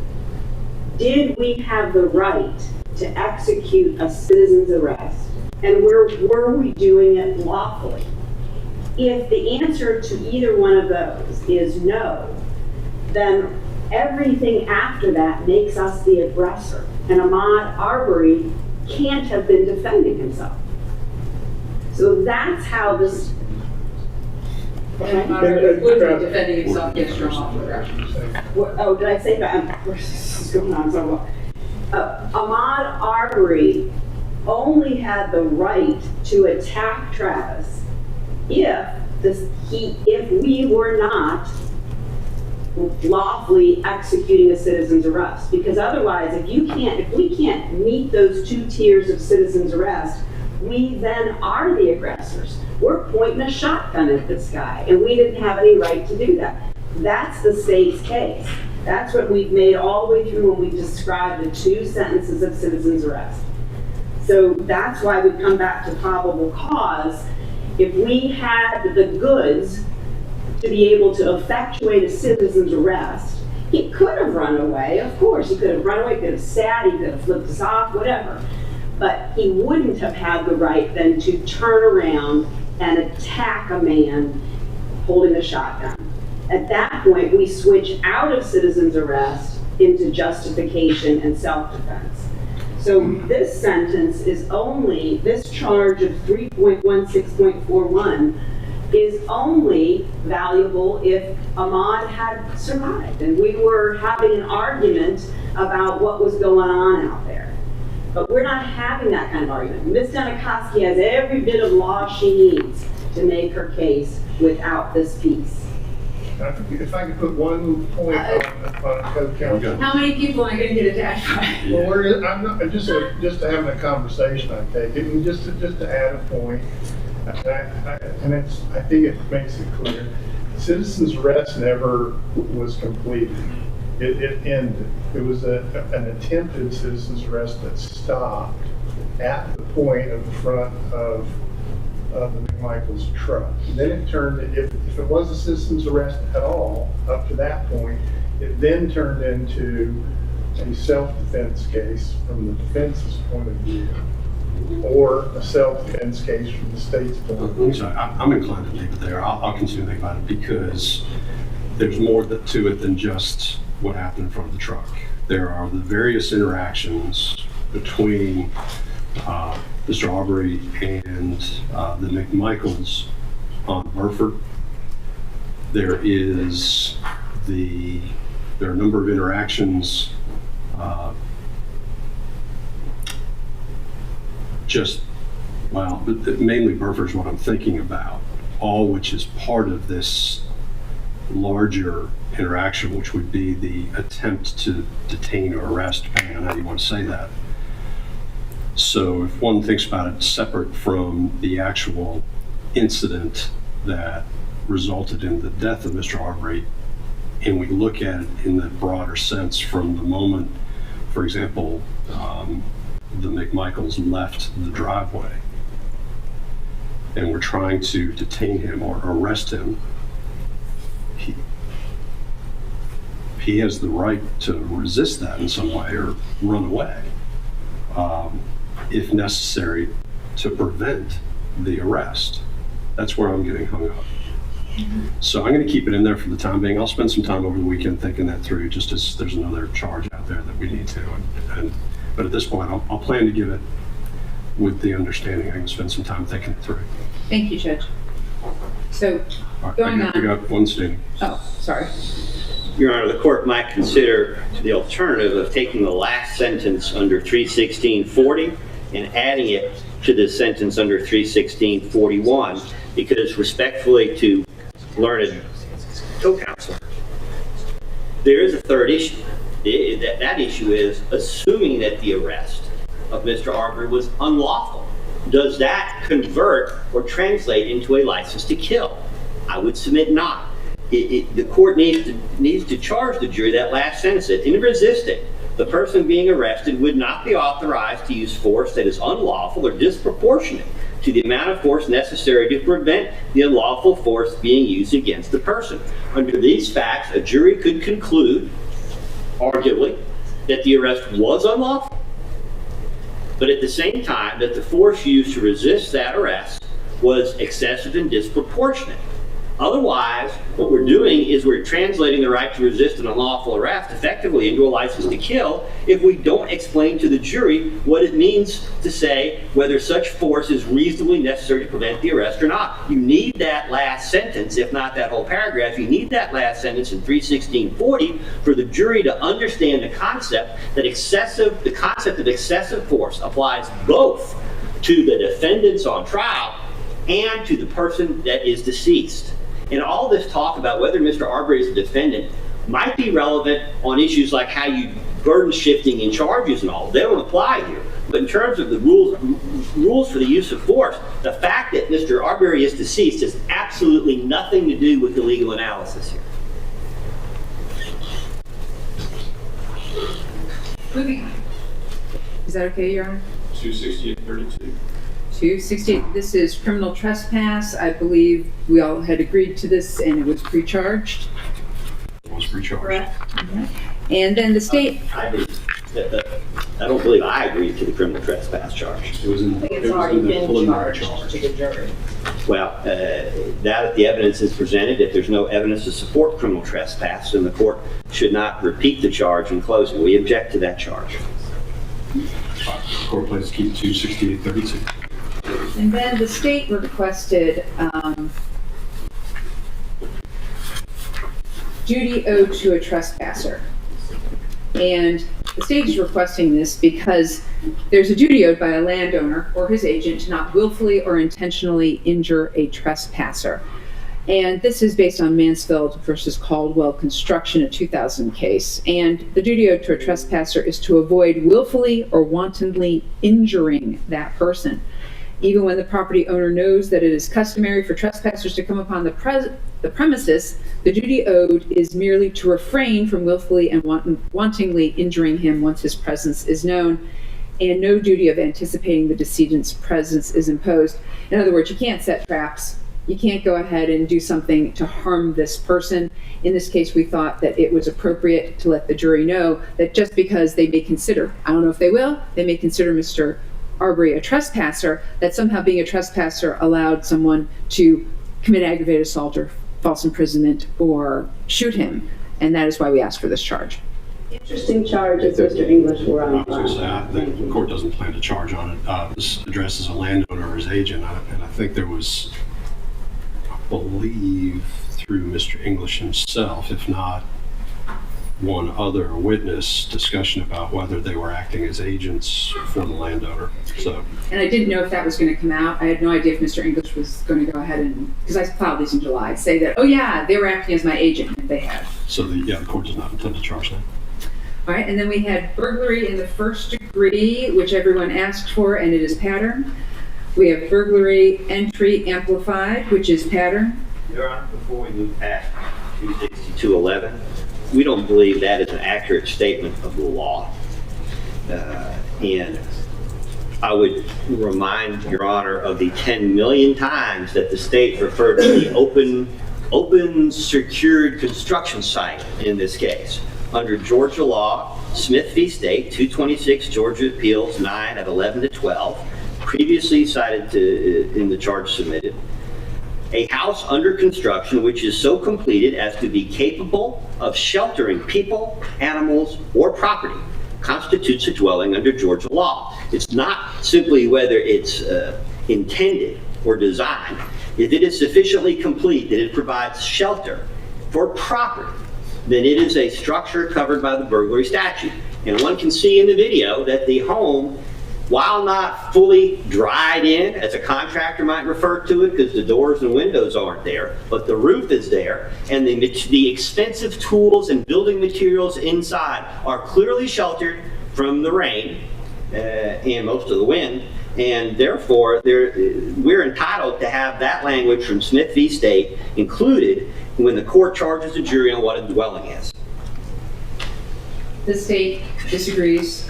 did we have the right to execute a citizen's arrest? And were we doing it lawfully? If the answer to either one of those is no, then everything after that makes us the aggressor. And Ahmaud Arbery can't have been defending himself. So that's how this. Defending himself against your lawful aggression. Oh, did I say that? What's going on? Ahmaud Arbery only had the right to attack Travis if we were not lawfully executing a citizen's arrest. Because otherwise, if we can't meet those two tiers of citizen's arrest, we then are the aggressors. We're pointing a shotgun at this guy, and we didn't have any right to do that. That's the state's case. That's what we've made all the way through when we described the two sentences of citizen's arrest. So that's why we come back to probable cause. If we had the goods to be able to effectuate a citizen's arrest, he could have run away. Of course, he could have run away, could have sat, he could have flipped us off, whatever. But he wouldn't have had the right then to turn around and attack a man holding a shotgun. At that point, we switch out of citizen's arrest into justification and self-defense. So this sentence is only, this charge of 3.16.41 is only valuable if Ahmaud had survived and we were having an argument about what was going on out there. But we're not having that kind of argument. Ms. Danakoski has every bit of law she needs to make her case without this piece. If I could put one point on co-counsel. How many people are going to get attacked by? Well, I'm not just having a conversation. I take it, and just to add a point, I think it makes it clear. Citizen's arrest never was completed. It ended. It was an attempted citizen's arrest that stopped at the point of the front of the McMichael's truck. And then it turned, if it was a citizen's arrest at all, up to that point, it then turned into a self-defense case from the defense's point of view, or a self-defense case from the state's point of view. I'm inclined to leave it there. I'll continue to think about it because there's more to it than just what happened in front of the truck. There are the various interactions between Mr. Arbery and the McMichaels on Burford. There are a number of interactions mainly Burford is what I'm thinking about, all which is part of this larger interaction, which would be the attempt to detain or arrest, depending on how you want to say that. So if one thinks about it separate from the actual incident that resulted in the death of Mr. Arbery, and we look at it in the broader sense from the moment, for example, the McMichaels left the driveway and we're trying to detain him or arrest him, he has the right to resist that in some way or run away, if necessary, to prevent the arrest. That's where I'm getting hung up. So I'm going to keep it in there for the time being. I'll spend some time over the weekend thinking that through, just as there's another charge out there that we need to. But at this point, I'll plan to give it with the understanding I can spend some time thinking it through. Thank you, Judge. So, All right, going we got one standing. Oh, sorry. Your Honor, the court might consider the alternative of taking the last sentence under 316.40 and adding it to the sentence under 316.41, because respectfully to learned co-counsel, there is a third issue. That issue is assuming that the arrest of Mr. Arbery was unlawful. Does that convert or translate into a license to kill? I would submit not. The court needs to charge the jury that last sentence. In resisting, the person being arrested would not be authorized to use force that is unlawful or disproportionate to the amount of force necessary to prevent the unlawful force being used against the person. Under these facts, a jury could conclude, arguably, that the arrest was unlawful, but at the same time that the force used to resist that arrest was excessive and disproportionate. Otherwise, what we're doing is we're translating the right to resist an unlawful arrest effectively into a license to kill if we don't explain to the jury what it means to say whether such force is reasonably necessary to prevent the arrest or not. You need that last sentence, if not that whole paragraph, you need that last sentence in 31640 for the jury to understand the concept that the concept of excessive force applies both to the defendants on trial and to the person that is deceased. And all this talk about whether Mr. Arbery is a defendant might be relevant on issues like how you burden shifting in charges and all. They don't apply here. But in terms of the rules for the use of force, the fact that Mr. Arbery is deceased has absolutely nothing to do with the legal analysis here. Moving on. Is that okay, Your Honor? 268-32. 268, this is criminal trespass. I believe we all had agreed to this and it was pre-charged. It was pre-charged. Correct. And then the state, I don't believe I agreed to the criminal trespass charge. It was in, I think it it's was already in the been preliminary charged charge. to the jury. Well, now that the evidence is presented, if there's no evidence to support criminal trespass, then the court should not repeat the charge in closing. We object to that charge. Court plans to keep 268-32. and then the state requested duty owed to a trespasser. And the state is requesting this because there's a duty owed by a landowner or his agent to not willfully or intentionally injure a trespasser. And this is based on Mansfield versus Caldwell Construction, a 2000 case. And the duty owed to a trespasser is to avoid willfully or wantonly injuring that person. Even when the property owner knows that it is customary for trespassers to come upon the premises, the duty owed is merely to refrain from willfully and wantonly injuring him once his presence is known, and no duty of anticipating the decedent's presence is imposed. In other words, you can't set traps. You can't go ahead and do something to harm this person. In this case, we thought that it was appropriate to let the jury know that just because they may consider, I don't know if they will, they may consider Mr. Arbery a trespasser, that somehow being a trespasser allowed someone to commit aggravated assault or false imprisonment or shoot him. And that is why we asked for this charge. Interesting charge if Mr. English were on I was going to file. say, the court doesn't plan to charge on it. This addresses a landowner or his agent, and I think there was, I believe, through Mr. English himself, if not one other witness, discussion about whether they were acting as agents for the landowner. So, And I didn't know if that was going to come out. I had no idea if Mr. English was going to go ahead and, because I filed these in July, say that, oh yeah, they were acting as my agent, if they had. so the court does not intend to charge that. All right, and then we had burglary in the first degree, which everyone asked for, and it is pattern. We have burglary entry amplified, which is pattern. Your Honor, before we move past 26211, we don't believe that is an accurate statement of the law. And I would remind Your Honor of the 10 million times that the state referred to the open secured construction site in this case. Under Georgia law, Smith v. State, 226 Georgia Appeals 9 at 11 to 12, previously cited in the charge submitted, a house under construction which is so completed as to be capable of sheltering people, animals, or property constitutes a dwelling under Georgia law. It's not simply whether it's intended or designed. If it is sufficiently complete that it provides shelter for property, then it is a structure covered by the burglary statute. And one can see in the video that the home, while not fully dried in, as a contractor might refer to it, because the doors and windows aren't there, but the roof is there, and the expensive tools and building materials inside are clearly sheltered from the rain and most of the wind, and therefore we're entitled to have that language from Smith v. State included when the court charges a jury on what a dwelling is. The state disagrees.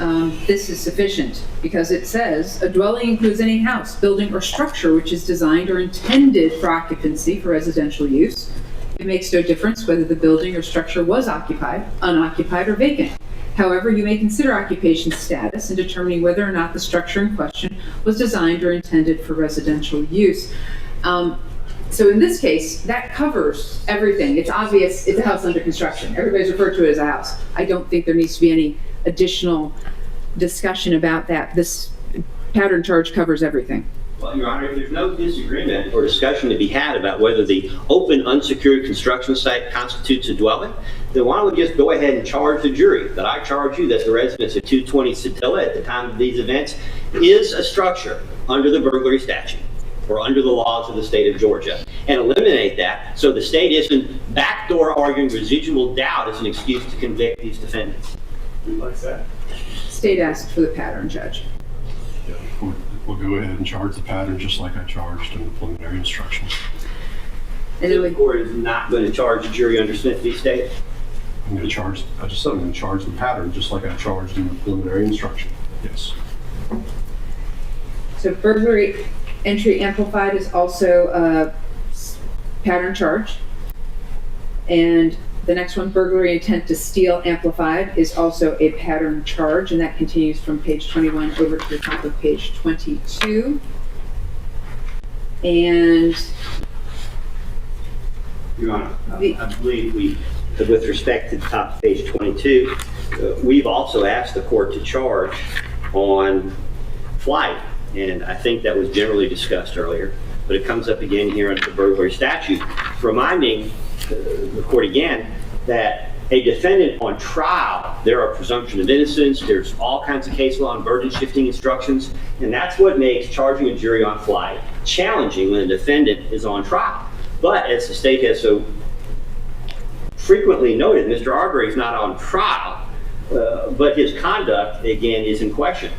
This is sufficient because it says a dwelling includes any house, building, or structure which is designed or intended for occupancy for residential use. It makes no difference whether the building or structure was occupied, unoccupied, or vacant. However, you may consider occupation status in determining whether or not the structure in question was designed or intended for residential use. So in this case, that covers everything. It's obvious it's a house under construction. Everybody's referred to it as a house. I don't think there needs to be any additional discussion about that. This pattern charge covers everything. Well, Your Honor, if there's no disagreement or discussion to be had about whether the open, unsecured construction site constitutes a dwelling, then why don't we just go ahead and charge the jury that I charge you that the residence of 220 ZELLE at the time of these events is a structure under the burglary statute or under the laws of the state of Georgia, and eliminate that so the state isn't backdoor arguing residual doubt as an excuse to convict these defendants. Who likes that? State asked for the pattern, Judge. Yeah, we'll go ahead and charge the pattern just like I charged in the preliminary instructions. And The court is not going to charge the jury under Smith v. State. I'm going to charge, I just said I'm going to charge the pattern just like I charged in the preliminary instruction. Yes. so burglary entry amplified is also a pattern charge. And the next one, burglary intent to steal amplified, is also a pattern charge, and that continues from page 21 over to the top of page 22. And Your Honor, I believe with respect to the top of page 22, we've also asked the court to charge on flight, and I think that was generally discussed earlier, but it comes up again here under the burglary statute, reminding the court again that a defendant on trial, there are presumption of innocence, there's all kinds of case law and burden shifting instructions, and that's what makes charging a jury on flight challenging when a defendant is on trial. But as the state has so frequently noted, Mr. Arbery is not on trial, but his conduct, again, is in question.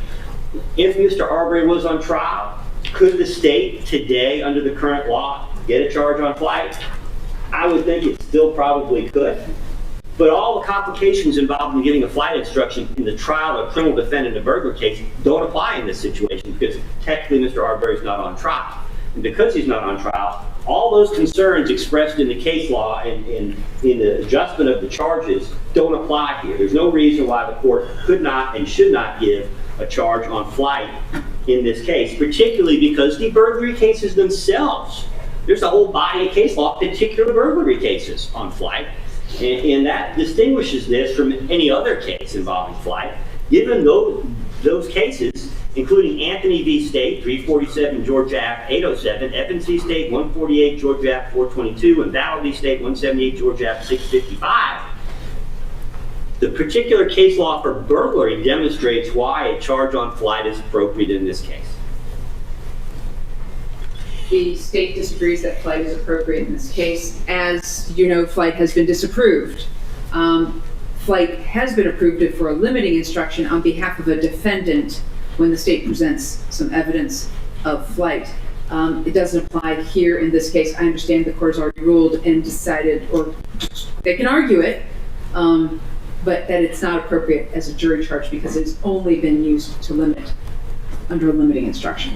If Mr. Arbery was on trial, could the state today, under the current law, get a charge on flight? I would think it still probably could. But all the complications involved in getting a flight instruction in the trial of a criminal defendant in a burglary case don't apply in this situation because technically Mr. Arbery is not on trial. And because he's not on trial, all those concerns expressed in the case law and in the adjustment of the charges don't apply here. There's no reason why the court could not and should not give a charge on flight in this case, particularly because the burglary cases themselves, there's a whole body of case law, particular burglary cases on flight, and that distinguishes this from any other case involving flight, given those cases, including Anthony v. State, 347 Georgia Ave. 807, Evans v. State, 148 Georgia Ave. 422, and Val v. State, 178 Georgia Ave. 655. The particular case law for burglary demonstrates why a charge on flight is appropriate in this case. the state disagrees that flight is appropriate in this case. As you know, flight has been disapproved. Flight has been approved for a limiting instruction on behalf of a defendant when the state presents some evidence of flight. It doesn't apply here in this case. I understand the court has already ruled and decided, or they can argue it, but that it's not appropriate as a jury charge because it's only been used to limit under a limiting instruction.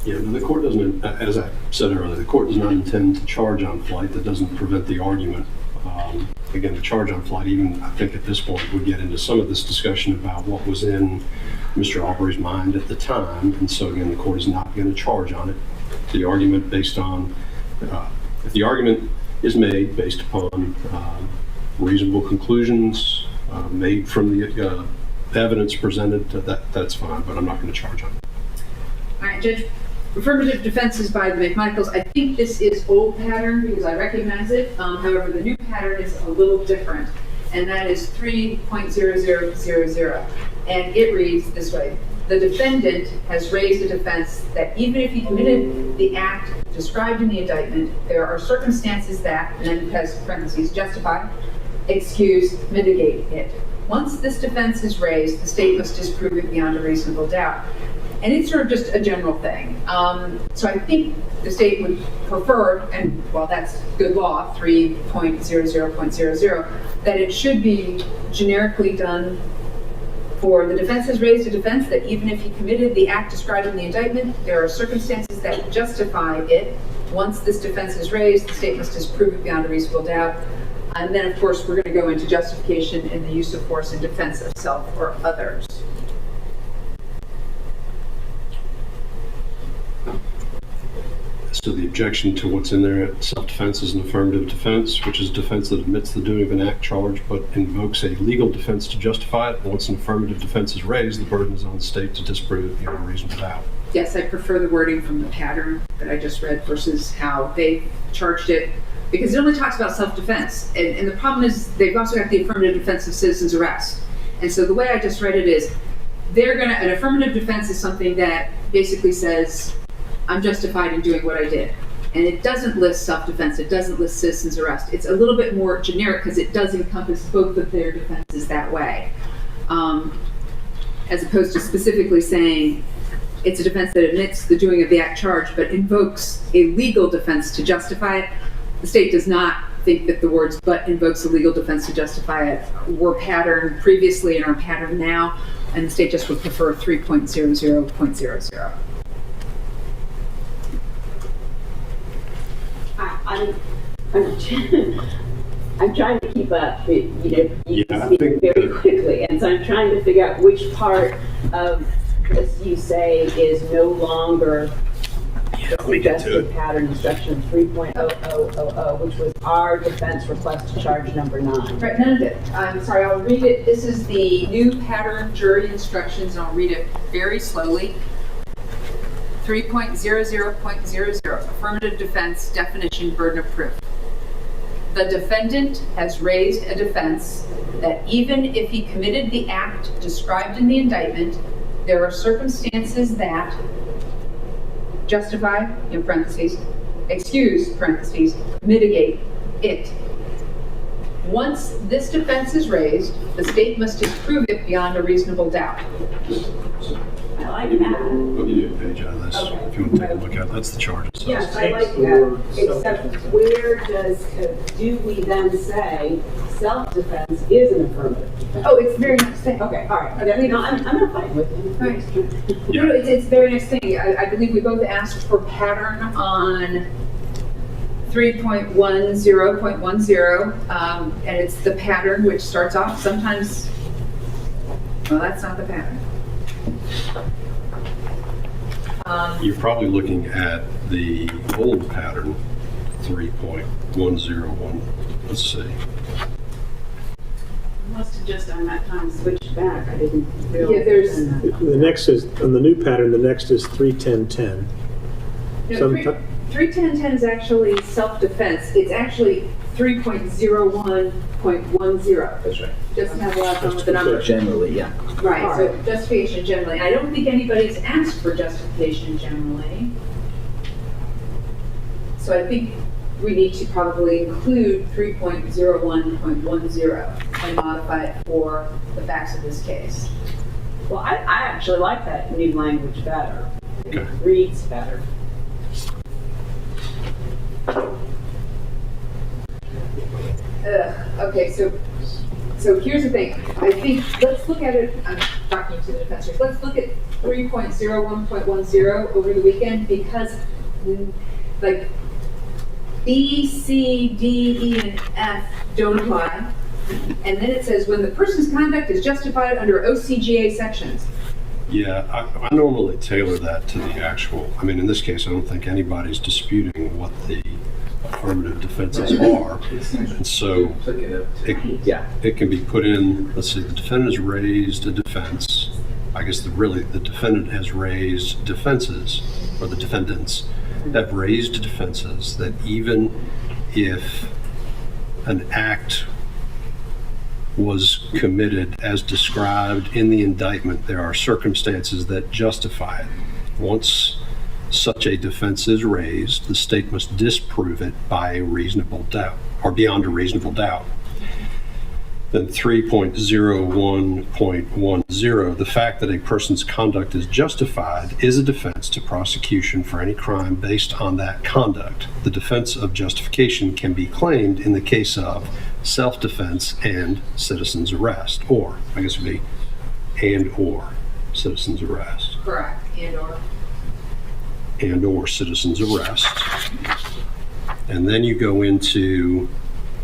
Yeah, no, the court doesn't, as I said earlier, the court does not intend to charge on flight. That doesn't prevent the argument. Again, the charge on flight, even I think at this point, would get into some of this discussion about what was in Mr. Arbery's mind at the time. And so again, the court is not going to charge on it. The argument based on, if the argument is made based upon reasonable conclusions made from the evidence presented, that's fine, but I'm not going to charge on it. All right, Judge. Affirmative defenses by the McMichaels. I think this is old pattern because I recognize it. However, the new pattern is a little different, and that is 3.0000. And it reads this way. The defendant has raised a defense that even if he committed the act described in the indictment, there are circumstances that, and then it has parentheses, justify, excuse, mitigate it. Once this defense is raised, the state must disprove it beyond a reasonable doubt. And it's sort of just a general thing. So I think the state would prefer, and well, that's good law, 3.00.00, that it should be generically done for the defense has raised a defense that even if he committed the act described in the indictment, there are circumstances that justify it. Once this defense is raised, the state must disprove it beyond a reasonable doubt. And then, of course, we're going to go into justification in the use of force in defense of self or others. So the objection to what's in there, self-defense is an affirmative defense, which is defense that admits the doing of an act charged but invokes a legal defense to justify it. Once an affirmative defense is raised, the burden is on the state to disprove it beyond a reasonable doubt. Yes, I prefer the wording from the pattern that I just read versus how they charged it, because it only talks about self-defense. And the problem is they've also got the affirmative defense of citizen's arrest. And so the way I just read it is, an affirmative defense is something that basically says, I'm justified in doing what I did. And it doesn't list self-defense, it doesn't list citizen's arrest. It's a little bit more generic because it does encompass both of their defenses that way. As opposed to specifically saying it's a defense that admits the doing of the act charged but invokes a legal defense to justify it. The state does not think that the words "but" invokes a legal defense to justify it were patterned previously and are patterned now, and the state just would prefer 3.00.00. I'm trying to keep up, you Yeah, I speak think very that- quickly, and so I'm trying to figure out which part of this you say is no longer Let me get to suggested it. pattern instruction 3.0000, which was our defense request to charge number 9. Right, none of it. I'm sorry, I'll read it. This is the new pattern jury instructions, and I'll read it very slowly. 3.00.00, affirmative defense, definition, burden of proof. The defendant has raised a defense that even if he committed the act described in the indictment, there are circumstances that justify, in parentheses, excuse, parentheses, mitigate it. Once this defense is raised, the state must disprove it beyond a reasonable doubt. I like that. I'll give you a page out of this Okay. if you want to take a look at it. That's the charge itself. Yes, I like that, except where do we then say self-defense is an affirmative defense? Oh, it's the very next thing. Okay, all right, okay, no, I'm not fighting with you. Right. No, it's the very next thing. I believe we both asked for pattern on 3.10.10, and it's the pattern which starts off sometimes, well, that's not the pattern. You're probably looking at the old pattern, 3.101. Let's see. Must have just on that time switched back, I didn't realize. Yeah, there's- The next is, on the new pattern, the next is 3.10.10. No, Someti- 3.10.10 is actually self-defense. It's actually 3.01.10. That's right. Doesn't have a lot of fun with the numbers. Generally, yeah. Right, so justification generally. I don't think anybody's asked for justification generally. So I think we need to probably include 3.01.10 and modify it for the facts of this case. Well, I actually like that new language better. Okay. It reads better. Okay, so here's the thing. I think, let's look at it, I'm talking to the defenders, let's look at 3.01.10 over the weekend, because like B, C, D, E, and F don't apply. And then it says when the person's conduct is justified under OCGA sections. Yeah, I normally tailor that to the actual, I mean, in this case, I don't think anybody's disputing what the affirmative defenses are. And so it can be put in, let's see, the defendant has raised a defense. I guess the defendant has raised defenses, or the defendants have raised defenses that even if an act was committed as described in the indictment, there are circumstances that justify it. Once such a defense is raised, the state must disprove it by a reasonable doubt, or beyond a reasonable doubt. Then 3.01.10, the fact that a person's conduct is justified is a defense to prosecution for any crime based on that conduct. The defense of justification can be claimed in the case of self-defense and citizen's arrest, or, I guess it would be and/or citizen's arrest. Correct, And/or citizen's arrest. And then you go into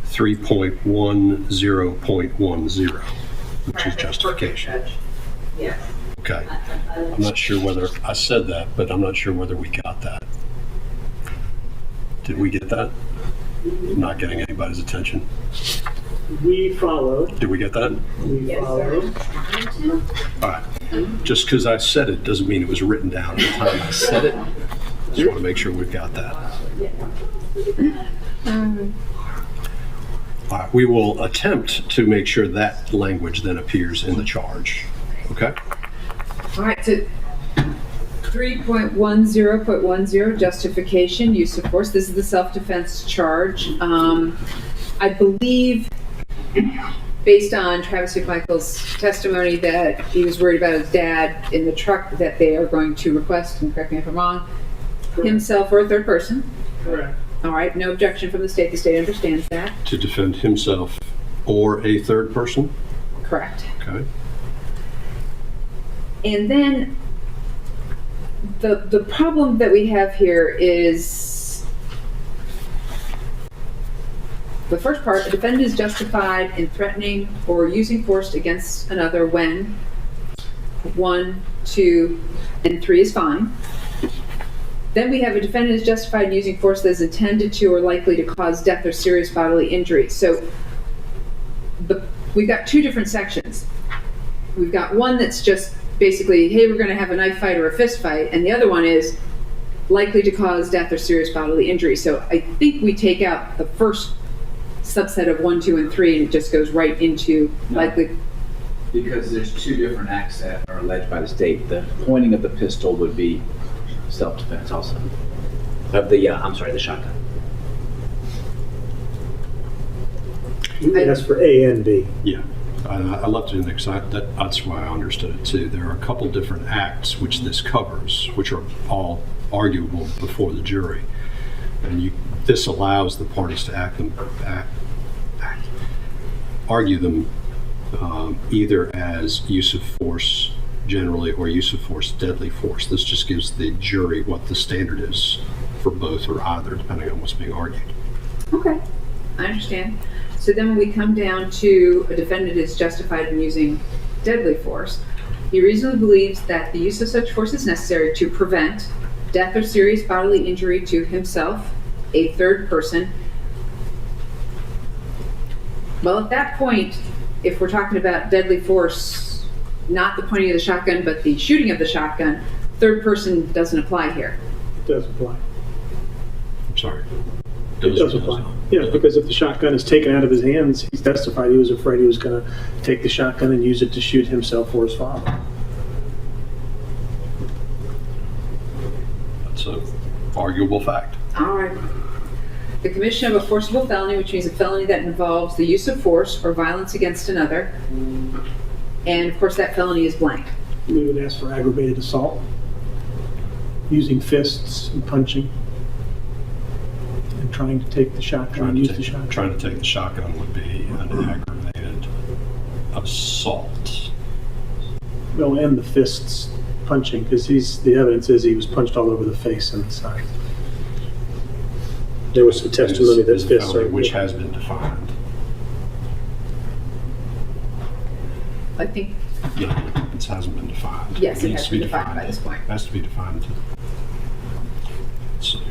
3.10.10, which is justification. Yes. Okay. I'm not sure whether I said that, but I'm not sure whether we got that. Did we get that? I'm not getting anybody's attention. We followed. Did we get that? We followed. All right. Just because I said it doesn't mean it was written down at the time I said it. Just want to make sure we've got that. All right. We will attempt to make sure that language then appears in the charge. Okay? All right, so 3.10.10, justification, use of force. This is the self-defense charge. I believe, based on Travis McMichael's testimony, that he was worried about his dad in the truck, that they are going to request, and correct me if I'm wrong, himself or a third person. Correct. All right, no objection from the state. The state understands that. To defend himself or a third person? Correct. Okay. And then the problem that we have here is the first part: the defendant is justified in threatening or using force against another when 1, 2, and 3 is fine. Then we have a defendant is justified in using force that is intended to or likely to cause death or serious bodily injury. So we've got two different sections. We've got one that's just basically, hey, we're going to have a knife fight or a fist fight, and the other one is likely to cause death or serious bodily injury. So I think we take out the first subset of 1, 2, and 3, and it just goes right into likely. Because there's two different acts that are alleged by the state. The pointing of the pistol would be self-defense also. Of the, the shotgun. That's for A and B. Yeah. I left it in there because that's why I understood it too. There are a couple different acts which this covers, which are all arguable before the jury. And this allows the parties to argue them either as use of force generally or use of force, deadly force. This just gives the jury what the standard is for both or either, depending on what's being argued. Okay, I understand. So then when we come down to a defendant is justified in using deadly force, he reasonably believes that the use of such force is necessary to prevent death or serious bodily injury to himself, a third person. Well, at that point, if we're talking about deadly force, not the pointing of the shotgun, but the shooting of the shotgun, third person doesn't apply here. It does apply. I'm sorry. It does apply. Yeah, because if the shotgun is taken out of his hands, he's testified he was afraid he was going to take the shotgun and use it to shoot himself or his father. That's an arguable fact. All right. The commission of a forcible felony, which means a felony that involves the use of force or violence against another. And of course, that felony is blank. We would ask for aggravated assault, using fists and punching, and trying to take the shotgun and use the shotgun. Trying to take the shotgun would be an aggravated assault. Well, and the fists punching, because the evidence is he was punched all over the face and the side. There was some testimony that fists are... Which has been defined. I think, Yeah, it hasn't been defined. yes, it needs has to been be defined by this point. Has to be defined. Let's see.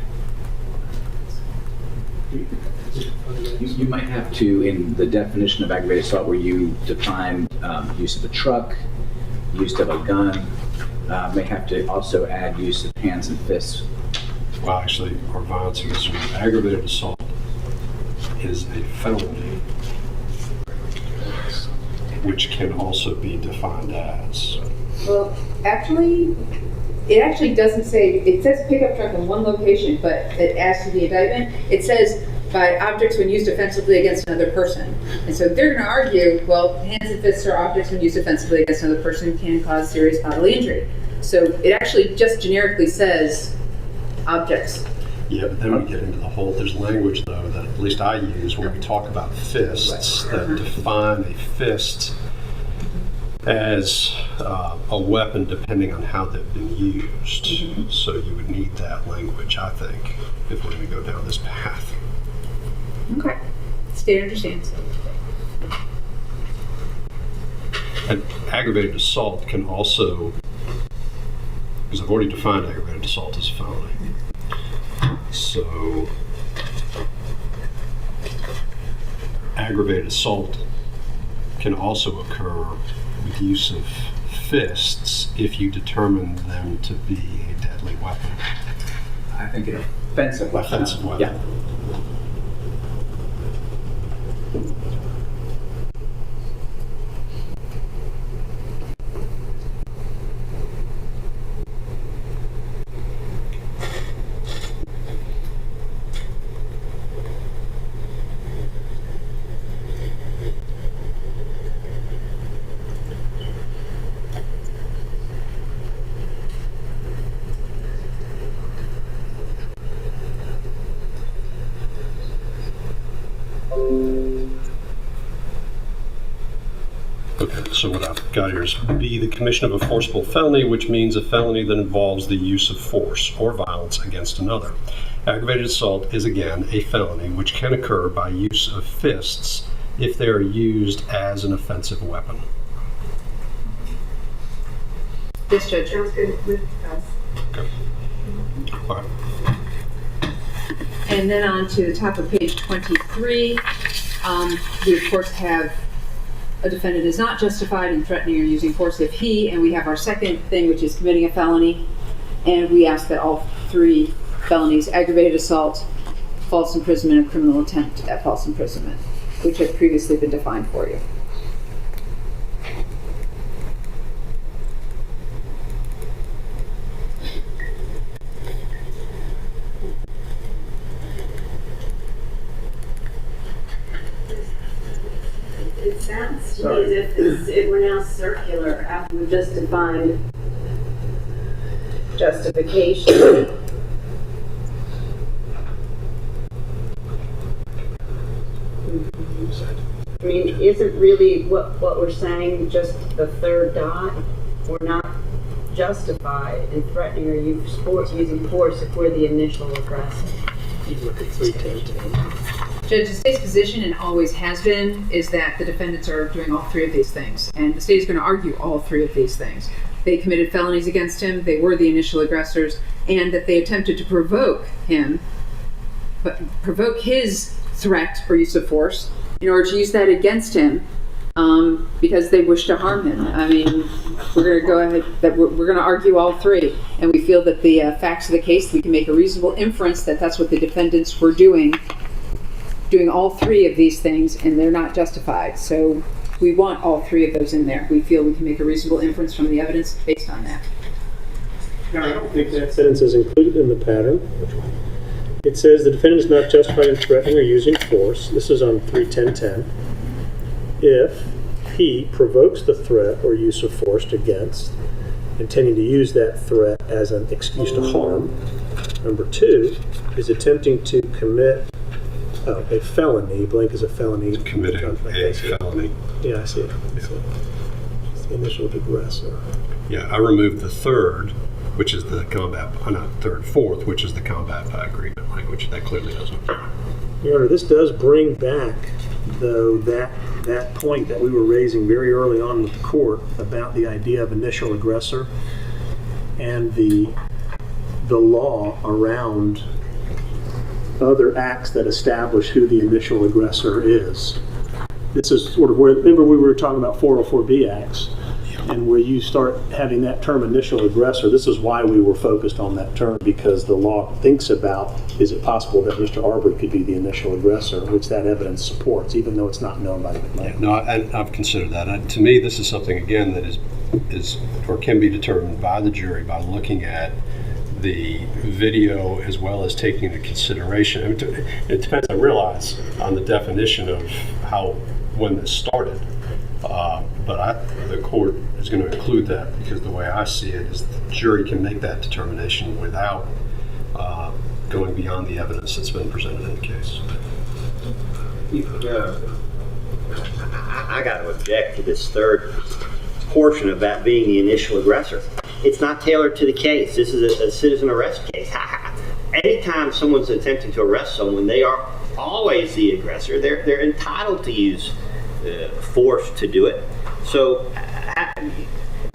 You might have to, in the definition of aggravated assault, where you define use of a truck, use of a gun, may have to also add use of hands and fists. Well, actually, our violence against women, aggravated assault is a felony, which can also be defined as. Well, actually, it actually doesn't say, it says pickup truck in one location, but as to the indictment, it says by objects when used offensively against another person. And so they're going to argue, well, hands and fists are objects when used offensively against another person can cause serious bodily injury. So it actually just generically says objects. Yeah, but then we get into the whole, there's language though that at least I use when we talk about fists that define a fist as a weapon depending on how they've been used. So you would need that language, I think, if we're going to go down this path. Okay. State understands. And aggravated assault can also, because I've already defined aggravated assault as a felony. So, aggravated assault can also occur with use of fists if you determine them to be a deadly weapon. I think an offensive weapon. Offensive weapon. Yeah. Okay, so what I've got here is B, the commission of a forcible felony, which means a felony that involves the use of force or violence against another. Aggravated assault is again a felony which can occur by use of fists if they are used as an offensive weapon. Yes, Judge. Sounds good with us. Okay. All right. And then on to the top of page 23, we of course have a defendant is not justified in threatening or using force if he, and we have our second thing, which is committing a felony, and we ask that all three felonies, aggravated assault, false imprisonment, and criminal attempt at false imprisonment, which have previously been defined for you. It sounds to me as if we're now circular after we've just defined justification. I mean, isn't really what we're saying just the third dot? We're not justified in threatening or using force if we're the initial aggressor. You look at 310. Judge, the state's position, and always has been, is that the defendants are doing all three of these things. And the state is going to argue all three of these things. They committed felonies against him, they were the initial aggressors, and that they attempted to provoke him, but provoke his threat or use of force in order to use that against him because they wish to harm him. I mean, we're going to go ahead, that we're going to argue all three. And we feel that the facts of the case, we can make a reasonable inference that that's what the defendants were doing all three of these things, and they're not justified. So we want all three of those in there. We feel we can make a reasonable inference from the evidence based on that. Now, I don't think that sentence is included in the pattern. It says the defendant is not justified in threatening or using force. This is on 31010. If he provokes the threat or use of force against, intending to use that threat as an excuse to harm. Number two is attempting to commit a felony. Blank is a felony. Committing a felony. Yeah, I see it. It's the initial aggressor. Yeah, I removed the third, which is the combat, not third, fourth, which is the combat by agreement language. That clearly doesn't apply. Your Honor, this does bring back, though, that point that we were raising very early on with the court about the idea of initial aggressor and the law around other acts that establish who the initial aggressor is. This is sort of where, remember we were talking about 404B acts, and where you start having that term initial aggressor, this is why we were focused on that term, because the law thinks about, is it possible that Mr. Arbery could be the initial aggressor, which that evidence supports, even though it's not known by the complainant. Yeah, no, I've considered that. To me, this is something, again, that is or can be determined by the jury by looking at the video as well as taking into consideration. I mean, it depends, I realize, on the definition of when this started. But the court is going to include that because the way I see it is the jury can make that determination without going beyond the evidence that's been presented in the case. I got to object to this third portion of that being the initial aggressor. It's not tailored to the case. This is a citizen arrest case. Anytime someone's attempting to arrest someone, they are always the aggressor. They're entitled to use force to do it. So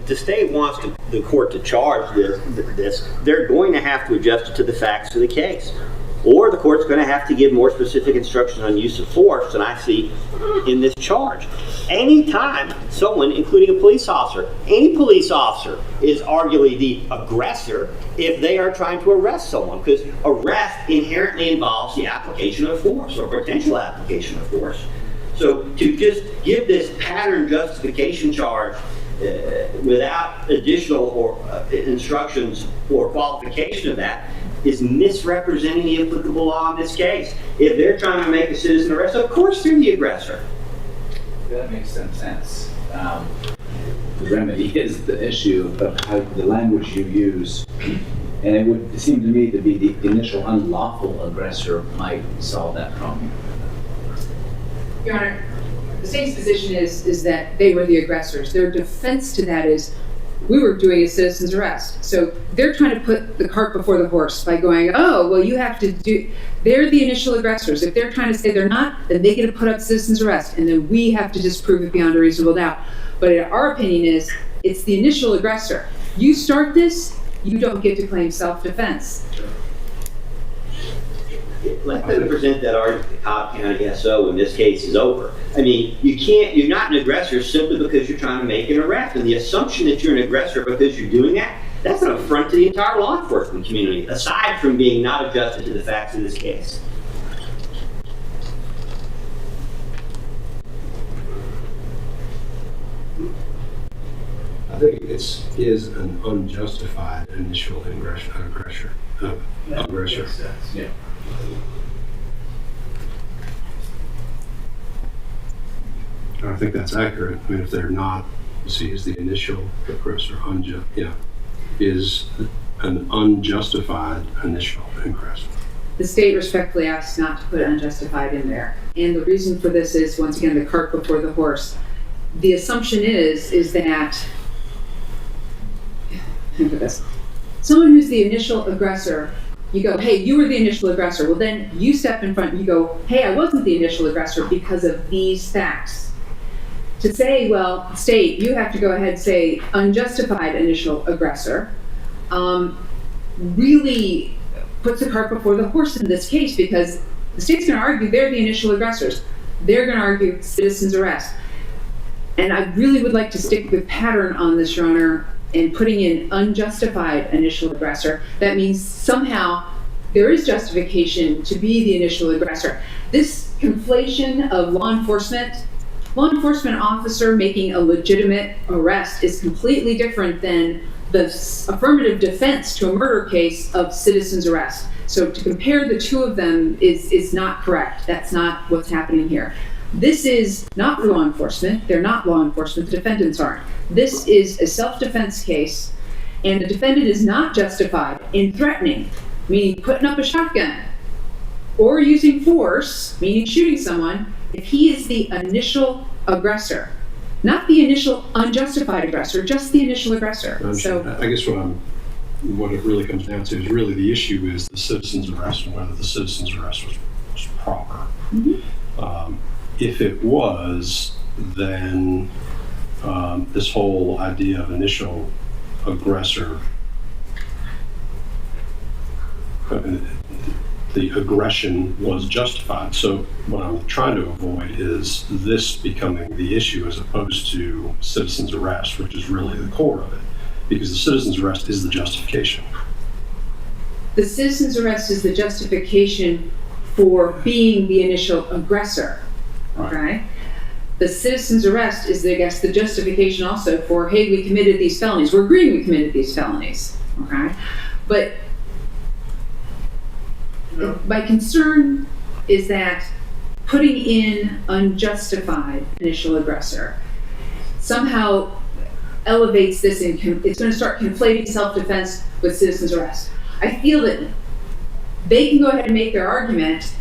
the state wants the court to charge this, they're going to have to adjust it to the facts of the case. Or the court's going to have to give more specific instructions on use of force than I see in this charge. Anytime someone, including a police officer, any police officer is arguably the aggressor if they are trying to arrest someone, because arrest inherently involves the application of force or potential application of force. So to just give this pattern justification charge without additional or instructions or qualification of that is misrepresenting the applicable law in this case. If they're trying to make a citizen arrest, of course they're the aggressor. That makes some sense. The remedy is the issue of how the language you use, and it would seem to me to be the initial unlawful aggressor might solve that problem. Your Honor, the state's position is that they were the aggressors. Their defense to that is, we were doing a citizen's arrest. So they're trying to put the cart before the horse by going, oh, well, you have to do, they're the initial aggressors. If they're trying to say they're not, then they get to put up citizen's arrest, and then we have to disprove it beyond a reasonable doubt. But our opinion is, it's the initial aggressor. You start this, you don't get to claim self-defense. Let them present that argument to Cobb County SO when this case is over. I mean, you're not an aggressor simply because you're trying to make an arrest. And the assumption that you're an aggressor because you're doing that, that's an affront to the entire law enforcement community, aside from being not adjusted to the facts of this case. I think it is an unjustified initial aggressor. Yeah. I think that's accurate. I mean, if they're not, is the initial aggressor is an unjustified initial aggressor. The state respectfully asks not to put unjustified in there. And the reason for this is, once again, the cart before the horse. The assumption is that, look at this, someone who's the initial aggressor, you go, hey, you were the initial aggressor. Well, then you step in front and you go, hey, I wasn't the initial aggressor because of these facts. To say, well, state, you have to go ahead and say unjustified initial aggressor, really puts the cart before the horse in this case, because the state's going to argue they're the initial aggressors. They're going to argue citizen's arrest. And I really would like to stick with pattern on this, Your Honor, and putting in unjustified initial aggressor. That means somehow there is justification to be the initial aggressor. This conflation of law enforcement officer making a legitimate arrest is completely different than the affirmative defense to a murder case of citizen's arrest. So to compare the two of them is not correct. That's not what's happening here. This is not law enforcement. They're not law enforcement. The defendants aren't. This is a self-defense case, and the defendant is not justified in threatening, meaning putting up a shotgun, or using force, meaning shooting someone, if he is the initial aggressor. Not the initial unjustified aggressor, just the initial aggressor. So I guess what it really comes down to is really the issue is the citizen's arrest and whether the citizen's arrest was proper. Mm-hmm. If it was, then this whole idea of initial aggressor, the aggression was justified. So what I'm trying to avoid is this becoming the issue as opposed to citizen's arrest, which is really the core of it, because the citizen's arrest is the justification. the citizen's arrest is the justification for being the initial aggressor, okay? The citizen's arrest is, I guess, the justification also for, hey, we committed these felonies. We're agreeing we committed these felonies, okay? But my concern is that putting in unjustified initial aggressor somehow elevates this and it's going to start conflating self-defense with citizen's arrest. I feel that they can go ahead and make their argument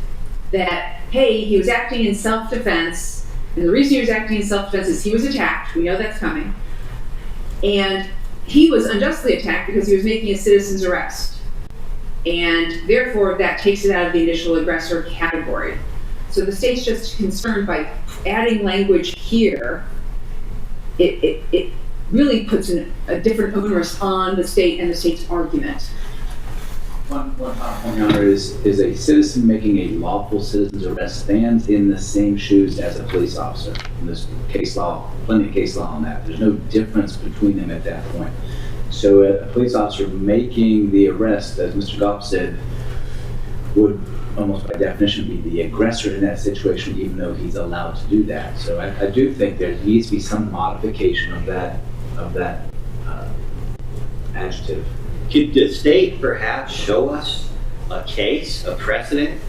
that, hey, he was acting in self-defense, and the reason he was acting in self-defense is he was attacked. We know that's coming. And he was unjustly attacked because he was making a citizen's arrest. And therefore, that takes it out of the initial aggressor category. So the state's just concerned by adding language here, it really puts a different onus on the state and the state's argument. One final point, Your Honor, is a citizen making a lawful citizen's arrest stands in the same shoes as a police officer. And there's case law, plenty of case law on that. There's no difference between them at that point. So a police officer making the arrest, as Mr. Goff said, would almost by definition be the aggressor in that situation, even though he's allowed to do that. So I do think there needs to be some modification of that adjective. Could the state perhaps show us a case, a precedent?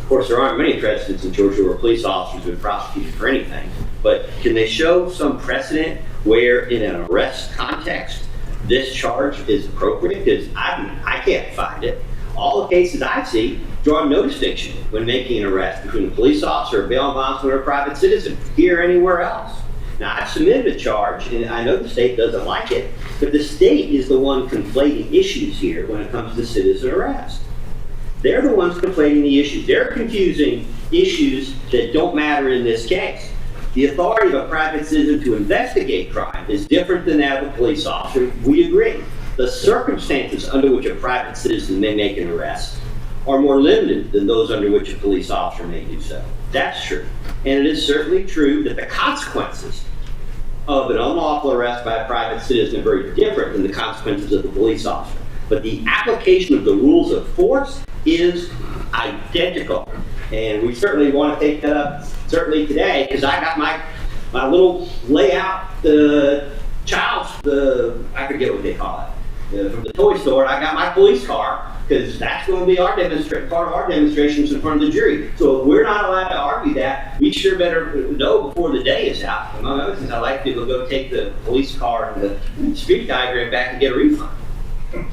Of course, there aren't many precedents in Georgia where police officers have been prosecuted for anything, but can they show some precedent where in an arrest context this charge is appropriate? Because I can't find it. All the cases I see draw no distinction when making an arrest between a police officer, a bail bondsman, or a private citizen, here or anywhere else. Now, I've submitted a charge, and I know the state doesn't like it, but the state is the one conflating issues here when it comes to citizen arrest. They're the ones conflating the issues. They're confusing issues that don't matter in this case. The authority of a private citizen to investigate crime is different than that of a police officer. We agree. The circumstances under which a private citizen may make an arrest are more limited than those under which a police officer may do so. That's true. And it is certainly true that the consequences of an unlawful arrest by a private citizen are very different than the consequences of the police officer. But the application of the rules of force is identical. And we certainly want to take that up, certainly today, because I got my little layout, I forget what they call it, from the toy store. I got my police car, because that's going to be part of our demonstrations in front of the jury. So if we're not allowed to argue that, we sure better know before the day is out. Among other things, I like people to go take the police car and the street diagram back and get a refund. Your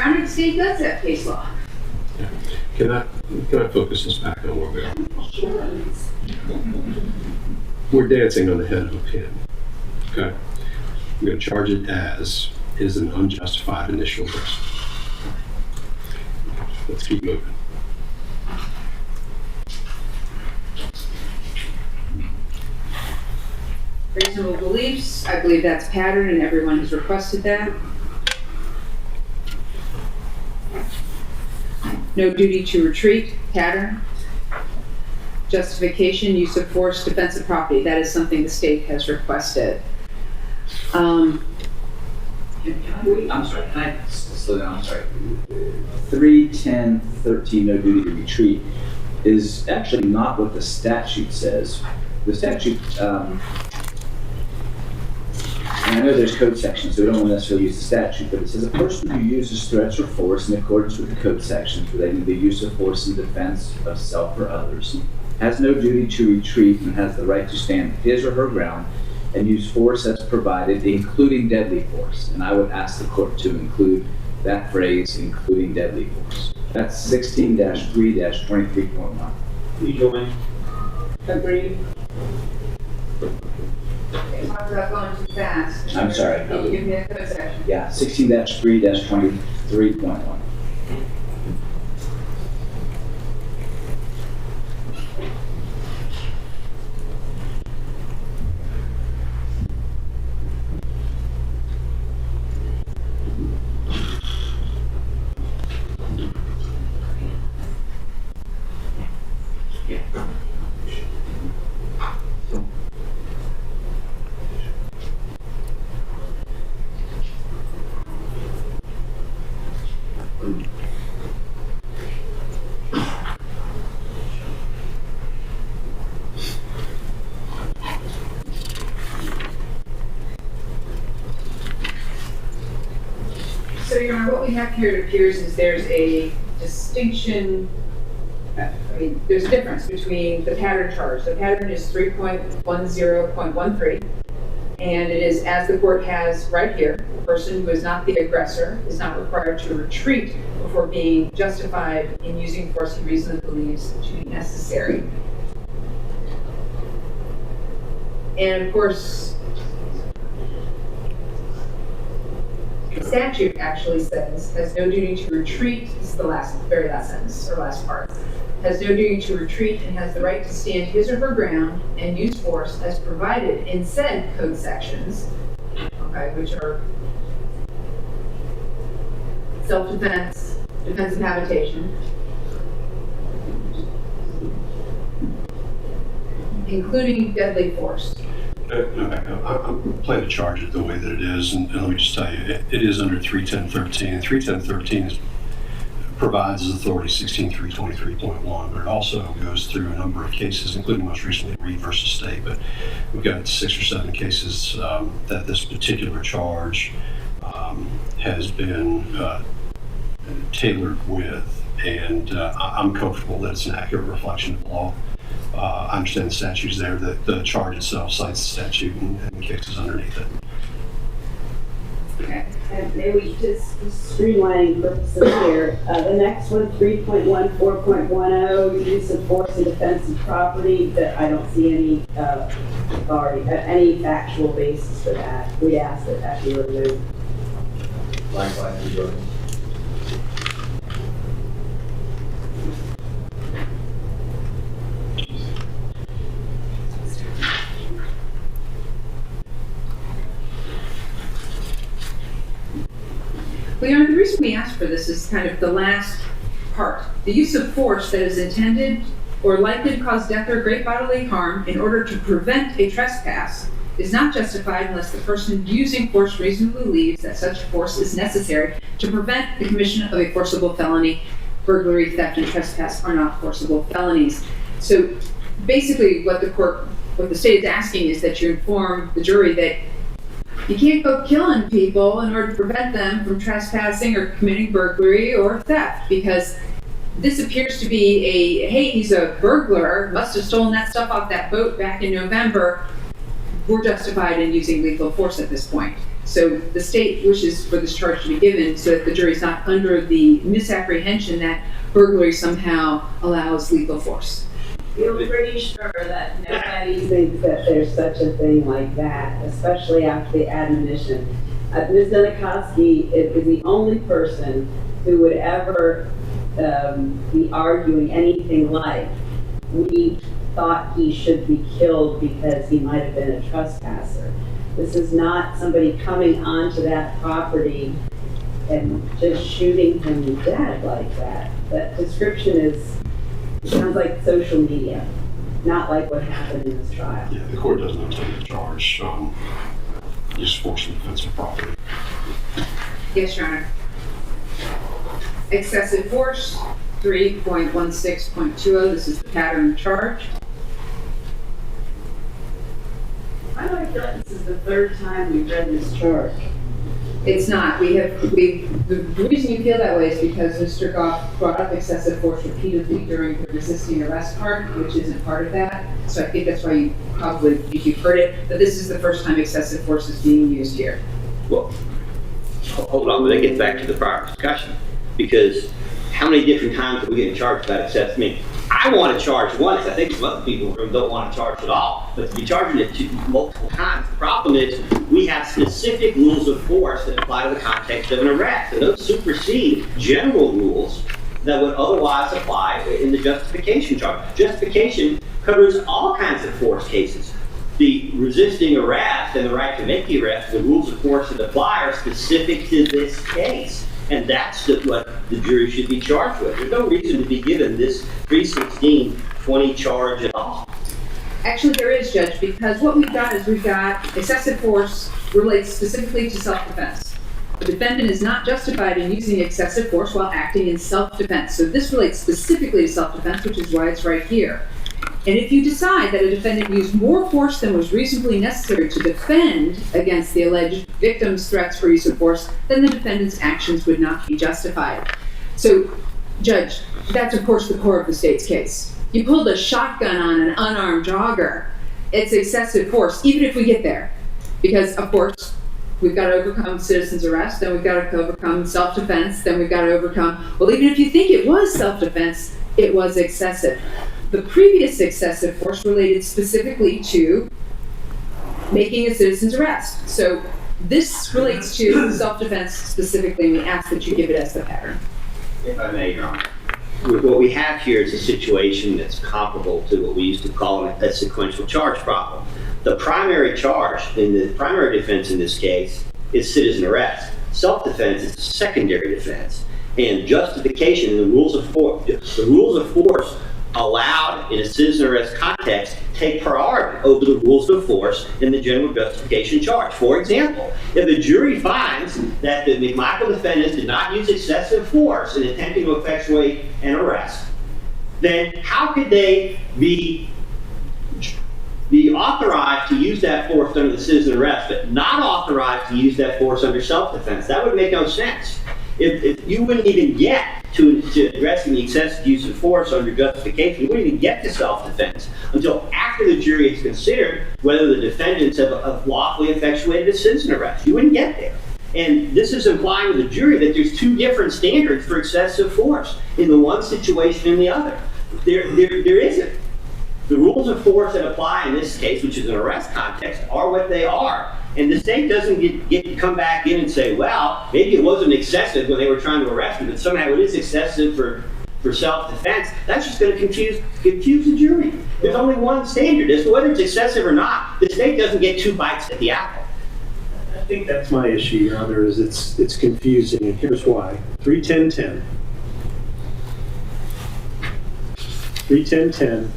Honor, the state does have case law. Can I focus this back on where we are? Sure. We're dancing on the head of a pin. Okay? We're going to charge it as is an unjustified initial arrest. Let's keep moving. Reasonable beliefs, I believe that's pattern and everyone has requested that. No duty to retreat, pattern. Justification, use of force, defense of property, that is something the state has requested. I'm sorry, can I slow down? I'm sorry. 310.13, no duty to retreat, is actually not what the statute says. The statute, and I know there's code sections, so we don't want to necessarily use the statute, but it says a person who uses threats or force in accordance with the code sections relating to the use of force in defense of self or others has no duty to retreat and has the right to stand his or her ground and use force as provided, including deadly force. And I would ask the court to include that phrase, including deadly force. That's 16-3-23.1. You join? Agreed. Talk about going too fast. I'm sorry. Can you give me a code section? Yeah, 16-3-23.1. So, Your Honor, what we have here, it appears, is there's a distinction, there's a difference between the pattern charge. The pattern is 3.10.13, and it is, as the court has right here, the person who is not the aggressor is not required to retreat before being justified in using force he reasonably believes to be necessary. And of course, the statute actually says, has no duty to retreat, this is the very last sentence, or last part, has no duty to retreat and has the right to stand his or her ground and use force as provided in said code sections, okay, which are self-defense, defense of habitation, including deadly force. I'm planning to charge it the way that it is, and let me just tell you, it is under 310.13, and 310.13 provides as authority 16.323.1, but it also goes through a number of cases, including most recently Reed versus State. But we've got 6 or 7 cases that this particular charge has been tailored with, and I'm comfortable that it's an accurate reflection of the law. I understand the statute's there. The charge itself cites the statute and the cases underneath it. Okay. And maybe just streamlining purposes here, the next one, 3.14.10, use of force in defense of property, that I don't see any authority, any factual basis for that. We ask that that be removed. Likewise, Jordan. Leon, the reason we asked for this is kind of the last part. The use of force that is intended or likely to cause death or great bodily harm in order to prevent a trespass is not justified unless the person using force reasonably believes that such force is necessary to prevent the commission of a forcible felony. Burglary, theft, and trespass are not forcible felonies. So basically what the state is asking is that you inform the jury that you can't go killing people in order to prevent them from trespassing or committing burglary or theft, because this appears to be hey, he's a burglar, must have stolen that stuff off that boat back in November. We're justified in using lethal force at this point. So the state wishes for this charge to be given so that the jury's not under the misapprehension that burglary somehow allows lethal force. Feel pretty sure that nobody thinks that there's such a thing like that, especially after the admonition. Ms. Donakowski is the only person who would ever be arguing anything like, we thought he should be killed because he might have been a trespasser. This is not somebody coming onto that property and just shooting him dead like that. That description sounds like social media, not like what happened in this trial. Yeah, the court doesn't intend to charge use of force in defense of property. Yes, Your Honor. Excessive force, 3.16.20, this is the pattern charge. Why do I feel like this is the third time we've read this charge? It's not. The reason you feel that way is because Mr. Goff brought up excessive force repeatedly during the resisting arrest part, which isn't part of that. So I think that's why you probably, if you've heard it, but this is the first time excessive force is being used here. Well, hold on, but that gets back to the prior discussion, because how many different times are we getting charged about excess? I mean, I want to charge once. I think some other people don't want to charge at all. But to be charging it multiple times, the problem is we have specific rules of force that apply to the context of an arrest. And those supersede general rules that would otherwise apply in the justification charge. Justification covers all kinds of force cases. The resisting arrest and the right to make the arrest, the rules of force that apply are specific to this case. And that's what the jury should be charged with. There's no reason to be given this 316.20 charge at all. Actually, there is, Judge, because what we've got is excessive force relates specifically to self-defense. The defendant is not justified in using excessive force while acting in self-defense. So this relates specifically to self-defense, which is why it's right here. And if you decide that a defendant used more force than was reasonably necessary to defend against the alleged victim's threats for use of force, then the defendant's actions would not be justified. So, Judge, that's of course the core of the state's case. You pulled a shotgun on an unarmed jogger. It's excessive force, even if we get there. Because, of course, we've got to overcome citizen's arrest, then we've got to overcome self-defense, then we've got to overcome, well, even if you think it was self-defense, it was excessive. The previous excessive force related specifically to making a citizen's arrest. So this relates to self-defense specifically, and we ask that you give it as the pattern. If I may, Your Honor. what we have here is a situation that's comparable to what we used to call a sequential charge problem. The primary charge in the primary defense in this case is citizen arrest. Self-defense is a secondary defense. And justification in the rules of force allowed in a citizen arrest context take priority over the rules of force in the general justification charge. For example, if the jury finds that the McMichael defendants did not use excessive force in attempting to effectuate an arrest, then how could they be authorized to use that force under the citizen arrest, but not authorized to use that force under self-defense? That would make no sense. If you wouldn't even get to addressing the excessive use of force under justification, you wouldn't even get to self-defense until after the jury has considered whether the defendants have lawfully effectuated a citizen arrest. You wouldn't get there. And this is implying to the jury that there's two different standards for excessive force in the one situation and the other. There isn't. The rules of force that apply in this case, which is an arrest context, are what they are. And the state doesn't get to come back in and say, well, maybe it wasn't excessive when they were trying to arrest him, but somehow it is excessive for self-defense. That's just going to confuse the jury. There's only one standard. As to whether it's excessive or not, the state doesn't get two bites at the apple. I think that's my issue, Your Honor, is it's confusing, and here's why. 31010. 31010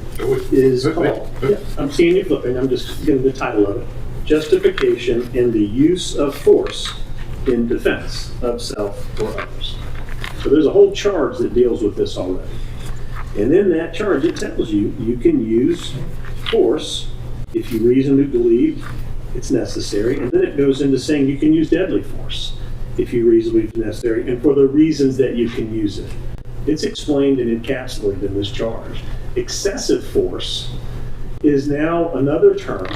is called, I'm seeing you flipping, I'm just getting the title of it. Justification in the use of force in defense of self or others. So there's a whole charge that deals with this already. And in that charge, it tells you you can use force if you reasonably believe it's necessary. And then it goes into saying you can use deadly force if you reasonably believe it's necessary and for the reasons that you can use it. It's explained and encapsulated in this charge. Excessive force is now another term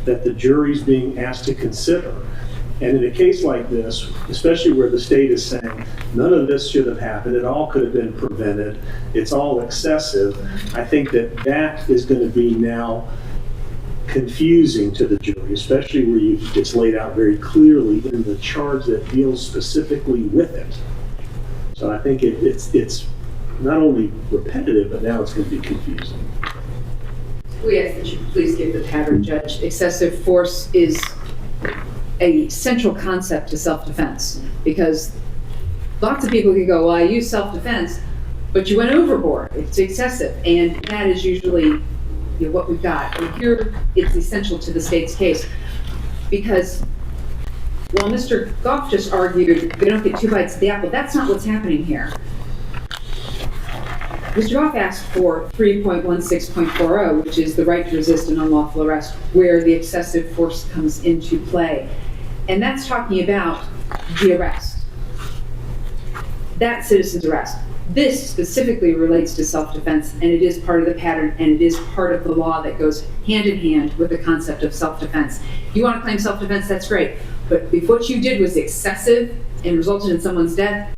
that the jury's being asked to consider. And in a case like this, especially where the state is saying, none of this should have happened, it all could have been prevented, it's all excessive, I think that is going to be now confusing to the jury, especially where it's laid out very clearly in the charge that deals specifically with it. So I think it's not only repetitive, but now it's going to be confusing. We ask that you please give the pattern, Judge. Excessive force is a central concept to self-defense because lots of people can go, well, I use self-defense, but you went overboard. It's excessive, and that is usually what we've got. And here, it's essential to the state's case because while Mr. Goff just argued they don't get two bites of the apple, that's not what's happening here. Mr. Goff asked for 3.16.40, which is the right to resist an unlawful arrest, where the excessive force comes into play. And that's talking about the arrest. That citizen's arrest. This specifically relates to self-defense, and it is part of the pattern, and it is part of the law that goes hand in hand with the concept of self-defense. You want to claim self-defense, that's great. But if what you did was excessive and resulted in someone's death,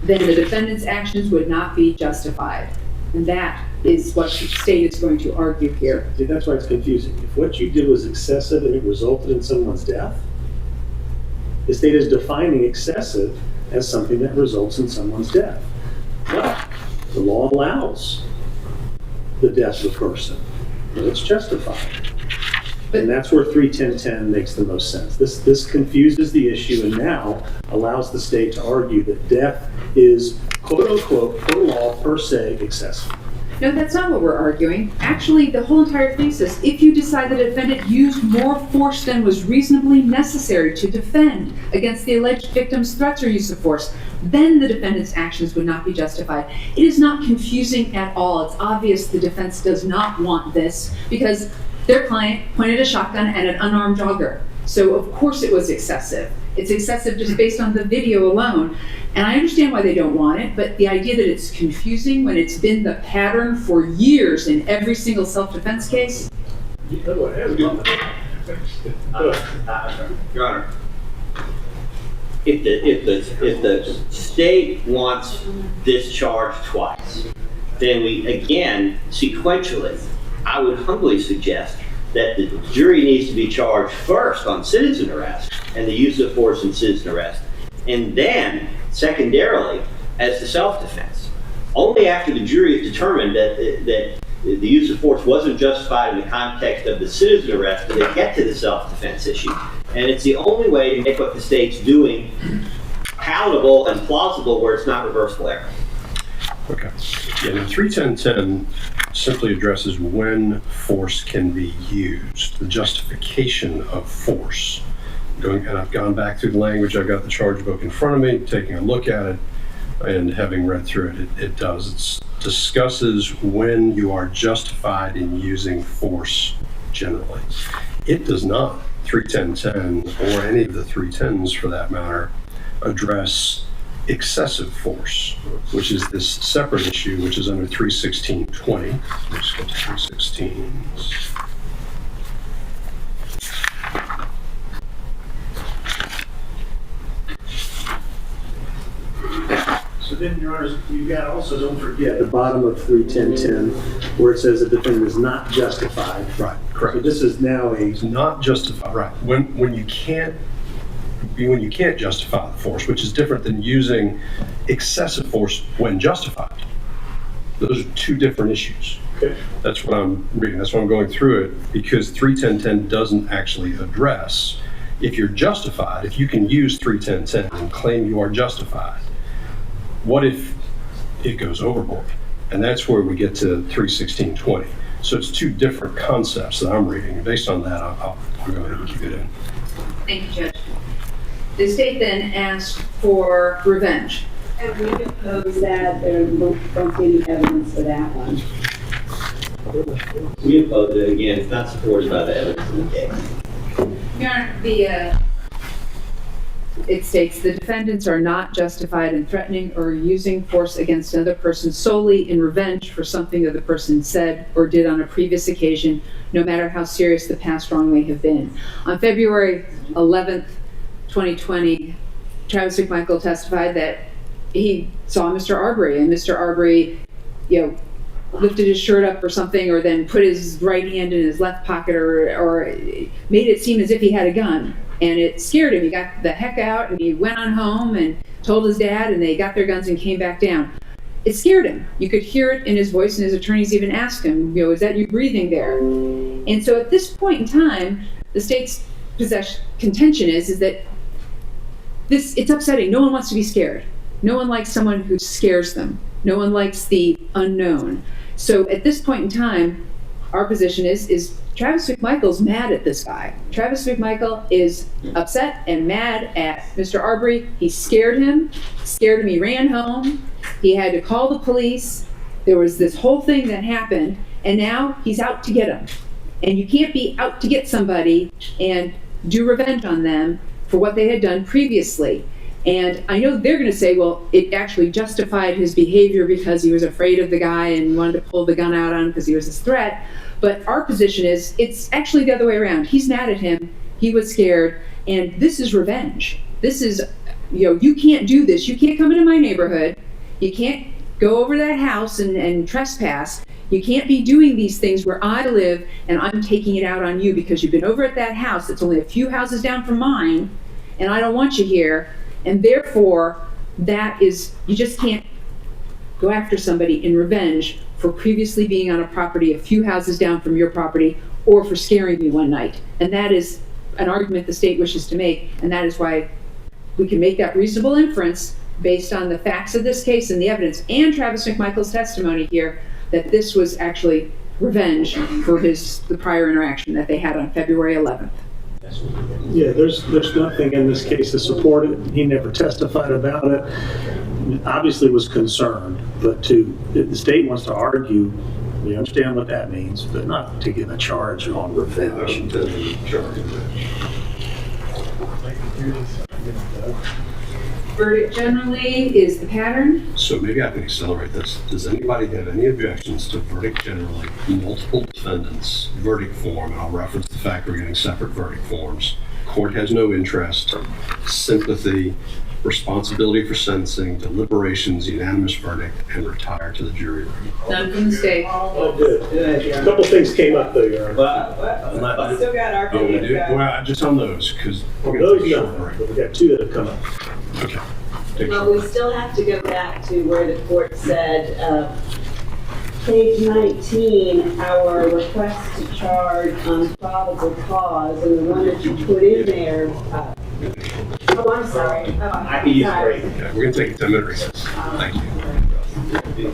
then the defendant's actions would not be justified. And that is what the state is going to argue here. See, that's why it's confusing. If what you did was excessive and it resulted in someone's death, the state is defining excessive as something that results in someone's death. But the law allows the death of a person, and it's justified. And that's where 31010 makes the most sense. This confuses the issue and now allows the state to argue that death is, quote unquote, per law, per se, excessive. No, that's not what we're arguing. Actually, the whole entire thing says, if you decide the defendant used more force than was reasonably necessary to defend against the alleged victim's threats or use of force, then the defendant's actions would not be justified. It is not confusing at all. It's obvious the defense does not want this because their client pointed a shotgun at an unarmed jogger. So of course it was excessive. It's excessive just based on the video alone. And I understand why they don't want it, but the idea that it's confusing when it's been the pattern for years in every single self-defense case. Your Honor, if the state wants this charge twice, then we, again, sequentially, I would humbly suggest that the jury needs to be charged first on citizen arrest and the use of force in citizen arrest, and then secondarily as to self-defense. only after the jury has determined that the use of force wasn't justified in the context of the citizen arrest do they get to the self-defense issue. And it's the only way to make what the state's doing palatable and plausible where it's not reversible error. Okay. Yeah, now 31010 simply addresses when force can be used, the justification of force. And I've gone back through the language, I've got the charge book in front of me, taking a look at it, and having read through it, it discusses when you are justified in using force generally. It does not, 31010, or any of the 310s for that matter, address excessive force, which is this separate issue, which is under 316.20. Let's go to 316s. So then, Your Honor, you've got also, don't forget, the bottom of 31010, where it says the defendant is not justified. Right, correct. So this is now It's not justified, right. When you can't justify the force, which is different than using excessive force when justified. Those are two different issues. Okay. That's what I'm reading. That's why I'm going through it, because 31010 doesn't actually address if you're justified, if you can use 31010 and claim you are justified. What if it goes overboard? And that's where we get to 316.20. So it's two different concepts that I'm reading. And based on that, I'll go ahead and keep it in. Thank you, Judge. The state then asked for revenge. And we oppose that, there don't see any evidence for that one. We oppose it. Again, it's not supported by the evidence in the case. Your Honor, it states the defendants are not justified in threatening or using force against another person solely in revenge for something that the person said or did on a previous occasion, no matter how serious the past wrong may have been. On February 11th, 2020, Travis McMichael testified that he saw Mr. Arbery, and Mr. Arbery, lifted his shirt up or something, or then put his right hand in his left pocket, or made it seem as if he had a gun. And it scared him. He got the heck out, and he went on home and told his dad, and they got their guns and came back down. It scared him. You could hear it in his voice, and his attorneys even asked him, is that you breathing there? And so at this point in time, the state's contention is that it's upsetting. No one wants to be scared. No one likes someone who scares them. No one likes the unknown. So at this point in time, our position is Travis McMichael's mad at this guy. Travis McMichael is upset and mad at Mr. Arbery. He scared him. He ran home. He had to call the police. There was this whole thing that happened, and now he's out to get him. And you can't be out to get somebody and do revenge on them for what they had done previously. And I know they're going to say, well, it actually justified his behavior because he was afraid of the guy and wanted to pull the gun out on him because he was his threat. But our position is it's actually the other way around. He's mad at him. He was scared. And this is revenge. This is, you can't do this. You can't come into my neighborhood. You can't go over to that house and trespass. You can't be doing these things where I live and I'm taking it out on you because you've been over at that house that's only a few houses down from mine, and I don't want you here. And therefore, you just can't go after somebody in revenge for previously being on a property a few houses down from your property or for scaring me one night. And that is an argument the state wishes to make, and that is why we can make that reasonable inference based on the facts of this case and the evidence and Travis McMichael's testimony here that this was actually revenge for the prior interaction that they had on February 11th. Yeah, there's nothing in this case to support it. He never testified about it. Obviously was concerned, but the state wants to argue, we understand what that means, but not to give a charge on revenge. Verdict generally is the pattern. So maybe I can accelerate this. Does anybody have any objections to verdict generally, multiple defendants, verdict form, and I'll reference the fact we're getting separate verdict forms. Court has no interest, sympathy, responsibility for sentencing, deliberations, unanimous verdict, and retire to the jury room. None from the state. Oh, good. A couple things came up though, Your Honor. We still got our Oh, we do? Well, just on those, because we're going to take a short break. But we got two that have come up. Okay. Well, we still have to go back to where the court said, page 19, our request to charge on probable cause, and the one that you put in there, oh, I'm sorry. Oh, I can use sorry. break. Yeah, we're going to take a 10-minute recess. Thank you.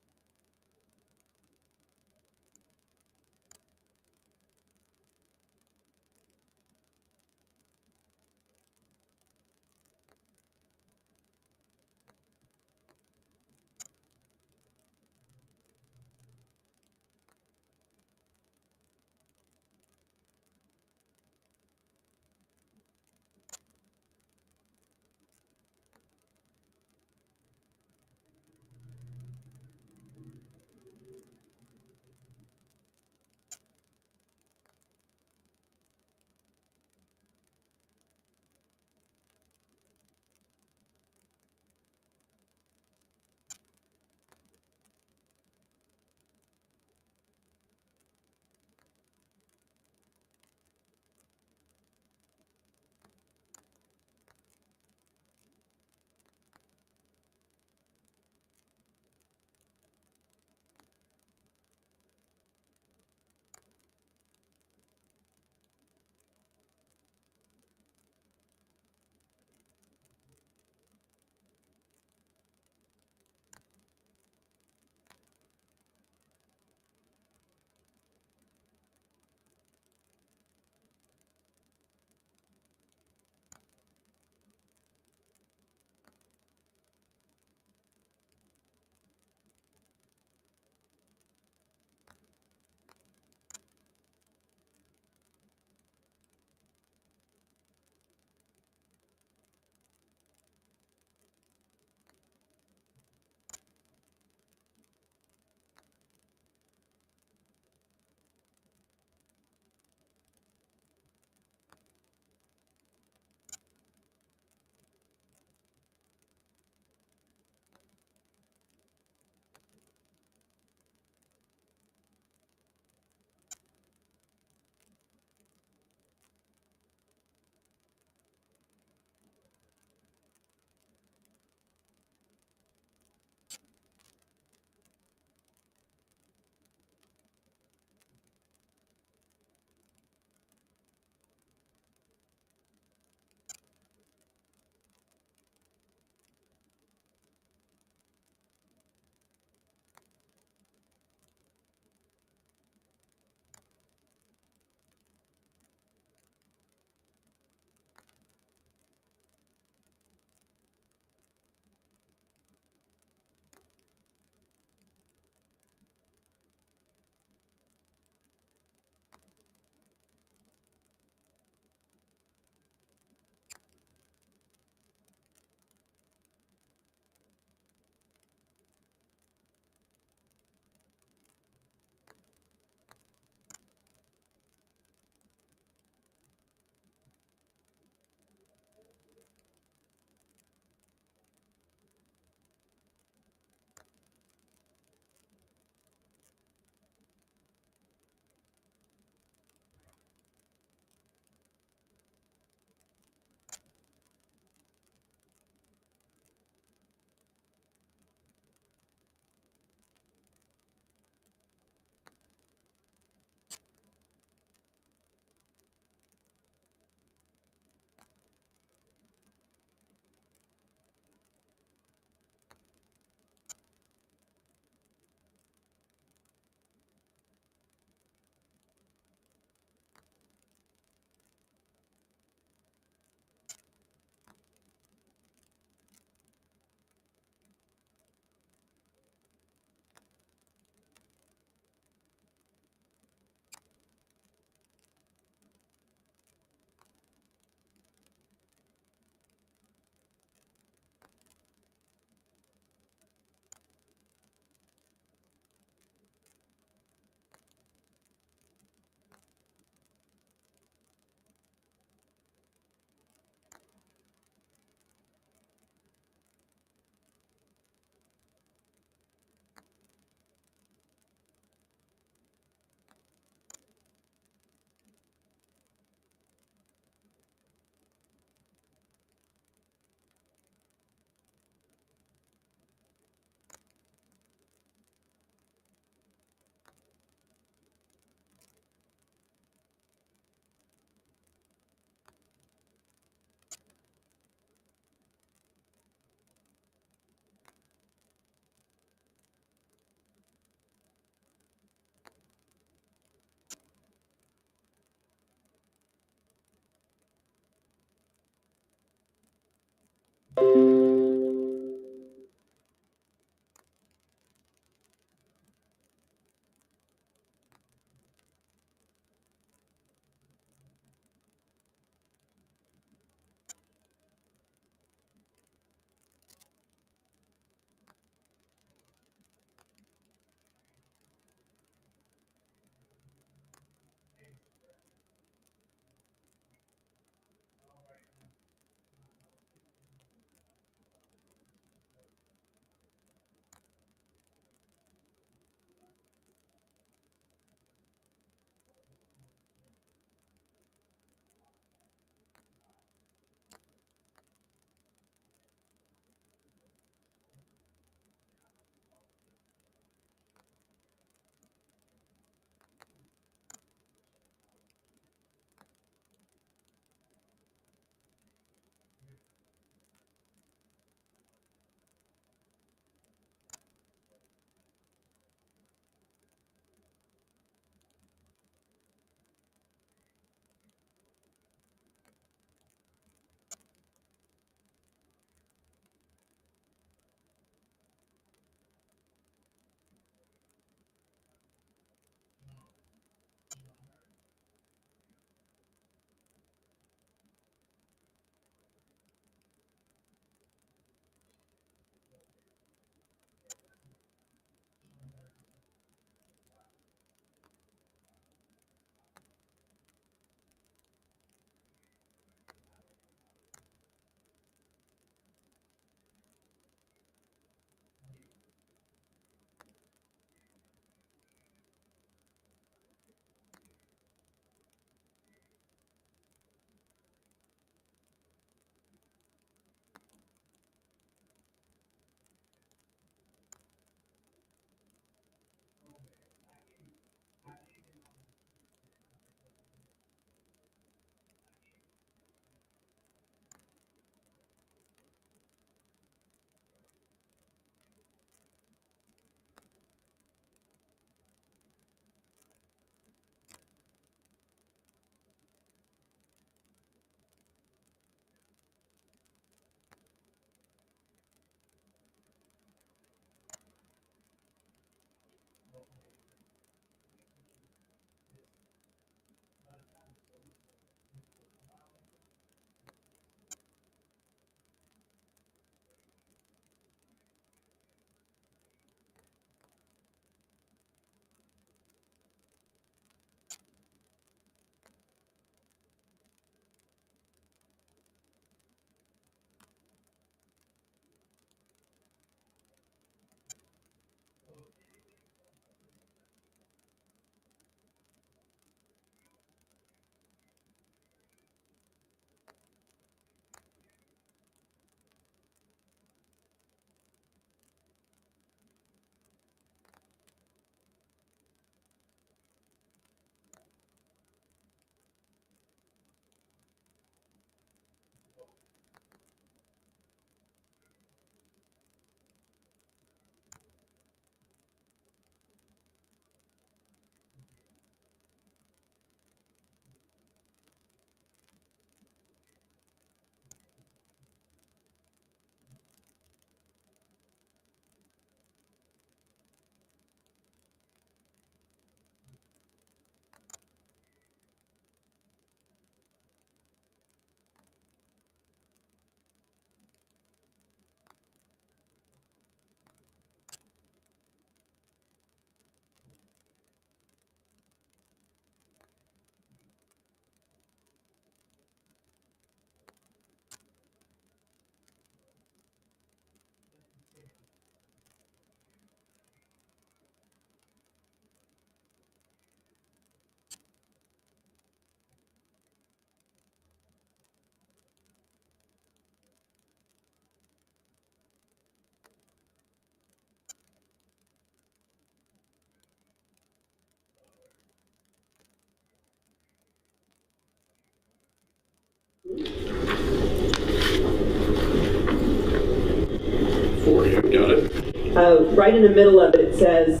Right in the middle of it, it says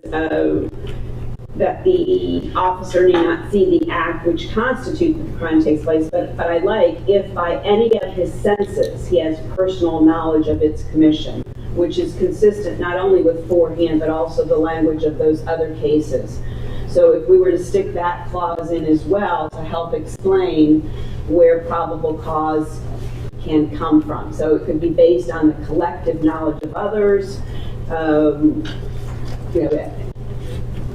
that the officer need not see the act which constitutes the crime takes place, but I like, if by any of his senses he has personal knowledge of its commission, which is consistent not only with forehand, but also the language of those other cases. So if we were to stick that clause in as well to help explain where probable cause can come from. So it could be based on the collective knowledge of others, you know,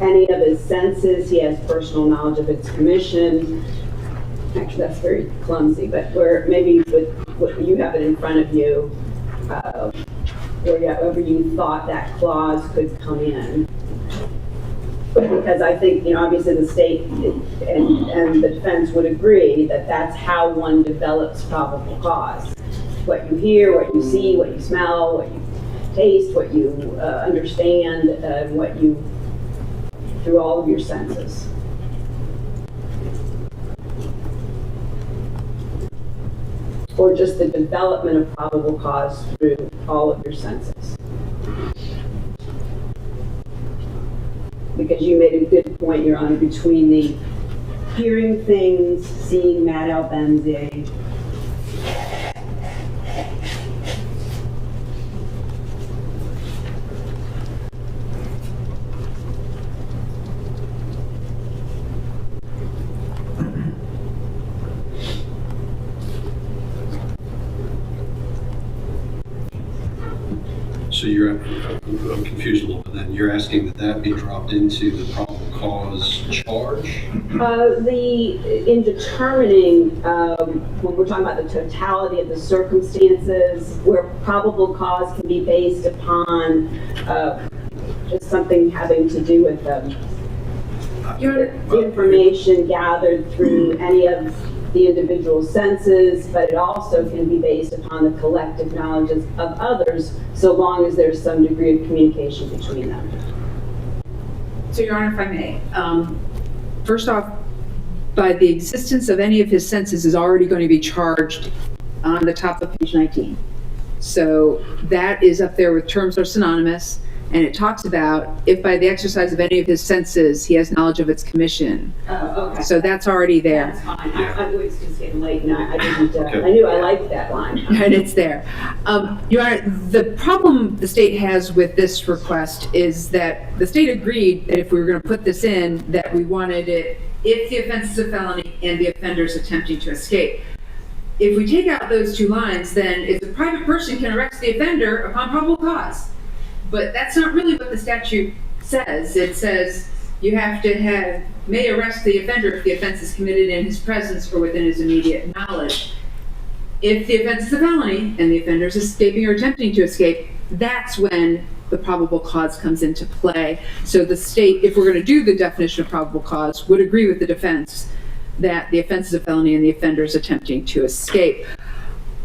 any of his senses, he has personal knowledge of its commission. Actually, that's very clumsy, but where maybe with what you have it in front of you, wherever you thought that clause could come in. Because I think, you know, obviously the state and the defense would agree that that's how one develops probable cause. What you hear, what you see, what you smell, what you taste, what you understand, what you, through all of your senses. Or just the development of probable cause through all of your senses. Because you made a good point, Your Honor, between the hearing things, seeing Matt Albenzi. So I'm confused a little bit then. You're asking that that be dropped into the probable cause charge? In determining, when we're talking about the totality of the circumstances, where probable cause can be based upon just something having to do with the information gathered through any of the individual senses, but it also can be based upon the collective knowledge of others, so long as there's some degree of communication between them. So, Your Honor, if I may, first off, by the existence of any of his senses is already going to be charged on the top of page 19. So that is up there with terms are synonymous, and it talks about if by the exercise of any of his senses he has knowledge of its commission. Okay. So that's already there. That's fine. I was just getting late, and I didn't. I knew I liked that line. And it's there. Your Honor, the problem the state has with this request is that the state agreed that if we were going to put this in, that we wanted it if the offense is a felony and the offender is attempting to escape. If we take out those two lines, then if the private person can arrest the offender upon probable cause. But that's not really what the statute says. It says you have to may arrest the offender if the offense is committed in his presence or within his immediate knowledge. If the offense is a felony and the offender is escaping or attempting to escape, that's when the probable cause comes into play. So the state, if we're going to do the definition of probable cause, would agree with the defense that the offense is a felony and the offender is attempting to escape.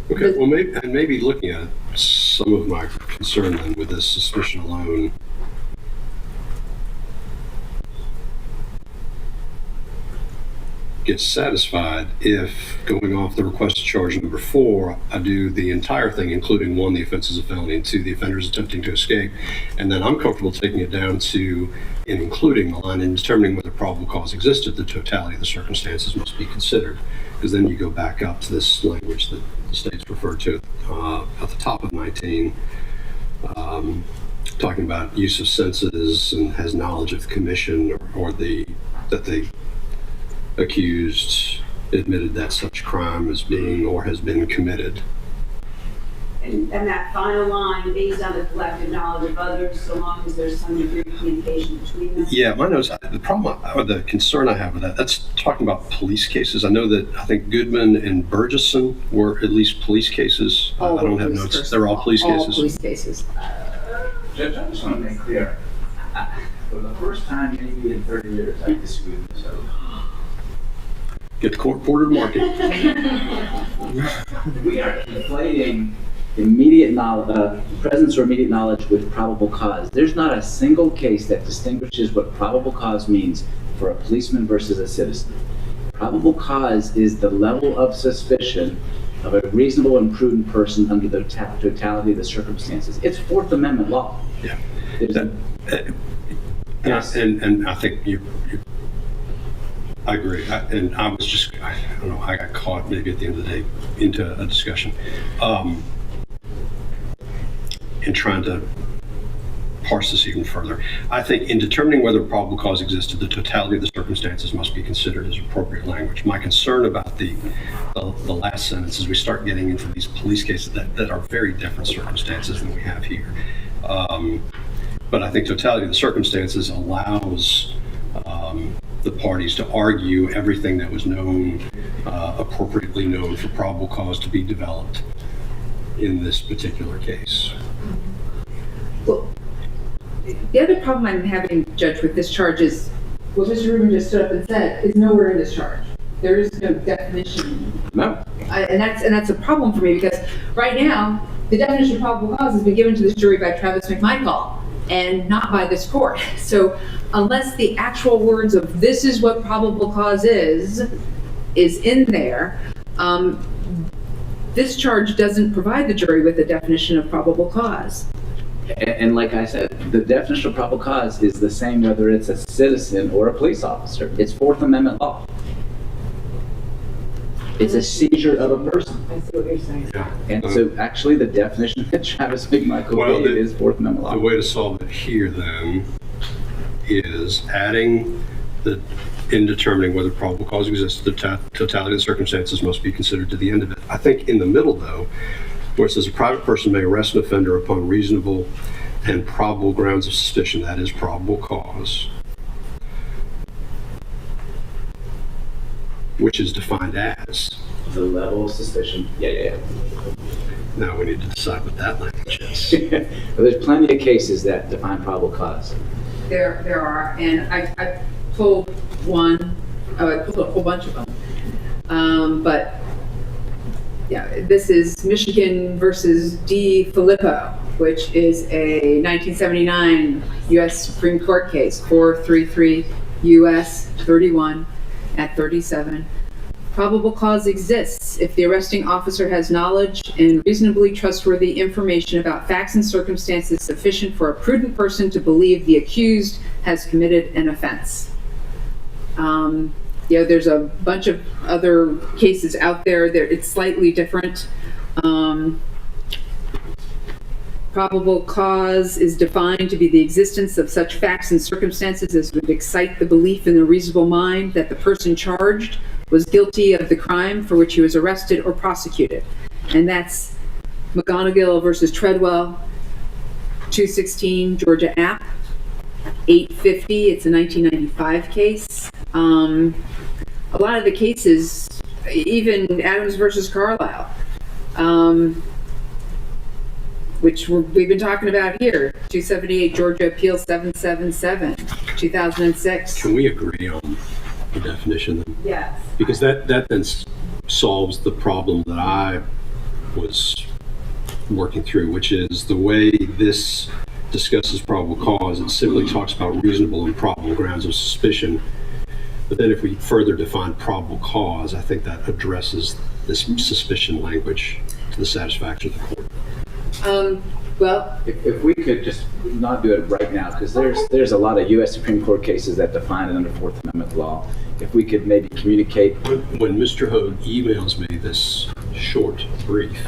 Okay, well, maybe looking at some of my concern then with this suspicion alone gets satisfied if, going off the request charge number 4, I do the entire thing, including 1, the offense is a felony, and 2, the offender is attempting to escape, and then I'm comfortable taking it down to, and including the line, and determining whether probable cause existed, the totality of the circumstances must be considered, because then you go back up to this language that the state's referred to at the top of 19, talking about use of senses and has knowledge of the commission or that the accused admitted that such crime is being or has been committed. And that final line, based on the collective knowledge of others, so long as there's some degree of communication between them. Yeah, my notes, the problem or the concern I have with that's talking about police cases. I know that I think Goodman and Burgesson were at least police cases. I don't have notes. They're all police cases. All police cases. Judge, I just want to make clear, for the first time maybe in 30 years, I disagree with this. Get the court-ordered market. We are conflating immediate knowledge, presence or immediate knowledge with probable cause. There's not a single case that distinguishes what probable cause means for a policeman versus a citizen. Probable cause is the level of suspicion of a reasonable and prudent person under the totality of the circumstances. It's Fourth Amendment law. Yeah. And I think I agree. And I was just, I don't know, I got caught maybe at the end of the day into a discussion in trying to parse this even further. I think in determining whether probable cause existed, the totality of the circumstances must be considered as appropriate language. My concern about the last sentence is we start getting into these police cases that are very different circumstances than we have here. But I think totality of the circumstances allows the parties to argue everything that was known, appropriately known for probable cause to be developed in this particular case. Well, the other problem I'm having, Judge, with this charge is what Mr. Rubin just stood up and said is nowhere in this charge. There is no definition. No. And that's a problem for me because right now the definition of probable cause has been given to this jury by Travis McMichael and not by this court. So unless the actual words of this is what probable cause is in there, this charge doesn't provide the jury with a definition of probable cause. And like I said, the definition of probable cause is the same whether it's a citizen or a police officer. It's Fourth Amendment law. It's a seizure of a person. I see what you're saying. Yeah. And so actually the definition that Travis McMichael gave is Fourth Amendment law. The way to solve it here then is adding in determining whether probable cause exists, the totality of the circumstances must be considered to the end of it. I think in the middle though, where it says a private person may arrest an offender upon reasonable and probable grounds of suspicion, that is probable cause, which is defined as. The level of suspicion. Yeah. Now we need to decide what that language is. Well, there's plenty of cases that define probable cause. There are, and I pulled one, I pulled a whole bunch of them. But yeah, this is Michigan versus D. Filippo, which is a 1979 U.S. Supreme Court case, 433 U.S. 31 at 37. Probable cause exists if the arresting officer has knowledge and reasonably trustworthy information about facts and circumstances sufficient for a prudent person to believe the accused has committed an offense. There's a bunch of other cases out there. It's slightly different. Probable cause is defined to be the existence of such facts and circumstances as would excite the belief in the reasonable mind that the person charged was guilty of the crime for which he was arrested or prosecuted. And that's McGonigal versus Treadwell, 216 Georgia App, 850. It's a 1995 case. A lot of the cases, even Adams versus Carlisle, which we've been talking about here, 278 Georgia Appeal 777, 2006. Can we agree on the definition then? Yes. Because that then solves the problem that I was working through, which is the way this discusses probable cause. It simply talks about reasonable and probable grounds of suspicion. But then if we further define probable cause, I think that addresses this suspicion language to the satisfaction of the court. Well, If we could just not do it right now, because there's a lot of U.S. Supreme Court cases that define it under Fourth Amendment law. If we could maybe communicate. When Mr. Hogue emails me this short brief,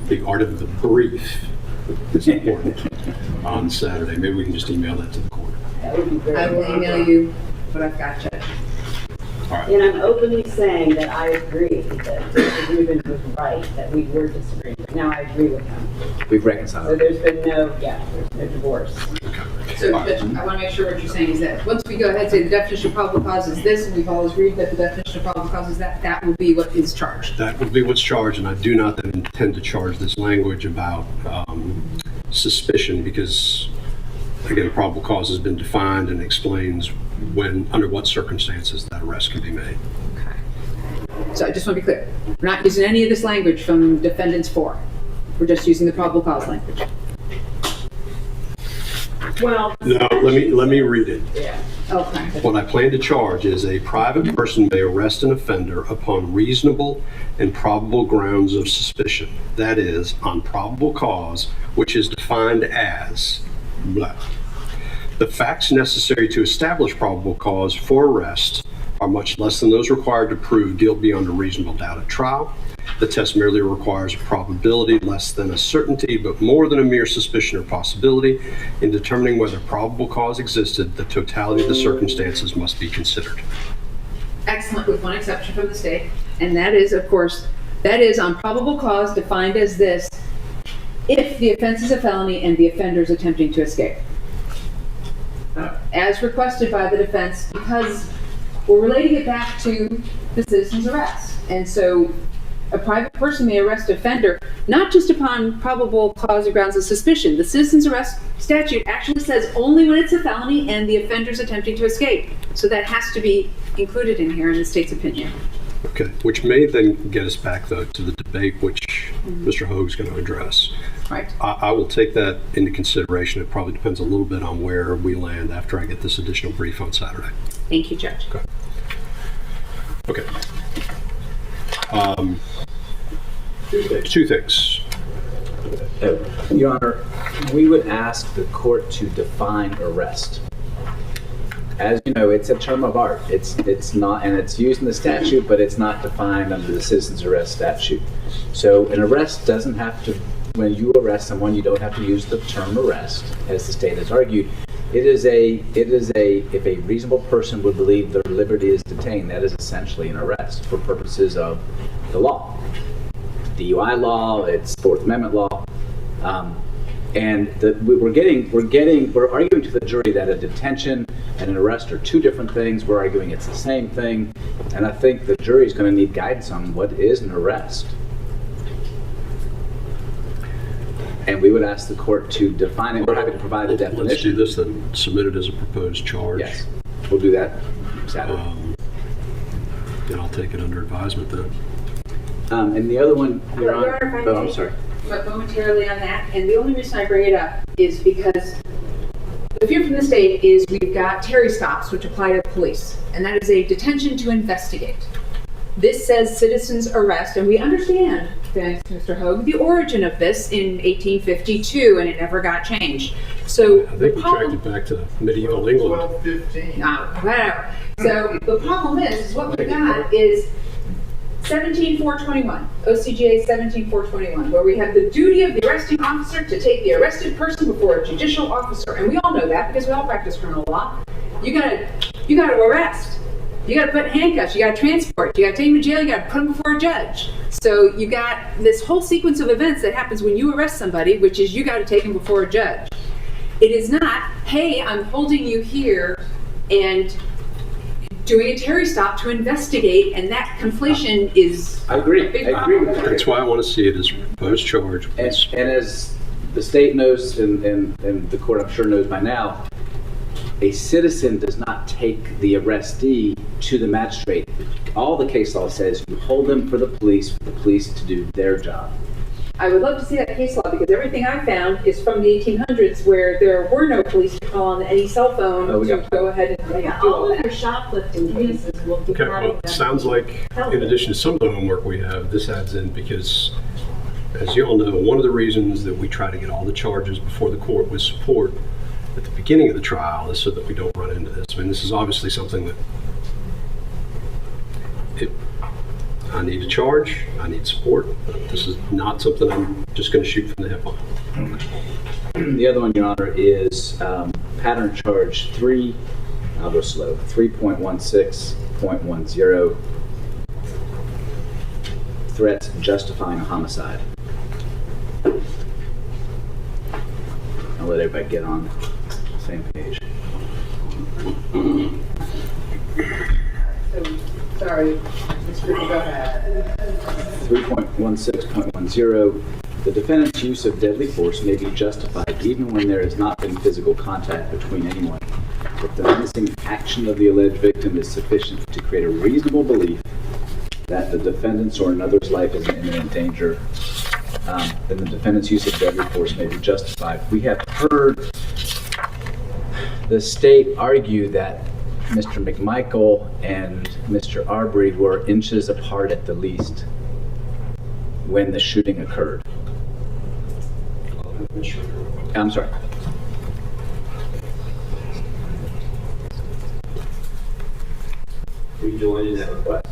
the art of the brief is important on Saturday. Maybe we can just email that to the court. That would be great. I will email you what I've got, Judge. All right. And I'm openly saying that I agree that Mr. Rubin was right, that we were disagreeing. But now I agree with him. We've So reconciled. there's been there's no divorce. So, Judge, I want to make sure what you're saying is that once we go ahead and say the definition of probable cause is this, and we've all agreed that the definition of probable cause is that, that will be what is charged. That would be what's charged, and I do not then intend to charge this language about suspicion because, again, probable cause has been defined and explains when, under what circumstances that arrest can be made. Okay. So I just want to be clear. We're not using any of this language from defendants 4. We're just using the probable cause language. Well. No, let me read it. Yeah. Okay. What I plan to charge is a private person may arrest an offender upon reasonable and probable grounds of suspicion. That is, on probable cause, which is defined as blah. The facts necessary to establish probable cause for arrest are much less than those required to prove guilt beyond a reasonable doubt at trial. The test merely requires a probability less than a certainty, but more than a mere suspicion or possibility. In determining whether probable cause existed, the totality of the circumstances must be considered. Excellent, with one exception from the state, and that is, of course, that is on probable cause defined as this: if the offense is a felony and the offender is attempting to escape. As requested by the defense, because we're relating it back to the citizen's arrest. And so a private person may arrest an offender not just upon probable cause or grounds of suspicion. The citizen's arrest statute actually says only when it's a felony and the offender's attempting to escape. So that has to be included in here in the state's opinion. Okay, which may then get us back, though, to the debate which Mr. Hoag's going to address. Right. I will take that into consideration. It probably depends a little bit on where we land after I get this additional brief on Saturday. Thank you, Judge. Okay. Two things. Your Honor, we would ask the court to define arrest. As you know, it's a term of art. It's not, and it's used in the statute, but it's not defined under the citizen's arrest statute. So an arrest doesn't have to, when you arrest someone, you don't have to use the term arrest, as the state has argued. If a reasonable person would believe their liberty is detained, that is essentially an arrest for purposes of the law. DUI law, it's Fourth Amendment law. We're arguing to the jury that a detention and an arrest are two different things. We're arguing it's the same thing. And I think the jury is going to need guidance on what is an arrest. And we would ask the court to define it. We're happy to provide a definition. Let's do this then. Submit it as a proposed charge. Yes, we'll do that Saturday. And I'll take it under advisement then. And the other one, Your Honor, if I may, I'm sorry. But momentarily on that, and the only reason I bring it up is because the fear from the state is we've got Terry stops, which apply to police, and that is a detention to investigate. This says citizen's arrest, and we understand, thanks to Mr. Hoag, the origin of this in 1852, and it never got changed. So I think we tracked it back to medieval England. 1215. Whatever. So the problem is what we've got is 17421, OCGA 17421, where we have the duty of the arresting officer to take the arrested person before a judicial officer, and we all know that because we all practice criminal law. You gotta arrest. You gotta put handcuffs, you gotta transport, you gotta take him to jail, you gotta put him before a judge. So you got this whole sequence of events that happens when you arrest somebody, which is you gotta take him before a judge. It is not, hey, I'm holding you here and doing a Terry stop to investigate, and that conflation is I agree. a big I agree problem. with you. That's why I want to see it as a proposed charge. And as the state knows, and the court I'm sure knows by now, a citizen does not take the arrestee to the magistrate. All the case law says you hold them for the police to do their job. I would love to see that case law because everything I found is from the 1800s where there were no police to call on any cell phone to go ahead and do All all of your that. shoplifting cases will be Okay, having well, it them. sounds like in addition to some of the homework we have, this adds in because, as you all know, one of the reasons that we try to get all the charges before the court with support at the beginning of the trial is so that we don't run into this. I mean, this is obviously something that I need to charge, I need support. This is not something I'm just going to shoot from the hip on. The other one, Your Honor, is pattern charge 3, I'll go slow, 3.16.10, threats justifying a homicide. I'll let everybody get on the same page. So, sorry, Ms. Griffin, go ahead. 3.16.10, the defendant's use of deadly force may be justified even when there has not been physical contact between anyone. If the menacing action of the alleged victim is sufficient to create a reasonable belief that the defendant's or another's life is in imminent danger, then the defendant's use of deadly force may be justified. We have heard the state argue that Mr. McMichael and Mr. Arbery were inches apart at the least when the shooting occurred. I'm sorry. Were you joining that request?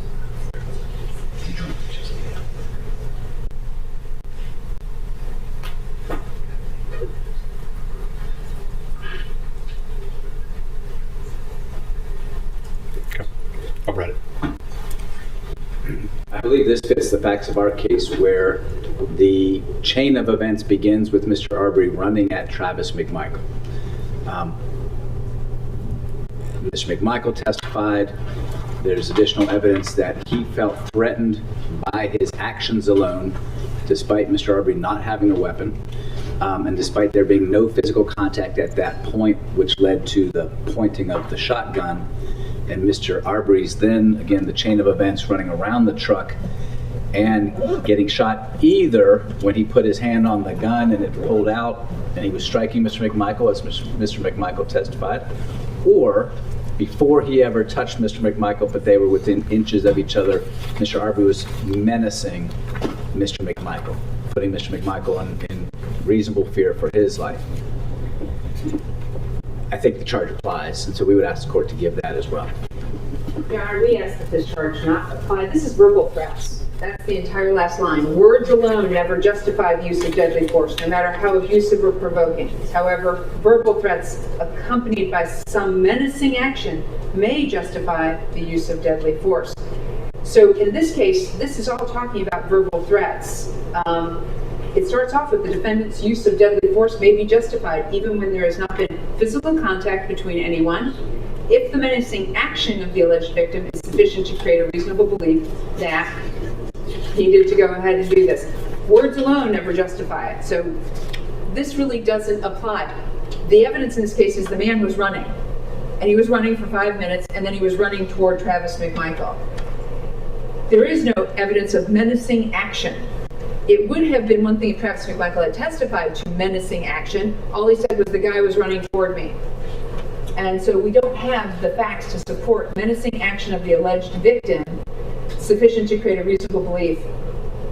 I've read it. I believe this fits the facts of our case where the chain of events begins with Mr. Arbery running at Travis McMichael. Mr. McMichael testified. There's additional evidence that he felt threatened by his actions alone, despite Mr. Arbery not having a weapon, and despite there being no physical contact at that point, which led to the pointing of the shotgun. And Mr. Arbery's then, again, the chain of events running around the truck and getting shot either when he put his hand on the gun and it pulled out and he was striking Mr. McMichael, as Mr. McMichael testified, or before he ever touched Mr. McMichael, but they were within inches of each other, Mr. Arbery was menacing Mr. McMichael, putting Mr. McMichael in reasonable fear for his life. I think the charge applies, and so we would ask the court to give that as well. Your Honor, we ask that this charge not apply. This is verbal threats. That's the entire last line. Words alone never justify the use of deadly force, no matter how abusive or provoking. However, verbal threats accompanied by some menacing action may justify the use of deadly force. So in this case, this is all talking about verbal threats. It starts off with the defendant's use of deadly force may be justified even when there has not been physical contact between anyone, if the menacing action of the alleged victim is sufficient to create a reasonable belief that he needed to go ahead and do this. Words alone never justify it. So this really doesn't apply. The evidence in this case is the man was running, and he was running for 5 minutes, and then he was running toward Travis McMichael. There is no evidence of menacing action. It would have been one thing if Travis McMichael had testified to menacing action. All he said was the guy was running toward me. And so we don't have the facts to support menacing action of the alleged victim sufficient to create a reasonable belief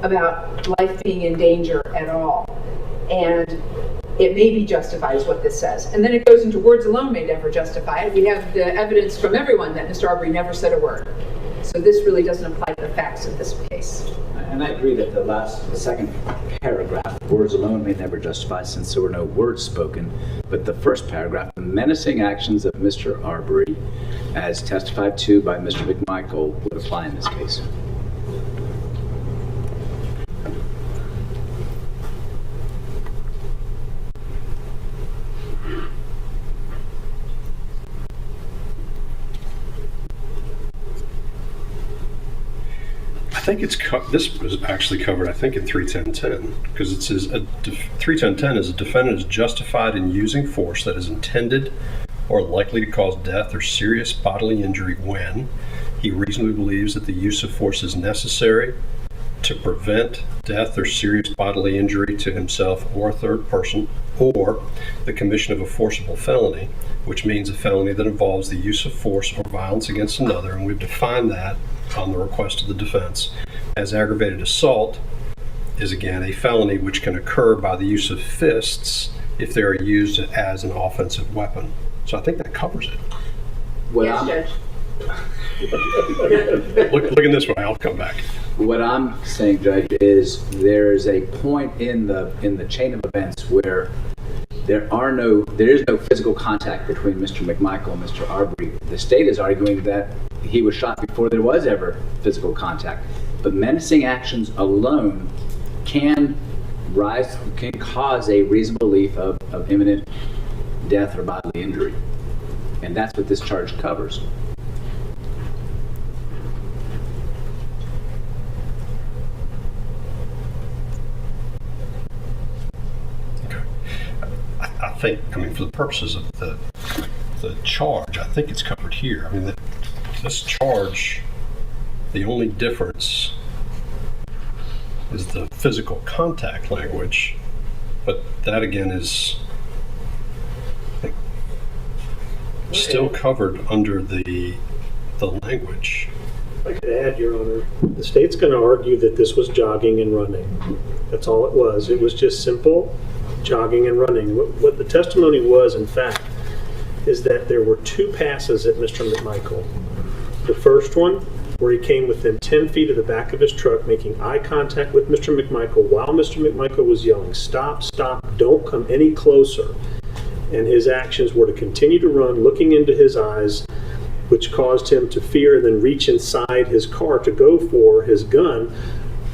about life being in danger at all. And it may be justified is what this says. And then it goes into words alone may never justify it. We have the evidence from everyone that Mr. Arbery never said a word. So this really doesn't apply to the facts of this case. And I agree that the second paragraph, words alone may never justify, since there were no words spoken. But the first paragraph, the menacing actions of Mr. Arbery, as testified to by Mr. McMichael, would apply in this case. I think this was actually covered, I think, in 31010, because it says 31010 is a defendant is justified in using force that is intended or likely to cause death or serious bodily injury when he reasonably believes that the use of force is necessary to prevent death or serious bodily injury to himself or a third person, or the commission of a forcible felony, which means a felony that involves the use of force or violence against another, and we've defined that on the request of the defense as aggravated assault is again a felony which can occur by the use of fists if they are used as an offensive weapon. So I think that covers it. Yes, Judge. Looking this way, I'll come back. What I'm saying, Judge, is there's a point in the chain of events where there is no physical contact between Mr. McMichael and Mr. Arbery. The state is arguing that he was shot before there was ever physical contact. But menacing actions alone can cause a reasonable belief of imminent death or bodily injury. And that's what this charge covers. I think, for the purposes of the charge, I think it's covered here. I mean, this charge, the only difference is the physical contact language, but that again is, still covered under the language. If I could add, Your Honor, the state's going to argue that this was jogging and running. That's all it was. It was just simple jogging and running. What the testimony was, in fact, is that there were 2 passes at Mr. McMichael. The first one, where he came within 10 feet of the back of his truck, making eye contact with Mr. McMichael while Mr. McMichael was yelling, "Stop, stop, don't come any closer." And his actions were to continue to run, looking into his eyes, which caused him to fear and then reach inside his car to go for his gun.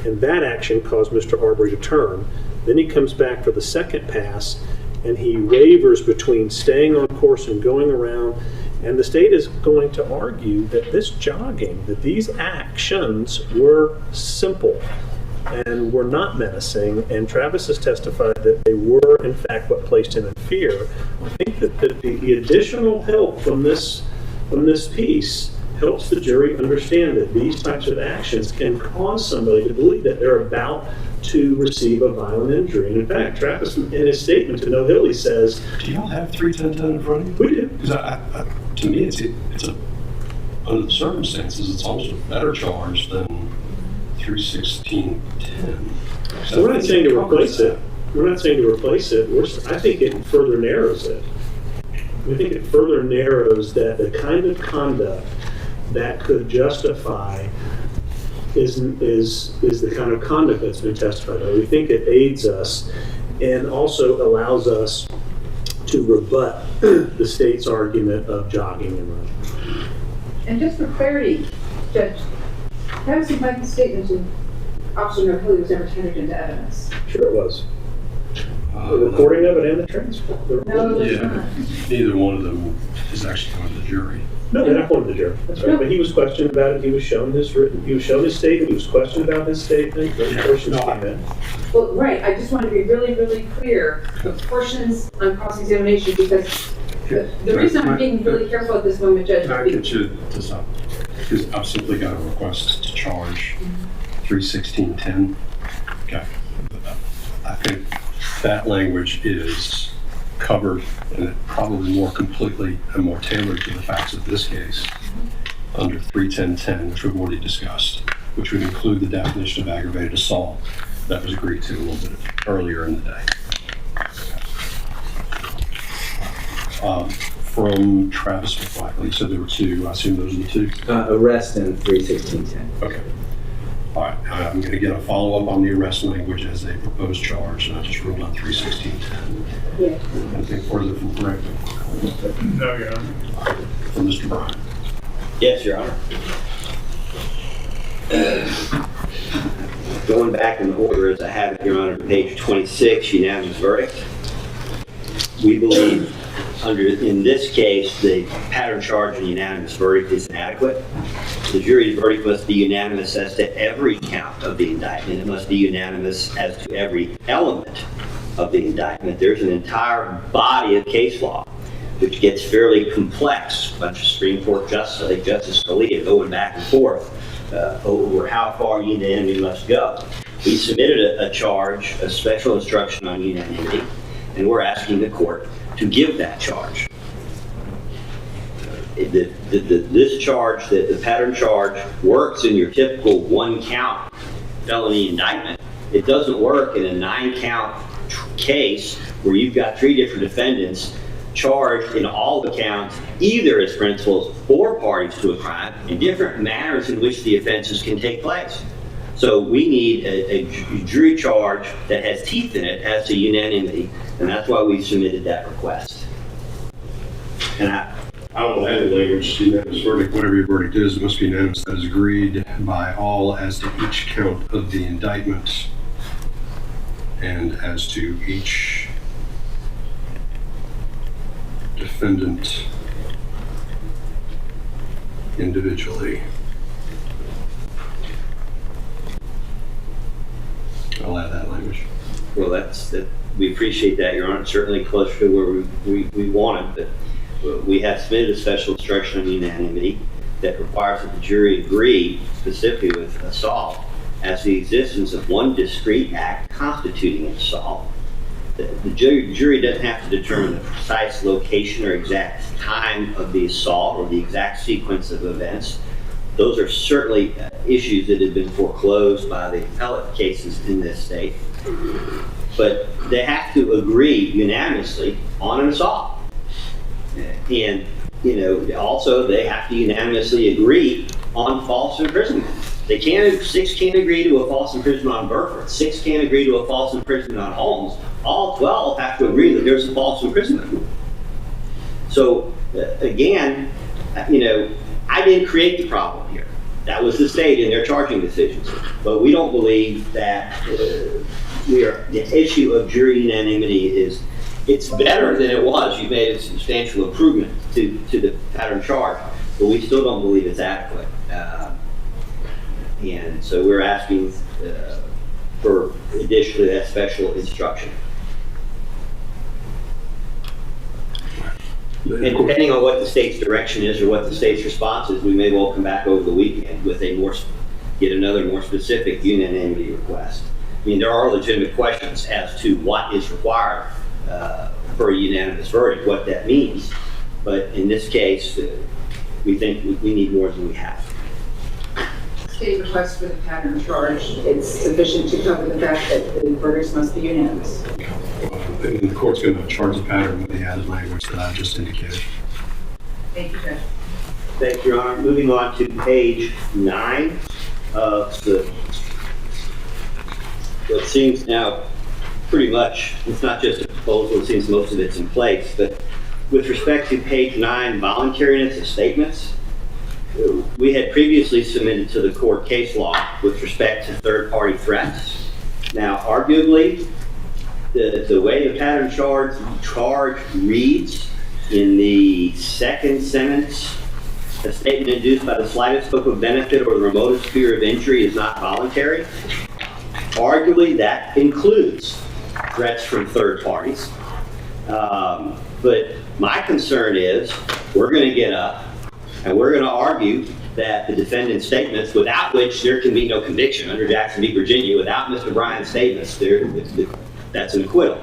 And that action caused Mr. Arbery to turn. Then he comes back for the second pass, and he wavers between staying on course and going around. And the state is going to argue that this jogging, that these actions were simple and were not menacing, and Travis has testified that they were, in fact, what placed him in fear. I think that the additional help from this piece helps the jury understand that these types of actions can cause somebody to believe that they're about to receive a violent injury. And in fact, Travis, in his statement to No Hill, he says, Do y'all have 31010 in front of you? we do. Because to me, it's under the circumstances, it's almost a better charge than 31610. So we're not saying to replace it. We're not saying to replace it. I think it further narrows it. We think it further narrows that the kind of conduct that could justify is the kind of conduct that's been testified on. We think it aids us and also allows us to rebut the state's argument of jogging and running. And just for clarity, Judge, Travis McMichael's statement to Officer No Hill was never tendered into evidence. Sure it was. The recording of it and the transcript. No, it was Yeah, not. neither one of them is actually going to the jury. No, they're not going to the jury. That's right. But he was questioned about it. He was shown his statement. He was questioned about his statement. Those portions came in. Well, right, I just want to be really, really clear, the portions on cross-examination, because the reason I'm being really careful at this moment, Judge, Can I is get you to stop? Because I've simply got a request to charge 31610. Okay. I think that language is covered and probably more completely and more tailored to the facts of this case under 31010, which we've already discussed, which would include the definition of aggravated assault that was agreed to a little bit earlier in the day. From Travis McMichael, you said there were 2. I assume those are the 2? Arrest in 31610. Okay. All right. I'm going to get a follow-up on the arrest language as a proposed charge, and I just ruled on 31610. yeah. Anything further from Greg? No, Your Honor. From Mr. Bryan? Yes, Your Honor. Going back in the order as I have it, Your Honor, page 26, unanimous verdict. We believe in this case, the pattern charge and unanimous verdict is inadequate. The jury's verdict must be unanimous as to every count of the indictment. It must be unanimous as to every element of the indictment. There's an entire body of case law which gets fairly complex. A bunch of Supreme Court justices, like Justice Scalia, going back and forth over how far unanimity must go. We submitted a charge, a special instruction on unanimity, and we're asking the court to give that charge. This charge, the pattern charge, works in your typical 1-count felony indictment. It doesn't work in a 9-count case where you've got 3 different defendants charged in all the counts, either as principals or parties to a crime, in different manners in which the offenses can take place. So we need a jury charge that has teeth in it as to unanimity, and that's why we submitted that request. And I will add the language, unanimous verdict, whatever your verdict is, it must be unanimous that is agreed by all as to each count of the indictment and as to each defendant individually. I'll add that language. well, we appreciate that, Your Honor. It's certainly closer to where we want it, but we have submitted a special instruction on unanimity that requires that the jury agree specifically with assault as the existence of one discrete act constituting an assault, The jury doesn't have to determine the precise location or exact time of the assault or the exact sequence of events. Those are certainly issues that have been foreclosed by the appellate cases in this state. But they have to agree unanimously on an assault. And, also they have to unanimously agree on false imprisonment. Six can't agree to a false imprisonment on Burford. 6 can't agree to a false imprisonment on Holmes. All 12 have to agree that there's a false imprisonment. So, again, I didn't create the problem here. That was the state in their charging decisions. But we don't believe that the issue of jury unanimity it's better than it was. You've made a substantial improvement to the pattern charge, but we still don't believe it's adequate. And so we're asking for additionally that special instruction. And depending on what the state's direction is or what the state's response is, we may well come back over the weekend with get another more specific unanimity request. I mean, there are legitimate questions as to what is required for a unanimous verdict, what that means. But in this case, we think we need more than we have. State request for the pattern charge, it's sufficient to cover the fact that the verdicts must be unanimous. And the court's going to charge the pattern with the added language that I just indicated. Thank you, Judge. Thank you, Your Honor. Moving on to page 9 of what seems now pretty much, it's not just a proposal, it seems most of it's in place, but with respect to page 9, voluntariness of statements, we had previously submitted to the court case law with respect to third-party threats. Now, arguably, the way the pattern charge reads in the second sentence, a statement induced by the slightest hope of benefit or the remotest fear of injury is not voluntary. Arguably, that includes threats from third parties. But my concern is we're going to get up and we're going to argue that the defendant's statements, without which there can be no conviction under Jackson v. Virginia, without Mr. Bryan's statements, that's an acquittal.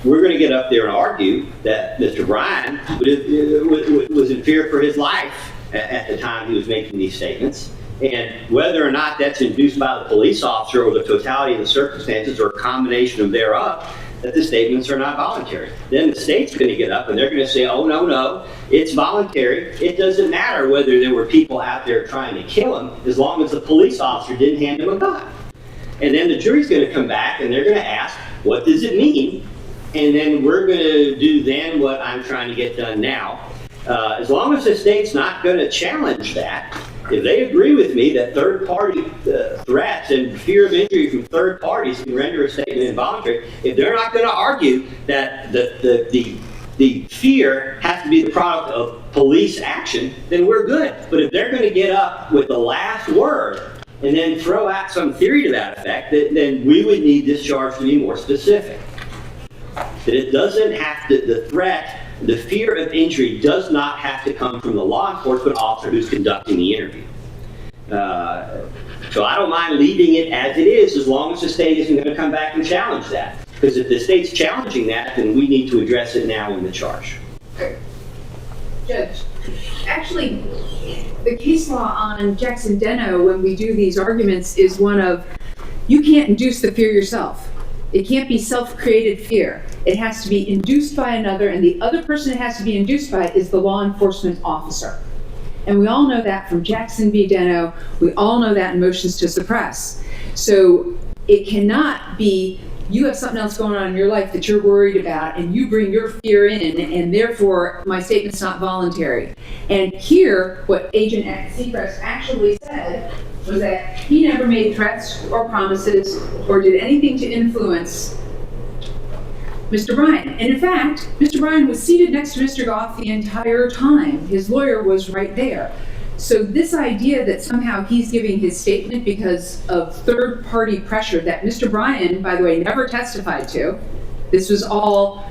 We're going to get up there and argue that Mr. Bryan was in fear for his life at the time he was making these statements. And whether or not that's induced by the police officer or the totality of the circumstances or a combination of thereof, that the statements are not voluntary. Then the state's going to get up and they're going to say, oh, no, it's voluntary. It doesn't matter whether there were people out there trying to kill him as long as the police officer didn't hand him a gun. And then the jury's going to come back and they're going to ask, what does it mean? And then we're going to do then what I'm trying to get done now. As long as the state's not going to challenge that, if they agree with me that third-party threats and fear of injury from third parties can render a statement involuntary, if they're not going to argue that the fear has to be the product of police action, then we're good. But if they're going to get up with the last word and then throw out some theory to that effect, then we would need this charge to be more specific. That it doesn't have to, the fear of injury does not have to come from the law enforcement officer who's conducting the interview. So I don't mind leaving it as it is as long as the state isn't going to come back and challenge that. Because if the state's challenging that, then we need to address it now in the charge. Judge, actually, the case law on Jackson Deno, when we do these arguments, is one of, you can't induce the fear yourself. It can't be self-created fear. It has to be induced by another, and the other person it has to be induced by is the law enforcement officer. And we all know that from Jackson v. Deno. We all know that in motions to suppress. So it cannot be you have something else going on in your life that you're worried about, and you bring your fear in, and therefore my statement's not voluntary. And here, what Agent Seacrest actually said was that he never made threats or promises or did anything to influence Mr. Bryan. And in fact, Mr. Bryan was seated next to Mr. Goff the entire time. His lawyer was right there. So this idea that somehow he's giving his statement because of third-party pressure that Mr. Bryan, by the way, never testified to, this was all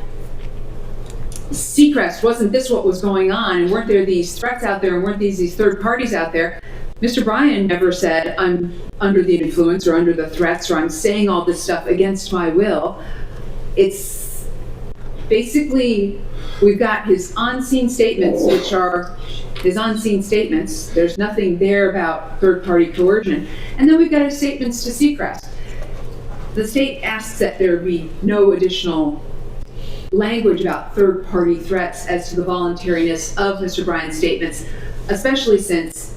Seacrest, wasn't this what was going on, and weren't there these threats out there, and weren't these third parties out there? Mr. Bryan never said, I'm under the influence or under the threats or I'm saying all this stuff against my will. It's basically, we've got his on-scene statements, which are his on-scene statements. There's nothing there about third-party coercion. And then we've got his statements to Seacrest. The state asks that there be no additional language about third-party threats as to the voluntariness of Mr. Bryan's statements, especially since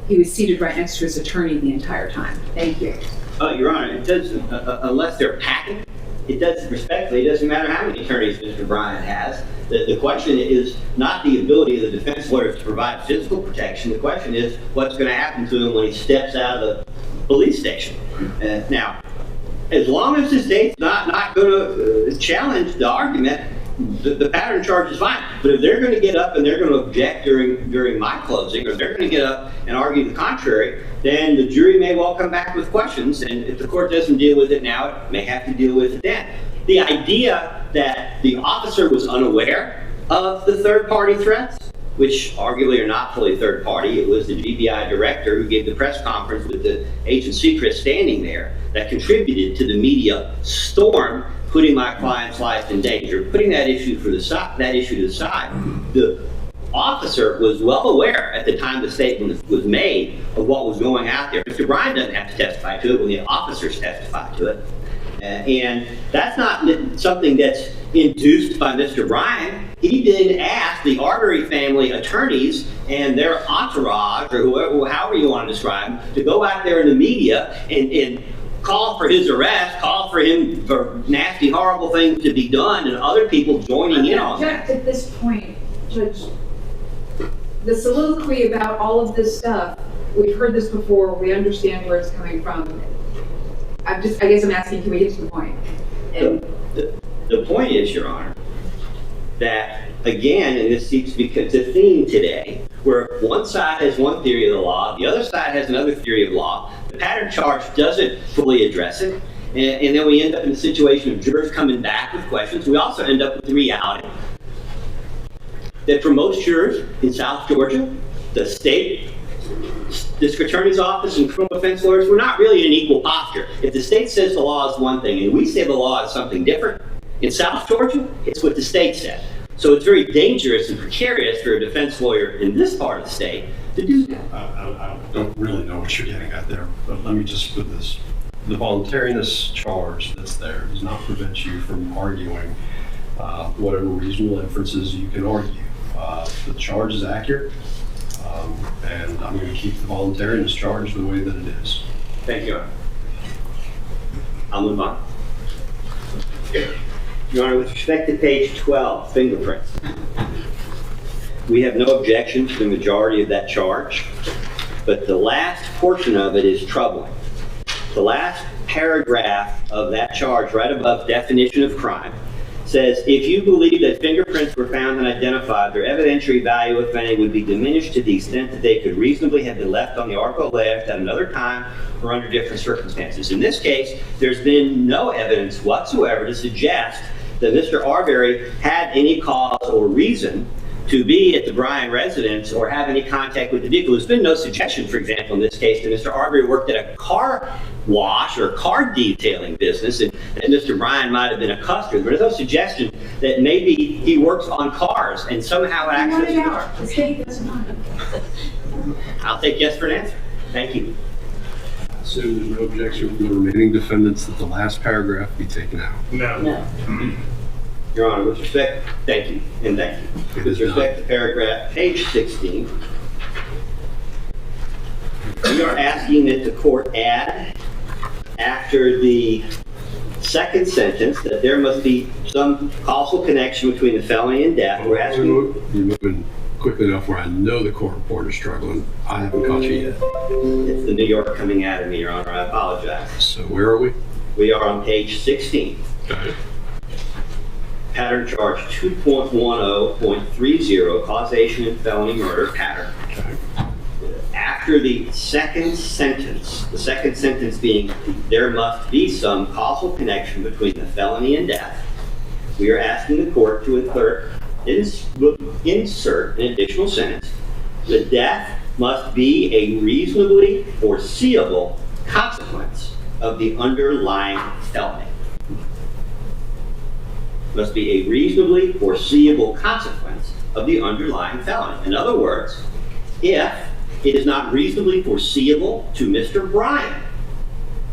he was seated right next to his attorney the entire time. Thank you. Your Honor, it does, unless they're packing, it does, respectfully, it doesn't matter how many attorneys Mr. Bryan has. The question is not the ability of the defense lawyers to provide physical protection. The question is what's going to happen to him when he steps out of the police station. Now, as long as the state's not going to challenge the argument, the pattern charge is fine. But if they're going to get up and they're going to object during my closing, or they're going to get up and argue the contrary, then the jury may well come back with questions. And if the court doesn't deal with it now, it may have to deal with it then. The idea that the officer was unaware of the third-party threats, which arguably are not fully third-party, it was the GBI director who gave the press conference with the agent Seacrest standing there that contributed to the media storm, putting my client's life in danger. Putting that issue to the side, the officer was well aware at the time the statement was made of what was going out there. Mr. Bryan doesn't have to testify to it when the officers testify to it. And that's not something that's induced by Mr. Bryan. He didn't ask the Arbery family attorneys and their entourage, or whoever, however you want to describe them, to go out there in the media and call for his arrest, call for him for nasty, horrible things to be done, and other people joining in on that. At this point, Judge, the soliloquy about all of this stuff, we've heard this before, we understand where it's coming from. I guess I'm asking, can we get to the point? The point is, Your Honor, that again, and this seems to be the theme today, where one side has one theory of the law, the other side has another theory of law. The pattern charge doesn't fully address it, and then we end up in a situation of jurors coming back with questions. We also end up with the reality that for most jurors in South Georgia, the state district attorney's office and criminal defense lawyers, we're not really in an equal posture. If the state says the law is one thing and we say the law is something different, in South Georgia, it's what the state said. So it's very dangerous and precarious for a defense lawyer in this part of the state to do that. I don't really know what you're getting at there, but let me just put this. The voluntariness charge that's there does not prevent you from arguing whatever reasonable inferences you can argue. The charge is accurate, and I'm going to keep the voluntariness charge the way that it is. Thank you, Your Honor. I'll move on. Your Honor, with respect to page 12, fingerprints, we have no objection to the majority of that charge, but the last portion of it is troubling. The last paragraph of that charge, right above definition of crime, says, if you believe that fingerprints were found and identified, their evidentiary value, if any, would be diminished to the extent that they could reasonably have been left on the article left at another time or under different circumstances. In this case, there's been no evidence whatsoever to suggest that Mr. Arbery had any cause or reason to be at the Bryan residence or have any contact with the vehicle. There's been no suggestion, for example, in this case, that Mr. Arbery worked at a car wash or car detailing business and that Mr. Bryan might have been a customer. There's no suggestion that maybe he works on cars and somehow access the car. The state doesn't want it. I'll take yes for an answer. Thank you. So there's no objection from the remaining defendants that the last paragraph be taken out. No. Your Honor, with respect, thank you, and thank you. With respect to paragraph page 16, we are asking that the court add, after the second sentence, that there must be some causal connection between the felony and death. We're asking. You're moving quickly enough where I know the court reporter is struggling. I haven't caught you yet. It's the New York coming out of me, Your Honor. I apologize. So where are we? We are on page 16. Okay. Pattern charge 2.10.30, causation and felony murder pattern. Okay. After the second sentence being there must be some causal connection between the felony and death, we are asking the court to insert an additional sentence. The death must be a reasonably foreseeable consequence of the underlying felony. Must be a reasonably foreseeable consequence of the underlying felony. In other words, if it is not reasonably foreseeable to Mr. Bryan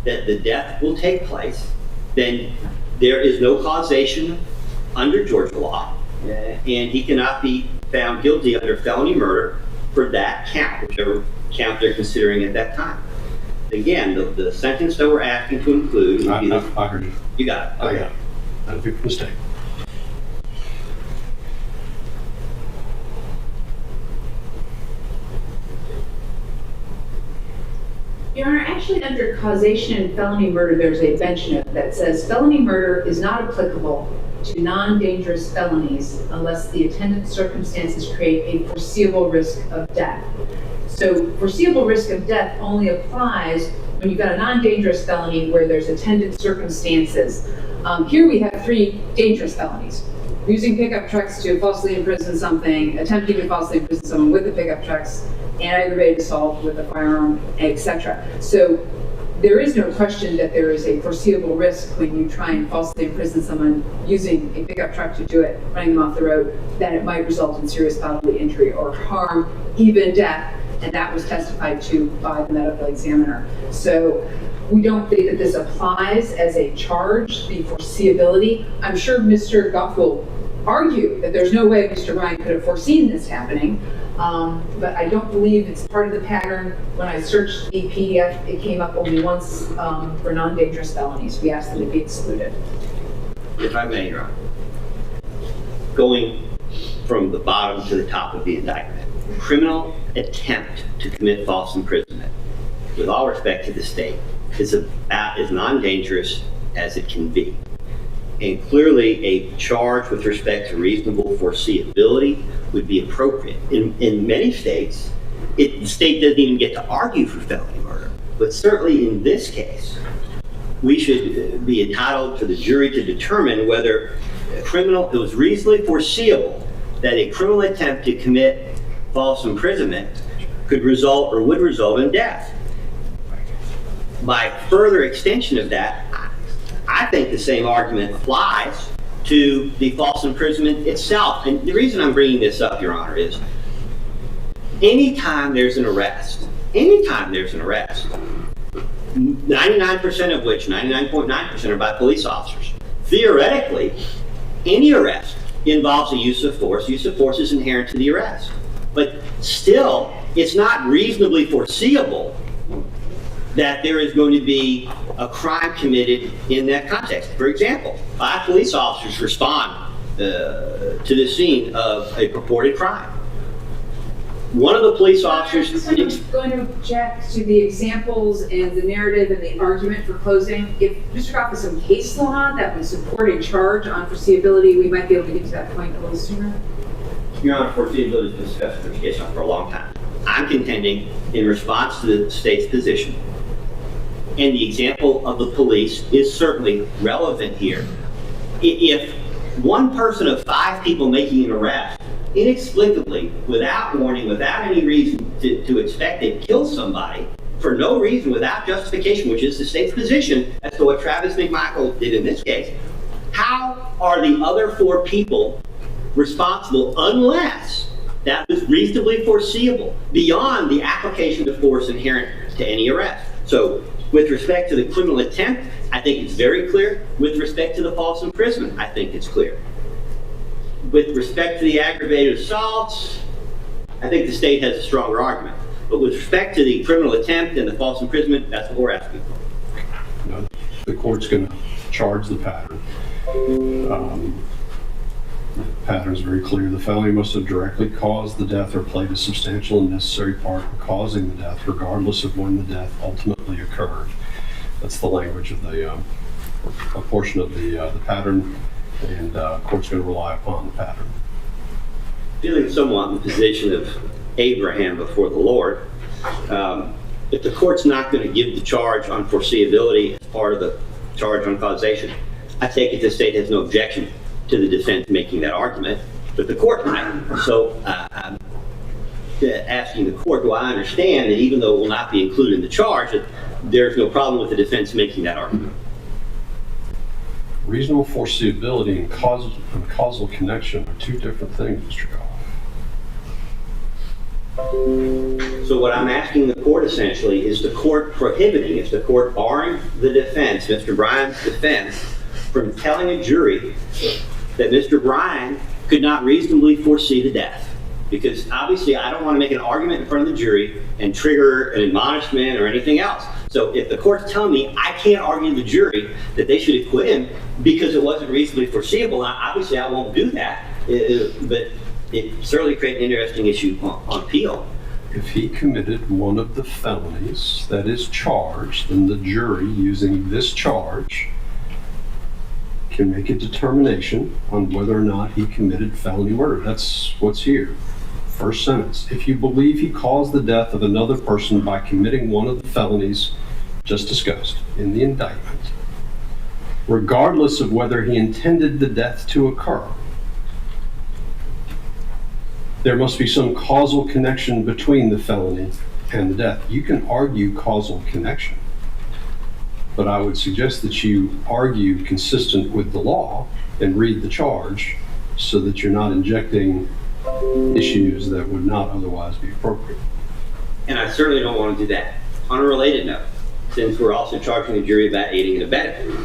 that the death will take place, then there is no causation under Georgia law, and he cannot be found guilty under felony murder for that count, whichever count they're considering at that time. Again, the sentence that we're asking to include would be I heard you. You got it. I got it. Not a big mistake. Your Honor, actually under causation and felony murder, there's a bench note that says felony murder is not applicable to non-dangerous felonies unless the attendant circumstances create a foreseeable risk of death. So foreseeable risk of death only applies when you've got a non-dangerous felony where there's attendant circumstances. Here we have 3 dangerous felonies. Using pickup trucks to falsely imprison something, attempting to falsely imprison someone with the pickup trucks, and aggravated assault with a firearm, etc. So there is no question that there is a foreseeable risk when you try and falsely imprison someone using a pickup truck to do it, running them off the road, that it might result in serious bodily injury or harm, even death, and that was testified to by the medical examiner. So we don't think that this applies as a charge, the foreseeability. I'm sure Mr. Goff will argue that there's no way Mr. Bryan could have foreseen this happening, but I don't believe it's part of the pattern. When I searched the PDF, it came up only once for non-dangerous felonies. We asked that it be excluded. If I may, Your Honor, going from the bottom to the top of the indictment, criminal attempt to commit false imprisonment, with all respect to the state, is about as non-dangerous as it can be. And clearly a charge with respect to reasonable foreseeability would be appropriate. In many states, the state doesn't even get to argue for felony murder. But certainly in this case, we should be entitled for the jury to determine whether it was reasonably foreseeable that a criminal attempt to commit false imprisonment could result or would result in death. By further extension of that, I think the same argument applies to the false imprisonment itself. And the reason I'm bringing this up, Your Honor, is anytime there's an arrest, 99% of which, 99.9% are by police officers, theoretically, any arrest involves a use of force. Use of force is inherent to the arrest. But still, it's not reasonably foreseeable that there is going to be a crime committed in that context. For example, 5 police officers respond to the scene of a purported crime. One of the police officers... I'm going to object to the examples and the narrative and the argument for closing. If Mr. Goff has some case law that would support a charge on foreseeability, we might be able to get to that point a little sooner. Your Honor, foreseeability has been discussed in this case for a long time. I'm contending, in response to the state's position, and the example of the police is certainly relevant here. If one person of 5 people making an arrest inexplicably, without warning, without any reason to expect it, kills somebody for no reason, without justification, which is the state's position as to what Travis McMichael did in this case, how are the other 4 people responsible unless that was reasonably foreseeable beyond the application of force inherent to any arrest? So, with respect to the criminal attempt, I think it's very clear. With respect to the false imprisonment, I think it's clear. With respect to the aggravated assaults, I think the state has a stronger argument. But with respect to the criminal attempt and the false imprisonment, that's what we're asking for. No, the court's going to charge the pattern. The pattern is very clear. The felony must have directly caused the death or played a substantial and necessary part in causing the death, regardless of when the death ultimately occurred. That's the language of a portion of the pattern, and the court's going to rely upon the pattern. Feeling somewhat in the position of Abraham before the Lord, if the court's not going to give the charge on foreseeability as part of the charge on causation, I take it the state has no objection to the defense making that argument, but the court might. So asking the court, do I understand that even though it will not be included in the charge, that there's no problem with the defense making that argument? Reasonable foreseeability and causal connection are two different things, Mr. Goff. So what I'm asking the court essentially is the court prohibiting, is the court barring the defense, Mr. Bryan's defense, from telling a jury that Mr. Bryan could not reasonably foresee the death? Because obviously I don't want to make an argument in front of the jury and trigger an admonishment or anything else. So if the court's telling me I can't argue to the jury that they should acquit him because it wasn't reasonably foreseeable, obviously I won't do that. But it certainly creates an interesting issue on appeal. If he committed one of the felonies that is charged, then the jury, using this charge, can make a determination on whether or not he committed felony murder. That's what's here. First sentence. If you believe he caused the death of another person by committing one of the felonies just discussed in the indictment, regardless of whether he intended the death to occur, there must be some causal connection between the felony and the death. You can argue causal connection, but I would suggest that you argue consistent with the law and read the charge so that you're not injecting issues that would not otherwise be appropriate. And I certainly don't want to do that. On a related note, since we're also charging the jury about aiding and abetting,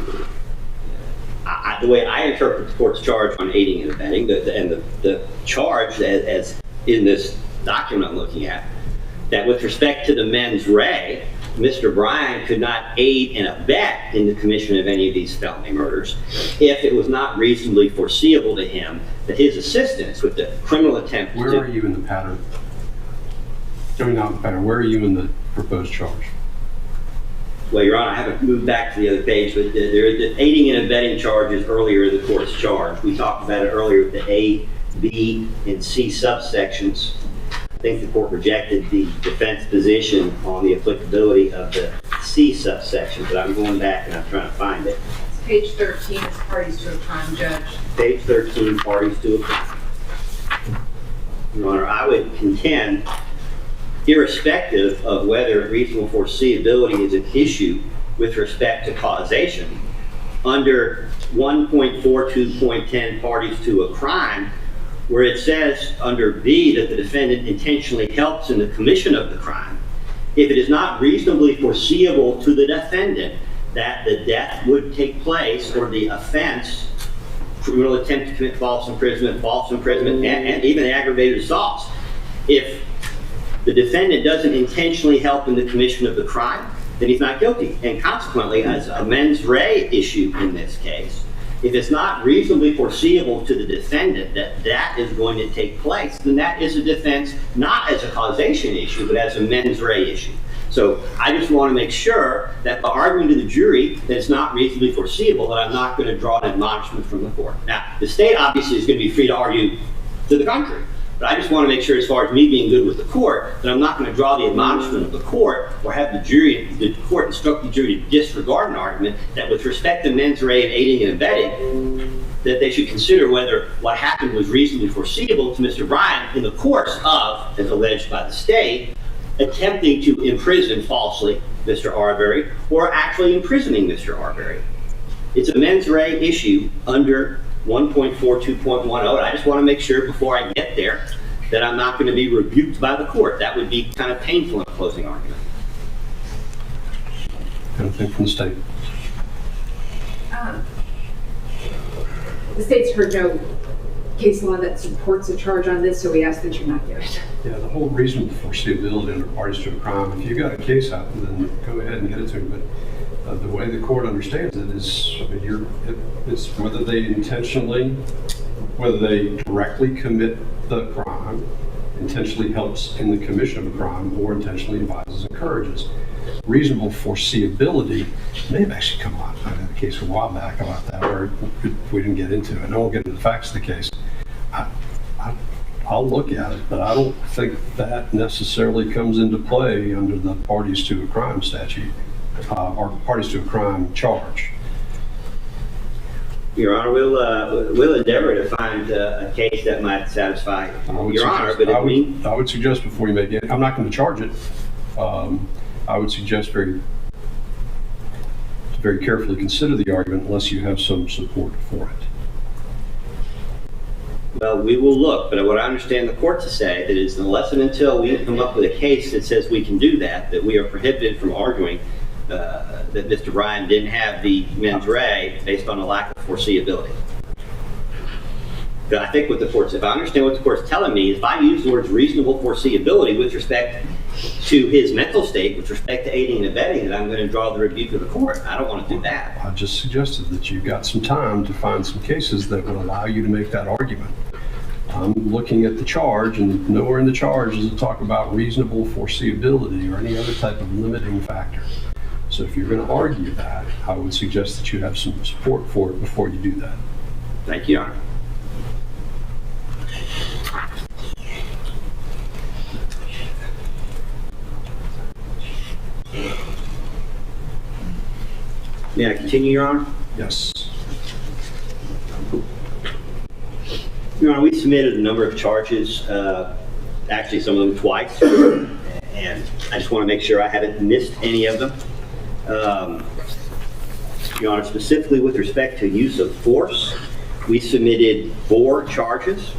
the way I interpret the court's charge on aiding and abetting, the charge as in this document I'm looking at, that with respect to the mens rea, Mr. Bryan could not aid and abet in the commission of any of these felony murders if it was not reasonably foreseeable to him that his assistance with the criminal attempt. Where are you in the pattern? Not the pattern. Where are you in the proposed charge? Well, Your Honor, I haven't moved back to the other page, but there are the aiding and abetting charges earlier in the court's charge. We talked about it earlier with the A, B, and C subsections. I think the court rejected the defense position on the applicability of the C subsection, but I'm going back and I'm trying to find it. Page 13 is parties to a crime, Judge. Page 13, parties to a crime. Your Honor, I would contend, irrespective of whether reasonable foreseeability is an issue with respect to causation, under 1.42.10 parties to a crime, where it says under B that the defendant intentionally helps in the commission of the crime, if it is not reasonably foreseeable to the defendant that the death would take place or the offense, criminal attempt to commit false imprisonment, and even aggravated assaults, if the defendant doesn't intentionally help in the commission of the crime, then he's not guilty. And consequently, as a mens rea issue in this case, if it's not reasonably foreseeable to the defendant that that is going to take place, then that is a defense not as a causation issue, but as a mens rea issue. So I just want to make sure that by arguing to the jury that it's not reasonably foreseeable, that I'm not going to draw an admonishment from the court. Now, the state obviously is going to be free to argue to the contrary. But I just want to make sure, as far as me being good with the court, that I'm not going to draw the admonishment of the court or have the court instruct the jury to disregard an argument that with respect to mens rea and aiding and abetting, that they should consider whether what happened was reasonably foreseeable to Mr. Bryan in the course of, as alleged by the state, attempting to imprison falsely Mr. Arbery or actually imprisoning Mr. Arbery. It's a mens rea issue under 1.42.10, and I just want to make sure before I get there that I'm not going to be rebuked by the court. That would be kind of painful in a closing argument. Anything from the state? The state's heard no case law that supports a charge on this, so we ask that you not do it. Yeah, the whole reasonable foreseeability under parties to a crime, if you've got a case out, then go ahead and get it to me. But the way the court understands it is, I mean, it's whether they directly commit the crime, intentionally helps in the commission of a crime, or intentionally advises and encourages. Reasonable foreseeability may have actually come out. I had a case a while back about that, where we didn't get into it. I won't get into the facts of the case. I'll look at it, but I don't think that necessarily comes into play under the parties to a crime statute. Or parties to a crime charge. Your Honor, we'll endeavor to find a case that might satisfy Your Honor, but I would suggest before you make it, I'm not going to charge it. I would suggest very carefully consider the argument unless you have some support for it. Well, we will look, but what I understand the court to say that is unless and until we come up with a case that says we can do that we are prohibited from arguing that Mr. Bryan didn't have the mens rea based on a lack of foreseeability. But I think what if I understand what the court's telling me, if I use the words reasonable foreseeability with respect to his mental state, with respect to aiding and abetting, that I'm going to draw the rebuke of the court. I don't want to do that. I just suggested that you've got some time to find some cases that would allow you to make that argument. I'm looking at the charge, and nowhere in the charge does it talk about reasonable foreseeability or any other type of limiting factor. So if you're going to argue that, I would suggest that you have some support for it before you do that. Thank you, Your Honor. May I continue, Your Honor? Yes. Your Honor, we submitted a number of charges, actually some of them twice, and I just want to make sure I haven't missed any of them. Your Honor, specifically with respect to use of force, we submitted 4 charges.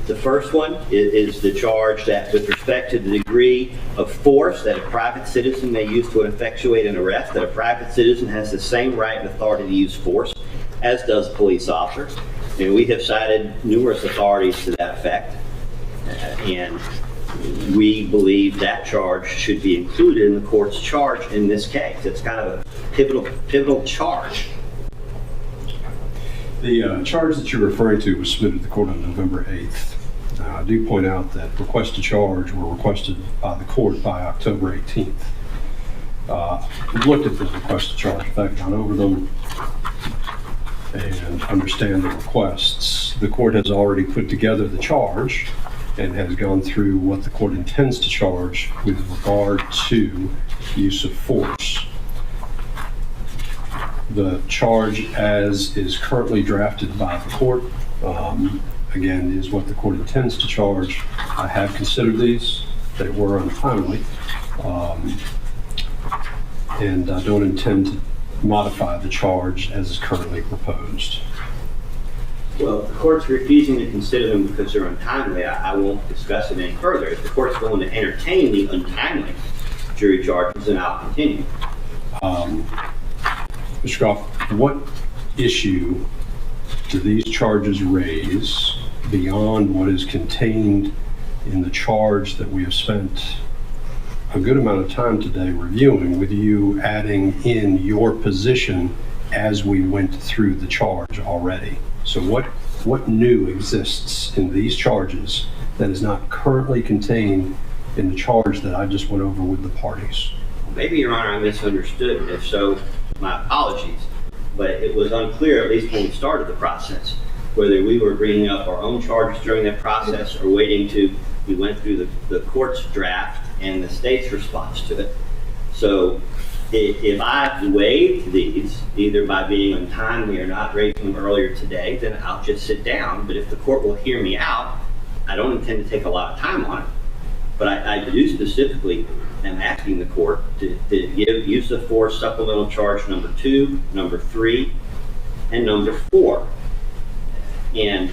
The first one is the charge that with respect to the degree of force that a private citizen may use to effectuate an arrest, that a private citizen has the same right and authority to use force as does a police officer. And we have cited numerous authorities to that effect. And we believe that charge should be included in the court's charge in this case. It's kind of a pivotal charge. The charge that you're referring to was submitted to the court on November 8th. I do point out that requests to charge were requested by the court by October 18th. We've looked at the requests to charge, in fact, gone over them and understand the requests. The court has already put together the charge and has gone through what the court intends to charge with regard to use of force. The charge as is currently drafted by the court, again, is what the court intends to charge. I have considered these. They were untimely. And I don't intend to modify the charge as is currently proposed. Well, if the court's refusing to consider them because they're untimely, I won't discuss it any further. If the court's going to entertain the untimely jury charges, then I'll continue. Mr. Goff, what issue do these charges raise beyond what is contained in the charge that we have spent a good amount of time today reviewing, with you adding in your position as we went through the charge already? So what new exists in these charges that is not currently contained in the charge that I just went over with the parties? Maybe, Your Honor, I misunderstood, and if so, my apologies. But it was unclear, at least when we started the process, whether we were bringing up our own charges during that process or waiting till we went through the court's draft and the state's response to it. So if I waived these, either by being untimely or not raising them earlier today, then I'll just sit down. But if the court will hear me out, I don't intend to take a lot of time on it. But I do specifically am asking the court to give use of force supplemental charge number 2, number 3, and number 4. And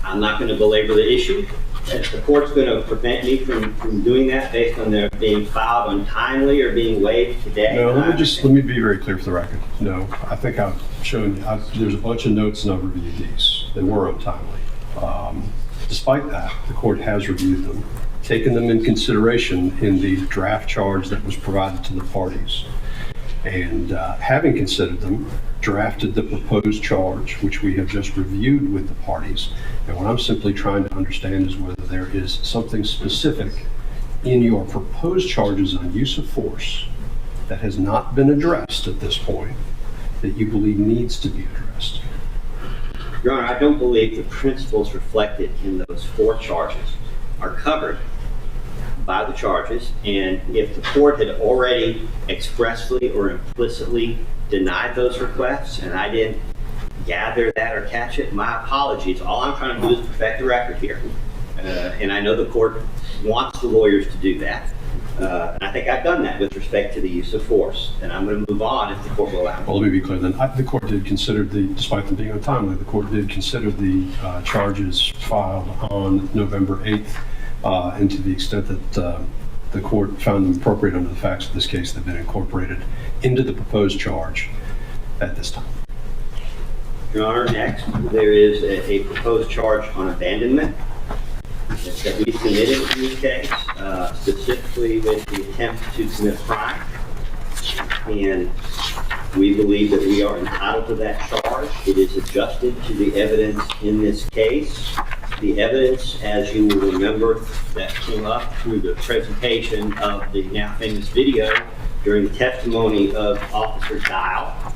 I'm not going to belabor the issue. If the court's going to prevent me from doing that based on their being filed untimely or being waived today. No, let me be very clear for the record. No, I think I've shown you, there's a bunch of notes and I've reviewed these. They were untimely. Despite that, the court has reviewed them, taken them in consideration in the draft charge that was provided to the parties. And having considered them, drafted the proposed charge, which we have just reviewed with the parties. And what I'm simply trying to understand is whether there is something specific in your proposed charges on use of force that has not been addressed at this point that you believe needs to be addressed. Your Honor, I don't believe the principles reflected in those 4 charges are covered by the charges, and if the court had already expressly or implicitly denied those requests and I didn't gather that or catch it, my apologies. All I'm trying to do is perfect the record here. And I know the court wants the lawyers to do that. And I think I've done that with respect to the use of force. And I'm going to move on if the court will allow me. Well, let me be clear then. The court did consider despite them being untimely, the court did consider the charges filed on November 8th. And to the extent that the court found them appropriate under the facts of this case, they've been incorporated into the proposed charge at this time. Your Honor, next, there is a proposed charge on abandonment that we submitted in this case, specifically with the attempt to commit a crime. And we believe that we are entitled to that charge. It is adjusted to the evidence in this case. The evidence, as you will remember, that came up through the presentation of the now famous video during the testimony of Officer Dial.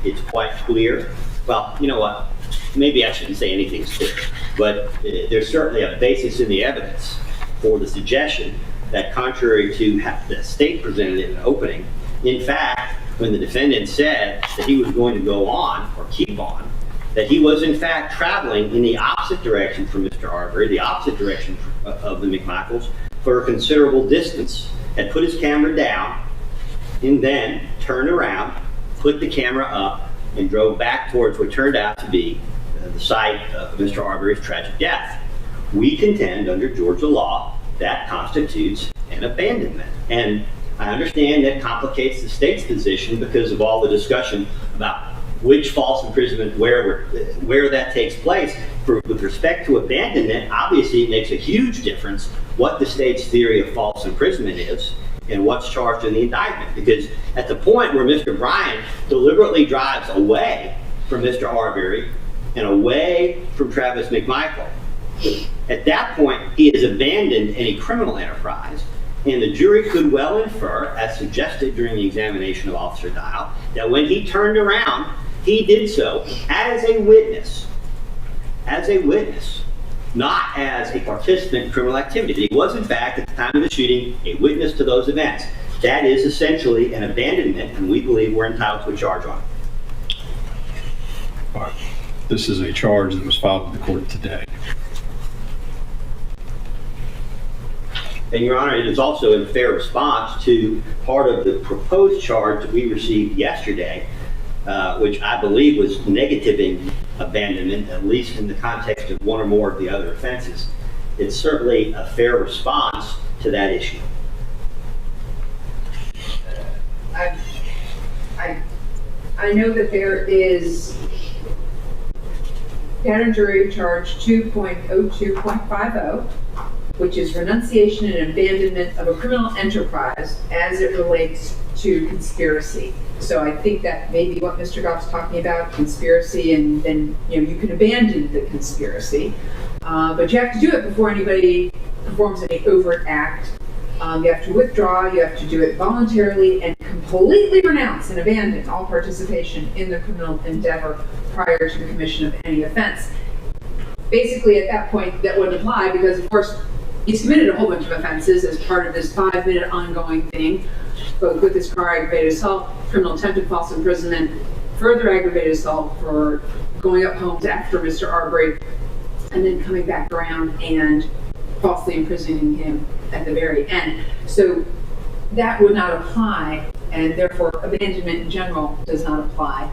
It's quite clear. Well, you know what? Maybe I shouldn't say anything's clear, but there's certainly a basis in the evidence for the suggestion that, contrary to how the state presented it in the opening, in fact, when the defendant said that he was going to go on or keep on, that he was in fact traveling in the opposite direction from Mr. Arbery, the opposite direction of the McMichaels, for a considerable distance, had put his camera down, and then turned around, put the camera up, and drove back towards what turned out to be the site of Mr. Arbery's tragic death. We contend under Georgia law that constitutes an abandonment. And I understand that complicates the state's position because of all the discussion about which false imprisonment, where that takes place. With respect to abandonment, obviously it makes a huge difference what the state's theory of false imprisonment is and what's charged in the indictment. Because at the point where Mr. Bryan deliberately drives away from Mr. Arbery and away from Travis McMichael, at that point he has abandoned any criminal enterprise, and the jury could well infer, as suggested during the examination of Officer Dial, that when he turned around, he did so as a witness, not as a participant in criminal activity. He was, in fact, at the time of the shooting, a witness to those events. That is essentially an abandonment, and we believe we're entitled to a charge on it. All right. This is a charge that was filed with the court today. And Your Honor, it is also in fair response to part of the proposed charge that we received yesterday, which I believe was negativing abandonment, at least in the context of one or more of the other offenses. It's certainly a fair response to that issue. I know that there is DanaJay charge 2.02.50, which is renunciation and abandonment of a criminal enterprise as it relates to conspiracy. So I think that may be what Mr. Goff's talking about, conspiracy, and then you can abandon the conspiracy. But you have to do it before anybody performs any overt act. You have to withdraw, you have to do it voluntarily, and completely renounce and abandon all participation in the criminal endeavor prior to the commission of any offense. Basically, at that point, that wouldn't apply because, of course, he's committed a whole bunch of offenses as part of this 5-minute ongoing thing, both with his car aggravated assault, criminal attempted false imprisonment, further aggravated assault for going up homes after Mr. Arbery, and then coming back around and falsely imprisoning him at the very end. So that would not apply, and therefore abandonment in general does not apply.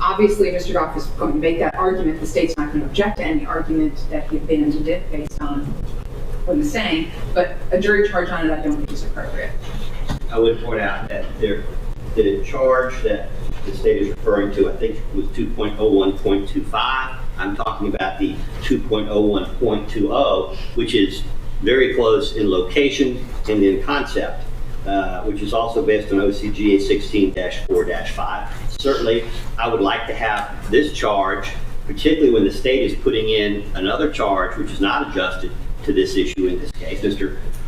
Obviously, Mr. Goff is going to make that argument. The state's not going to object to any argument that he abandoned it based on what he's saying, but a jury charge on it I don't think is appropriate. I would point out that the charge that the state is referring to, I think, was 2.01.25. I'm talking about the 2.01.20, which is very close in location and in concept, which is also based on OCGA 16-4-5. Certainly, I would like to have this charge, particularly when the state is putting in another charge which is not adjusted to this issue in this case.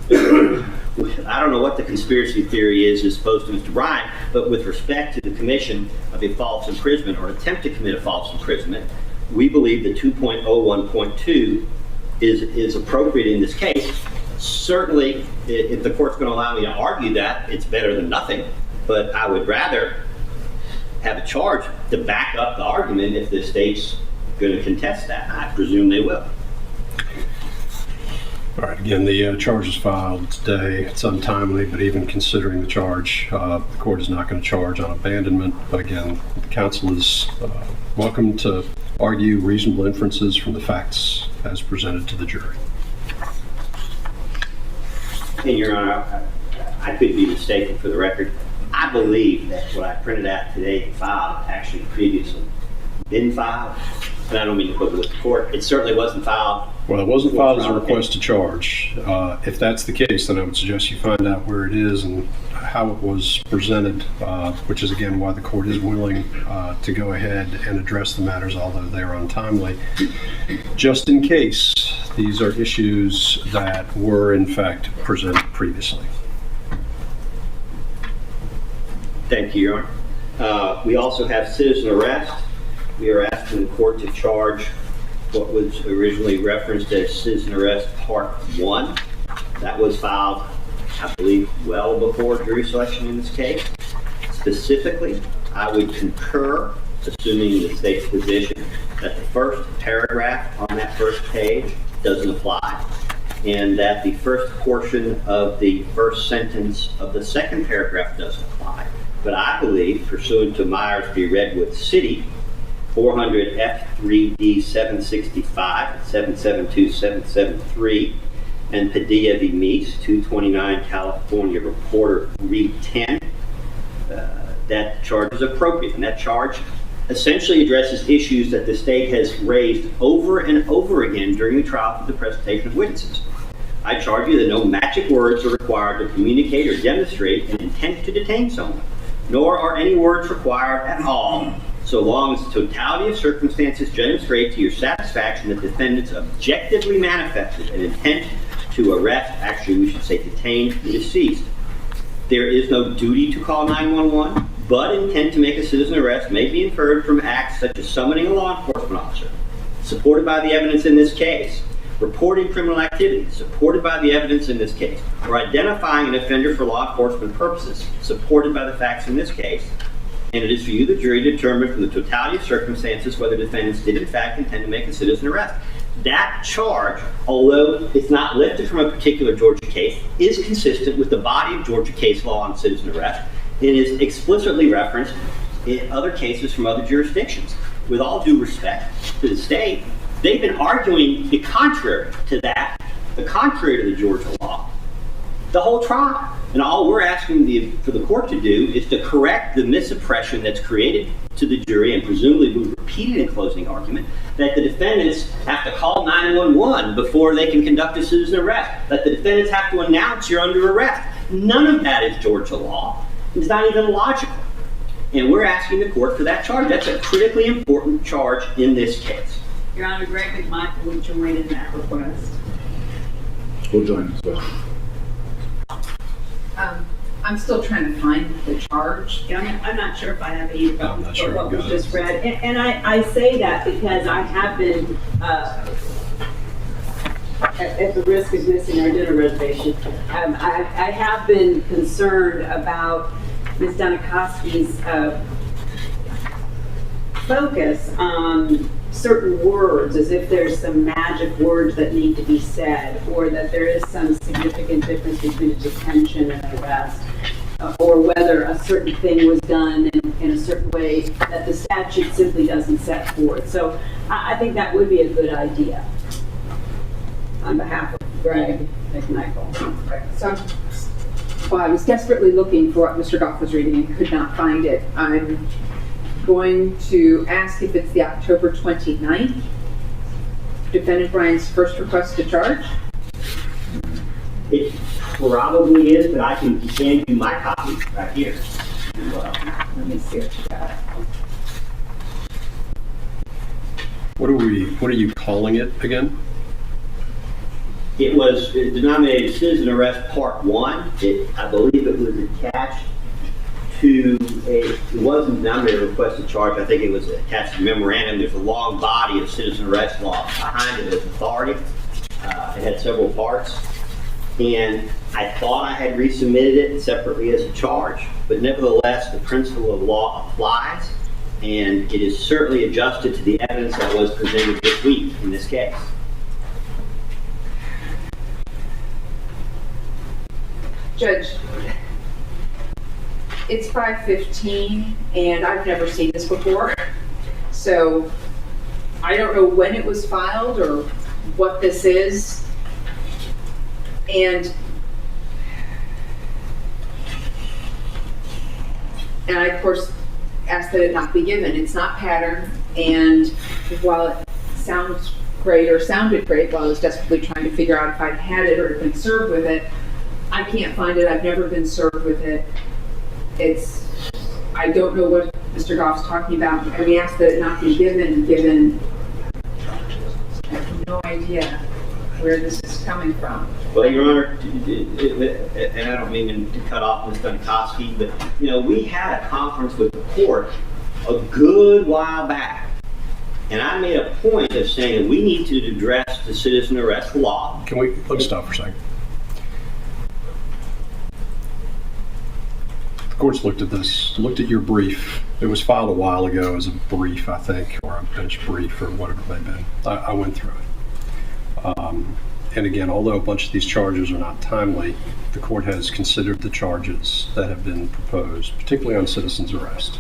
I don't know what the conspiracy theory is as opposed to Mr. Bryan, but with respect to the commission of a false imprisonment or attempt to commit a false imprisonment, we believe that 2.01.2 is appropriate in this case. Certainly, if the court's going to allow me to argue that, it's better than nothing. But I would rather have a charge to back up the argument if the state's going to contest that. I presume they will. All right, again, the charge was filed today. It's untimely, but even considering the charge, the court is not going to charge on abandonment. But again, the counsel is welcome to argue reasonable inferences from the facts as presented to the jury. And Your Honor, I could be mistaken for the record. I believe that what I printed out today and filed actually previously been filed, and I don't mean to put it with the court. It certainly wasn't filed. Well, it wasn't filed as a request to charge. If that's the case, then I would suggest you find out where it is and how it was presented, which is again why the court is willing to go ahead and address the matters, although they are untimely, just in case these are issues that were in fact presented previously. Thank you, Your Honor. We also have citizen arrest. We are asking the court to charge what was originally referenced as citizen arrest part 1. That was filed, I believe, well before jury selection in this case. Specifically, I would concur, assuming the state's position, that the first paragraph on that first page doesn't apply, and that the first portion of the first sentence of the second paragraph doesn't apply. But I believe, pursuant to Myers v. Redwood City, 400 F3D 765, 772, 773, and Padilla v. Meese, 229 California Reporter 310, that charge is appropriate. And that charge essentially addresses issues that the state has raised over and over again during the trial through the presentation of witnesses. I charge you that no magic words are required to communicate or demonstrate an intent to detain someone, nor are any words required at all, so long as the totality of circumstances demonstrate to your satisfaction that defendants objectively manifested an intent to arrest, actually we should say detain, the deceased. There is no duty to call 911, but intent to make a citizen arrest may be inferred from acts such as summoning a law enforcement officer, supported by the evidence in this case, reporting criminal activity, supported by the evidence in this case, or identifying an offender for law enforcement purposes, supported by the facts in this case. And it is for you, the jury, to determine from the totality of circumstances whether defendants did in fact intend to make a citizen arrest. That charge, although it's not lifted from a particular Georgia case, is consistent with the body of Georgia case law on citizen arrest and is explicitly referenced in other cases from other jurisdictions. With all due respect to the state, they've been arguing the contrary to that, the contrary to the Georgia law, the whole trial. And all we're asking for the court to do is to correct the misappression that's created to the jury and presumably will be repeated in closing argument, that the defendants have to call 911 before they can conduct a citizen arrest, that the defendants have to announce you're under arrest. None of that is Georgia law. It's not even logical. And we're asking the court for that charge. That's a critically important charge in this case. Your Honor, Greg McMichael will join in that request. We'll join as well. I'm still trying to find the charge. Yeah, I'm not sure if I have either. I'm not sure What I was got just it. read. And I say that because I have been, at the risk of missing our dinner reservation, I have been concerned about Ms. Donakowski's focus on certain words, as if there's some magic words that need to be said, or that there is some significant difference between a detention and an arrest, or whether a certain thing was done in a certain way that the statute simply doesn't set forth. So I think that would be a good idea on behalf of Greg McMichael. So, well, I was desperately looking for what Mr. Goff was reading and could not find it. I'm going to ask if it's the October 29th, Defendant Brian's first request to charge. It probably is, but I can hand you my copy right here. Let me see what you got. What are you calling it again? It was denominated Citizen Arrest Part 1. I believe it was attached to it wasn't denominated a request to charge. I think it was attached to a memorandum. There's a long body of citizen arrest law behind it as authority. It had several parts. And I thought I had resubmitted it separately as a charge, but nevertheless, the principle of law applies, and it is certainly adjusted to the evidence that was presented this week in this case. Judge, it's 5:15, and I've never seen this before. So I don't know when it was filed or what this is. And I, of course, asked that it not be given. It's not pattern, and while it sounds great or sounded great while I was desperately trying to figure out if I'd had it or been served with it, I can't find it. I've never been served with it. I don't know what Mr. Goff's talking about. And we asked that it not be given. I have no idea where this is coming from. Well, Your Honor, and I don't mean to cut off Ms. Dunkowski, but, we had a conference with the court a good while back. And I made a point of saying that we need to address the citizen arrest law. Let's stop for a second. The court's looked at this, looked at your brief. It was filed a while ago as a brief, I think, or a bench brief or whatever they've been. I went through it. And again, although a bunch of these charges are not timely, the court has considered the charges that have been proposed, particularly on citizen's arrest.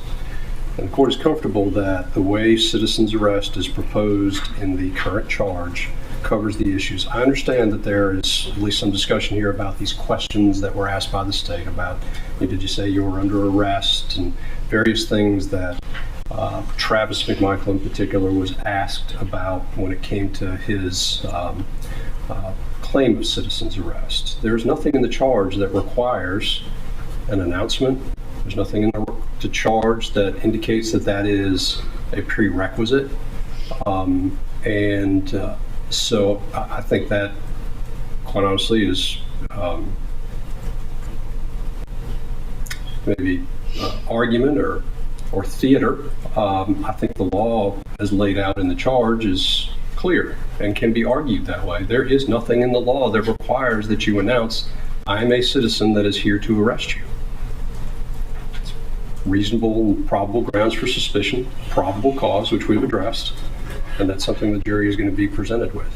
And the court is comfortable that the way citizen's arrest is proposed in the current charge covers the issues. I understand that there is at least some discussion here about these questions that were asked by the state about, did you say you were under arrest, and various things that Travis McMichael in particular was asked about when it came to his claim of citizen's arrest. There's nothing in the charge that requires an announcement. There's nothing in the charge that indicates that that is a prerequisite. So I think that, quite honestly, is maybe argument or theater. I think the law as laid out in the charge is clear and can be argued that way. There is nothing in the law that requires that you announce, I am a citizen that is here to arrest you. It's reasonable and probable grounds for suspicion, probable cause, which we've addressed, and that's something the jury is going to be presented with.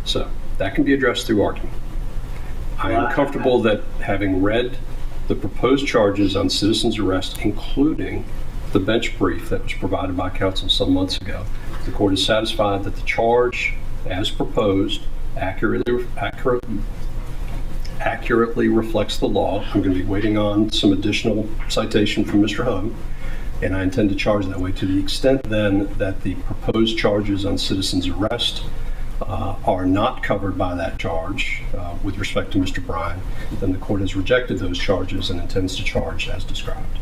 So that can be addressed through argument. I am comfortable that having read the proposed charges on citizen's arrest, including the bench brief that was provided by counsel some months ago, the court is satisfied that the charge as proposed accurately reflects the law. I'm going to be waiting on some additional citation from Mr. Hung, and I intend to charge that way. To the extent then that the proposed charges on citizen's arrest are not covered by that charge with respect to Mr. Bryan, then the court has rejected those charges and intends to charge as described.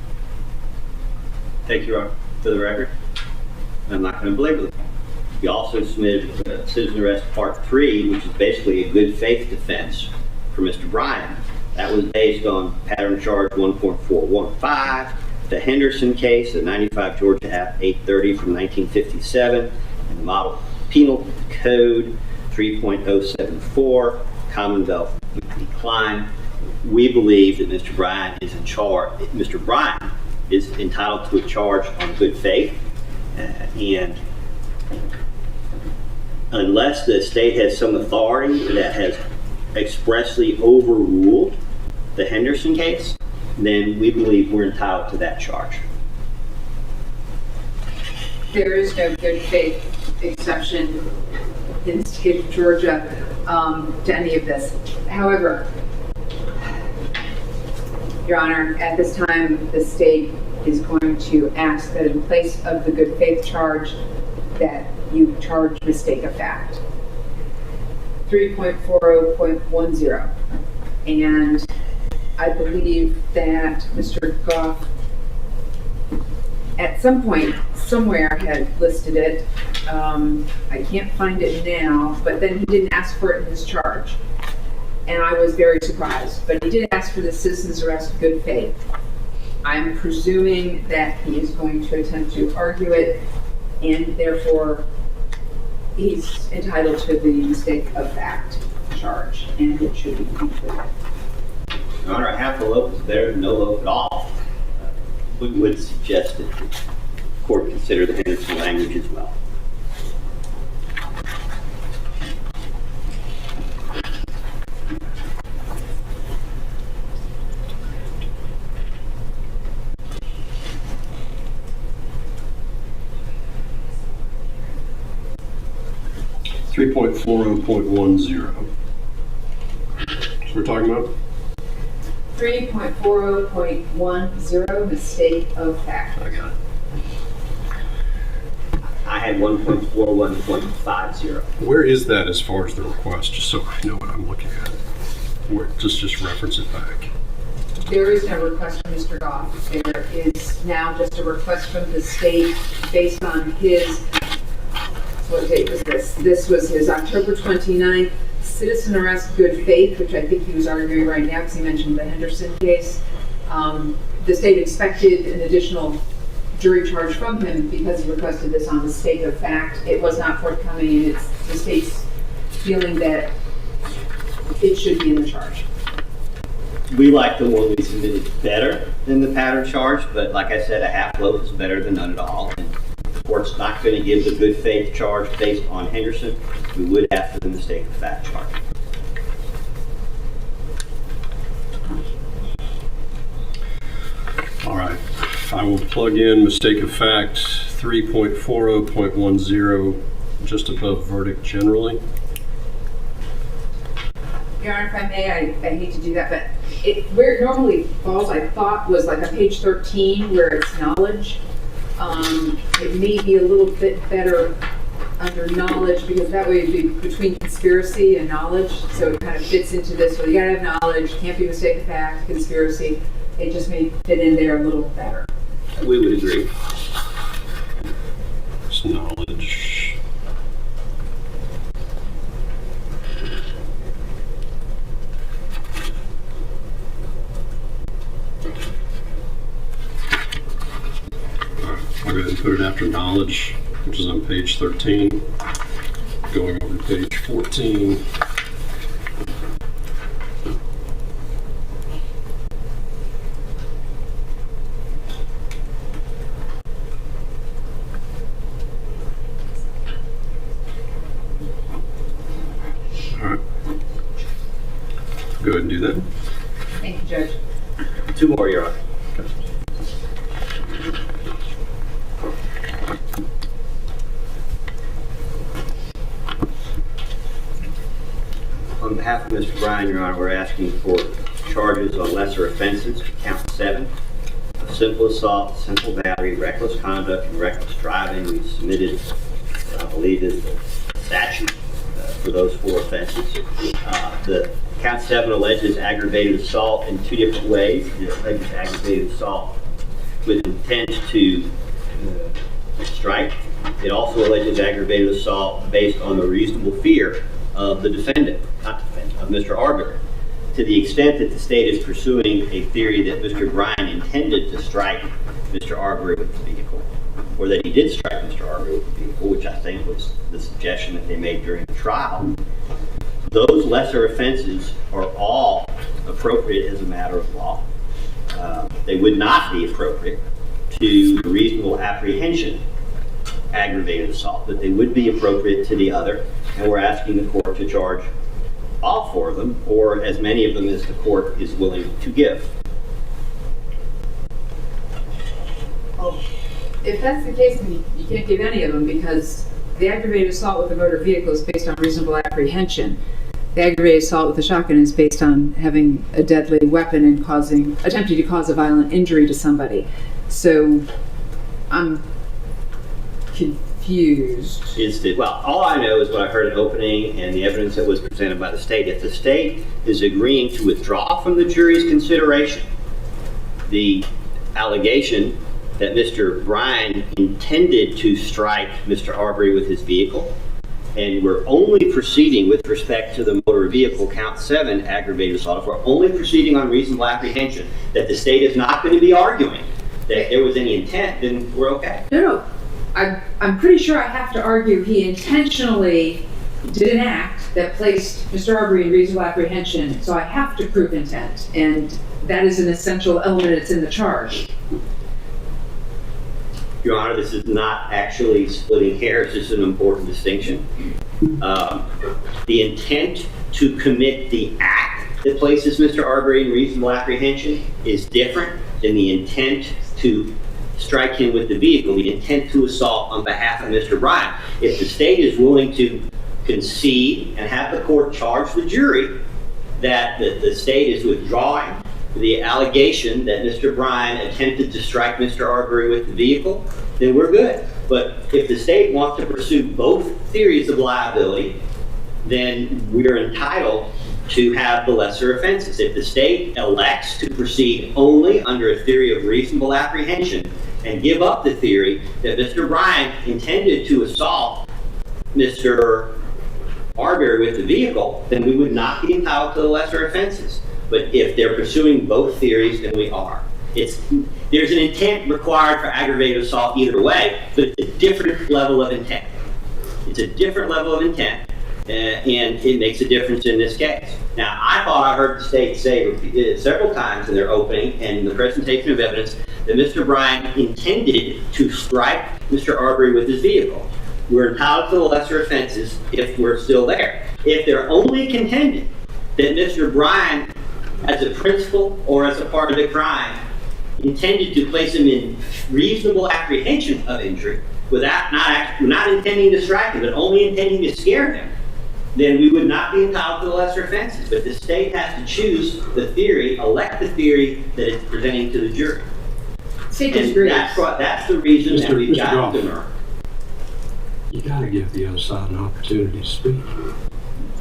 Thank you, Your Honor. For the record, I'm not going to belabor the point. We also submitted citizen arrest part 3, which is basically a good faith defense for Mr. Bryan. That was based on pattern charge 1.415, the Henderson case, the 95 Georgia Act 830 from 1957, and the model penal code 3.074, Commonwealth decline. We believe that Mr. Bryan is in charge. Mr. Bryan is entitled to a charge on good faith, and unless the state has some authority that has expressly overruled the Henderson case, then we believe we're entitled to that charge. There is no good faith exception in the state of Georgia to any of this. However, Your Honor, at this time, the state is going to ask that in place of the good faith charge, that you charge mistake of fact. 3.40.10. And I believe that Mr. Goff at some point somewhere had listed it. I can't find it now, but then he didn't ask for it in his charge. And I was very surprised, but he did ask for the citizen's arrest of good faith. I'm presuming that he is going to attempt to argue it, and therefore he's entitled to the mistake of fact charge, and it should be included. Your Honor, a half a loaf is better than no loaf at all. We would suggest that the court consider the Henderson language as well. Three 3.40.10. So we're talking about 3.40.10, mistake of fact. I got it. I had 1.41.50. Where is that as far as the request, just so I know what I'm looking at? Where, just reference it back. There is no request from Mr. Goff. There is now just a request from the state based on his, what date was this? This was his October 29th citizen arrest good faith, which I think he was arguing right now because he mentioned the Henderson case. The state expected an additional jury charge from him because he requested this on mistake of fact. It was not forthcoming, and it's the state's feeling that it should be in the charge. We like the one we submitted better than the pattern charge, but like I said, a half loaf is better than none at all. And the court's not going to give the good faith charge based on Henderson. We would ask for the mistake of fact charge. All right. I will plug in mistake of fact 3.40.10 just above verdict generally. Your Honor, if I may, I hate to do that, but where it normally falls, I thought, was like on page 13 where it's knowledge. It may be a little bit better under knowledge because that way it'd be between conspiracy and knowledge. So it kind of fits into this. Well, you gotta have knowledge, can't be mistake of fact, conspiracy. It just may fit in there a little better. We would agree. It's knowledge. I'll go ahead and put it after knowledge, which is on page 13. Going over to page 14. All right. Go ahead and do that. Thank you, Judge. Two more, Your Honor. On behalf of Mr. Bryan, Your Honor, we're asking for charges on lesser offenses, count 7, of simple assault, simple battery, reckless conduct, and reckless driving. We submitted what I believe is the statute for those 4 offenses. The count 7 alleges aggravated assault in 2 different ways. It alleges aggravated assault with intent to strike. It also alleges aggravated assault based on the reasonable fear of the defendant, of Mr. Arbery. To the extent that the state is pursuing a theory that Mr. Bryan intended to strike Mr. Arbery with the vehicle, or that he did strike Mr. Arbery with the vehicle, which I think was the suggestion that they made during the trial, those lesser offenses are all appropriate as a matter of law. They would not be appropriate to reasonable apprehension aggravated assault, but they would be appropriate to the other, and we're asking the court to charge all 4 of them, or as many of them as the court is willing to give. Well, if that's the case, then you can't give any of them because the aggravated assault with a motor vehicle is based on reasonable apprehension. The aggravated assault with a shotgun is based on having a deadly weapon and attempting to cause a violent injury to somebody. So I'm confused. Well, all I know is what I heard at opening and the evidence that was presented by the state. If the state is agreeing to withdraw from the jury's consideration the allegation that Mr. Bryan intended to strike Mr. Arbery with his vehicle, and we're only proceeding with respect to the motor vehicle count 7 aggravated assault, if we're only proceeding on reasonable apprehension, that the state is not going to be arguing that there was any intent, then we're okay. No. I'm pretty sure I have to argue he intentionally did an act that placed Mr. Arbery in reasonable apprehension, so I have to prove intent, and that is an essential element that's in the charge. Your Honor, this is not actually splitting hairs. This is an important distinction. The intent to commit the act that places Mr. Arbery in reasonable apprehension is different than the intent to strike him with the vehicle, the intent to assault on behalf of Mr. Bryant. If the state is willing to concede and have the court charge the jury that the state is withdrawing the allegation that Mr. Bryant attempted to strike Mr. Arbery with the vehicle, then we're good. But if the state wants to pursue both theories of liability, then we're entitled to have the lesser offenses. If the state elects to proceed only under a theory of reasonable apprehension and give up the theory that Mr. Bryant intended to assault Mr. Arbery with the vehicle, then we would not be entitled to the lesser offenses. But if they're pursuing both theories, then we are. There's an intent required for aggravated assault either way, but it's a different level of intent. It's a different level of intent, and it makes a difference in this case. Now, I thought I heard the state say several times in their opening and in the presentation of evidence that Mr. Bryant intended to strike Mr. Arbery with his vehicle. We're entitled to the lesser offenses if we're still there. If they're only contending that Mr. Bryant, as a principal or as a part of the crime, intended to place him in reasonable apprehension of injury without not intending to strike him, but only intending to scare him, then we would not be entitled to the lesser offenses. But the state has to choose the theory, elect the theory that it's presenting to the jury. State And disagrees. that's the reason that we've got to demur. You gotta give the other side an opportunity to speak.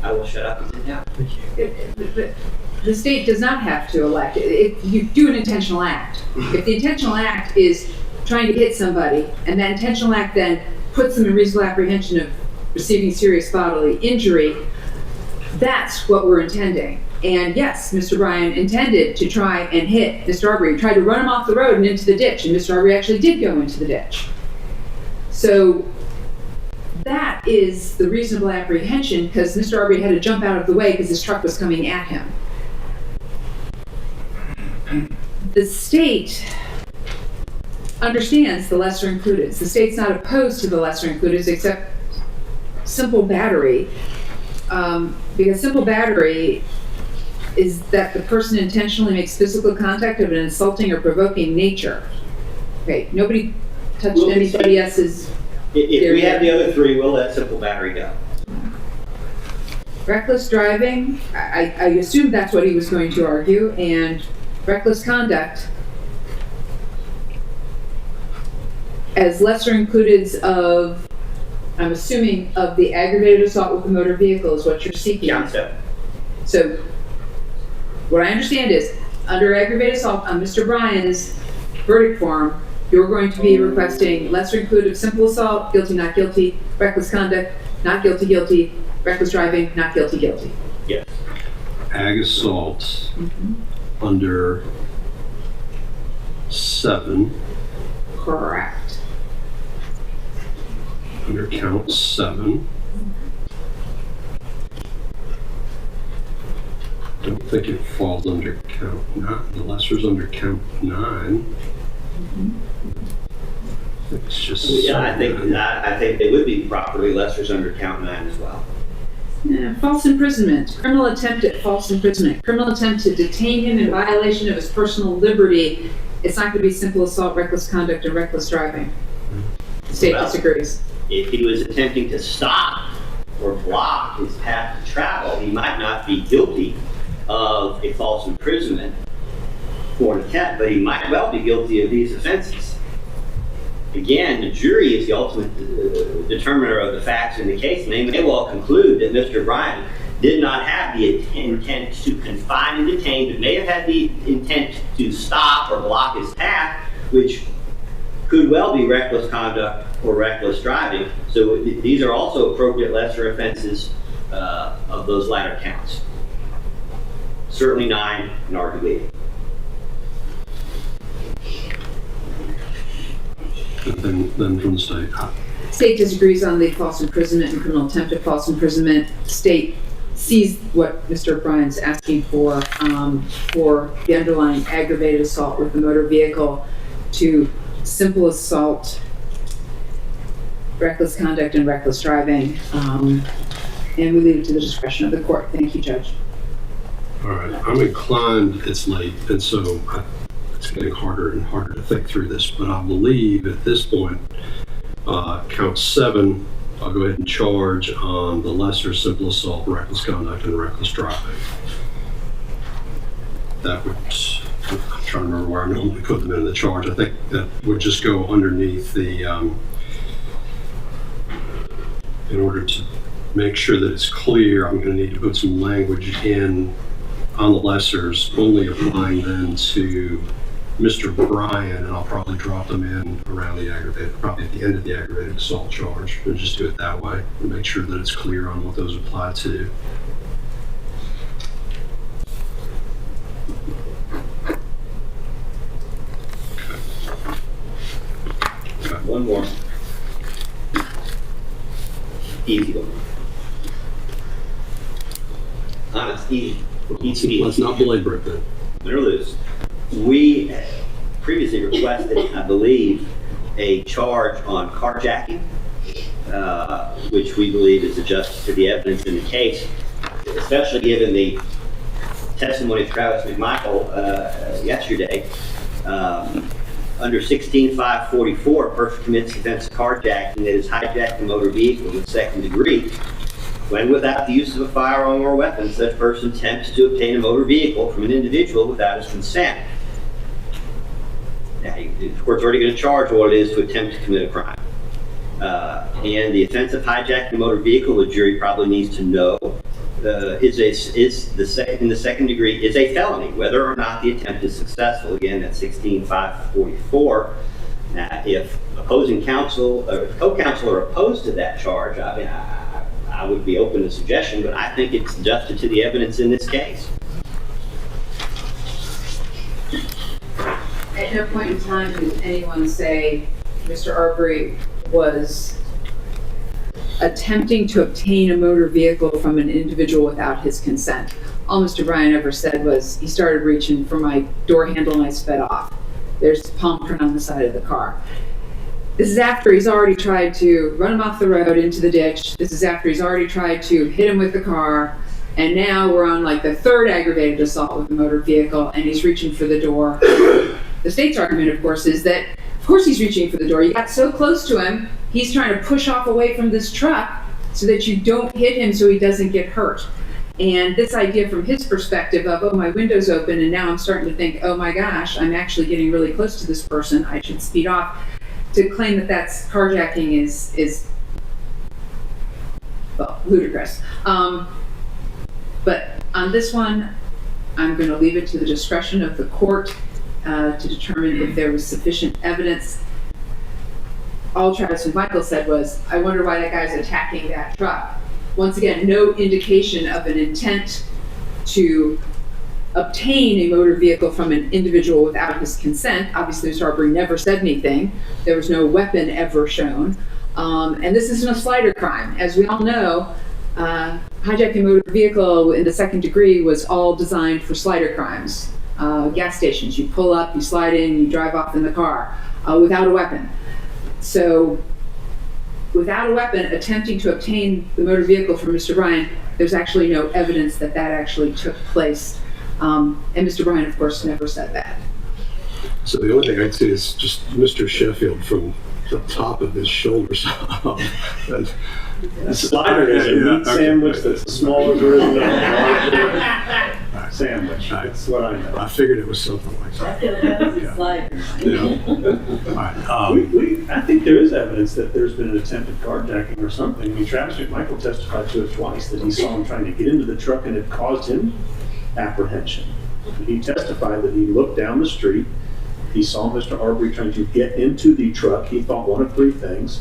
I will shut up and sit down. The state does not have to elect. If you do an intentional act, if the intentional act is trying to hit somebody, and that intentional act then puts them in reasonable apprehension of receiving serious bodily injury, that's what we're intending. And yes, Mr. Bryant intended to try and hit Mr. Arbery, tried to run him off the road and into the ditch, and Mr. Arbery actually did go into the ditch. So that is the reasonable apprehension, because Mr. Arbery had to jump out of the way because his truck was coming at him. The state understands the lesser included. The state's not opposed to the lesser included, except simple battery, because simple battery is that the person intentionally makes physical contact of an insulting or provoking nature. Okay, nobody touched anybody else's. If we have the other three, we'll let simple battery go. Reckless driving, I assumed that's what he was going to argue, and reckless conduct as lesser included of, I'm assuming, of the aggravated assault with a motor vehicle is what you're seeking. Yeah, so. So what I understand is, under aggravated assault on Mr. Bryan's verdict form, you're going to be requesting lesser included of simple assault, guilty, not guilty, reckless conduct, not guilty, guilty, reckless driving, not guilty, guilty. Yes. Ag assault under 7, Correct. under count 7. Don't think it falls under count 9. The lesser's under count 9. It's just. Yeah, I think they would be properly lessers under count 9 as well. Yeah, false imprisonment, criminal attempt at false imprisonment, criminal attempt to detain him in violation of his personal liberty. It's not going to be simple assault, reckless conduct, and reckless driving. The state disagrees. If he was attempting to stop or block his path to travel, he might not be guilty of a false imprisonment for an attempt, but he might well be guilty of these offenses. Again, the jury is the ultimate determiner of the facts in the case, and they may well conclude that Mr. Bryant did not have the intent to confine and detain, but may have had the intent to stop or block his path, which could well be reckless conduct or reckless driving. So these are also appropriate lesser offenses of those latter counts. Certainly 9 and arguably 8. Then from the state. State disagrees on the false imprisonment and criminal attempt at false imprisonment. State sees what Mr. O'Brien's asking for the underlying aggravated assault with the motor vehicle to simple assault, reckless conduct, and reckless driving. And we leave it to the discretion of the court. Thank you, Judge. All right, I'm inclined, it's late, and so it's getting harder and harder to think through this, but I believe at this point, count 7, I'll go ahead and charge on the lesser simple assault, reckless conduct, and reckless driving. That would, I'm trying to remember where I normally put them in the charge. I think that would just go underneath the, in order to make sure that it's clear, I'm going to need to put some language in on the lessers, only applying then to Mr. Bryan, and I'll probably drop them in around the aggravated, probably at the end of the aggravated assault charge, and just do it that way, and make sure that it's clear on what those apply to. Okay. One more. Easy one. Honest, easy. Let's not belabor it then. Win or lose. We previously requested, I believe, a charge on carjacking, which we believe is adjusted to the evidence in the case, especially given the testimony of Travis McMichael yesterday. Under 16-544, a person commits the offense of carjacking that is hijacked a motor vehicle in second degree. When without the use of a firearm or weapon, such person attempts to obtain a motor vehicle from an individual without his consent. Now, the court's already going to charge what it is to attempt to commit a crime. And the offense of hijacking a motor vehicle, the jury probably needs to know, in the second degree is a felony, whether or not the attempt is successful. Again, that's 16-544. Now, if opposing counsel or co-counsel are opposed to that charge, I would be open to suggestion, but I think it's adjusted to the evidence in this case. At no point in time did anyone say Mr. Arbery was attempting to obtain a motor vehicle from an individual without his consent. All Mr. Bryan ever said was he started reaching for my door handle and I sped off. There's a palm print on the side of the car. This is after he's already tried to run him off the road into the ditch. This is after he's already tried to hit him with the car. And now we're on like the third aggravated assault with a motor vehicle and he's reaching for the door. The state's argument, of course, is that of course he's reaching for the door. You got so close to him, he's trying to push off away from this truck so that you don't hit him so he doesn't get hurt. And this idea from his perspective of, oh, my window's open and now I'm starting to think, oh my gosh, I'm actually getting really close to this person, I should speed off. To claim that that's carjacking is well, ludicrous. But on this one, I'm going to leave it to the discretion of the court to determine if there was sufficient evidence. All Travis McMichael said was, I wonder why that guy's attacking that truck. Once again, no indication of an intent to obtain a motor vehicle from an individual without his consent. Obviously, Mr. Arbery never said anything. There was no weapon ever shown. And this isn't a slider crime. As we all know, hijacking a motor vehicle in the second degree was all designed for slider crimes. Gas stations, you pull up, you slide in, you drive off in the car without a weapon. So without a weapon, attempting to obtain the motor vehicle from Mr. Bryan, there's actually no evidence that that actually took place. And Mr. Bryan, of course, never said that. So the only thing I'd see is just Mr. Sheffield from the top of his shoulders up. A slider is a meat sandwich that's a smaller version of a larger sandwich. That's what I know. I figured it was something like that. All right. I think there is evidence that there's been an attempted carjacking or something. I mean, Travis McMichael testified to it twice, that he saw him trying to get into the truck and it caused him apprehension. He testified that he looked down the street, he saw Mr. Arbery trying to get into the truck. He thought one of three things: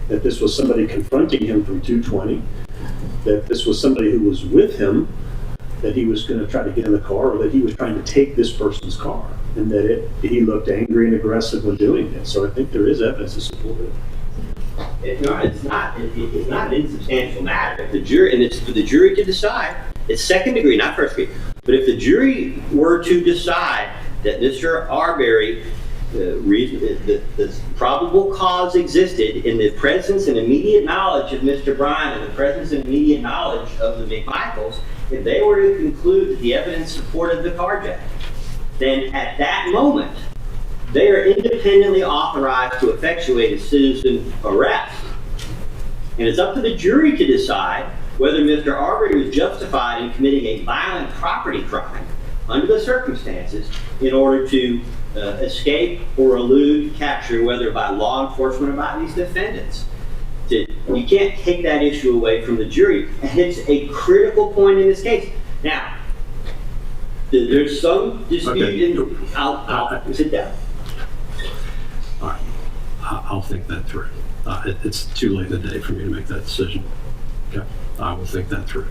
that this was somebody confronting him from 220, that this was somebody who was with him, that he was going to try to get in the car, or that he was trying to take this person's car, and that he looked angry and aggressive when doing it. So I think there is evidence to support it. It's not an insubstantial matter. If the jury, and it's for the jury to decide, it's second degree, not first degree. But if the jury were to decide that Mr. Arbery, the probable cause existed in the presence and immediate knowledge of Mr. Bryan and the presence and immediate knowledge of the McMichaels, if they were to conclude that the evidence supported the carjacking, then at that moment, they are independently authorized to effectuate a citizen arrest. And it's up to the jury to decide whether Mr. Arbery was justified in committing a violent property crime under the circumstances in order to escape or elude capture, whether by law enforcement or by these defendants. You can't take that issue away from the jury, and it's a critical point in this case. Now, there's some dispute, and I'll sit down. All right, I'll think that through. It's too late in the day for me to make that decision. Okay, I will think that through.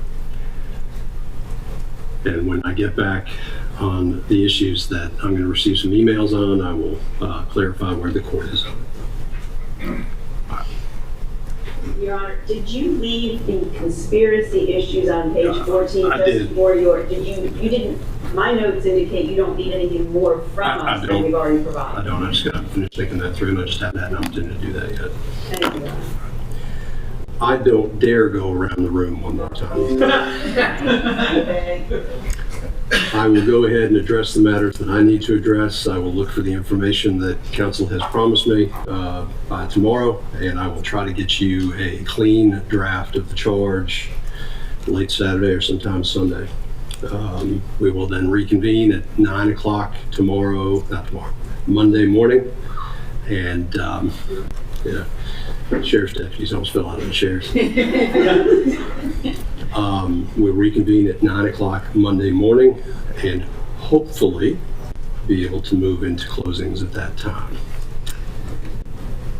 And when I get back on the issues that I'm going to receive some emails on, I will clarify where the court is on it. Your Honor, did you leave the conspiracy issues on page 14 I just did. for your, you didn't, my notes indicate you don't need anything more from I us than don't. we've already I provided. don't. I just got to finish thinking that through, and I just haven't had an opportunity to do that yet. Thank you, Your Honor. I don't dare go around the room one more time. Okay. I will go ahead and address the matters that I need to address. I will look for the information that counsel has promised me by tomorrow, and I will try to get you a clean draft of the charge late Saturday or sometime Sunday. We will then reconvene at 9 o'clock Monday morning, and sheriff's deputies almost fell out of the chairs. We'll reconvene at 9 o'clock Monday morning and hopefully be able to move into closings at that time.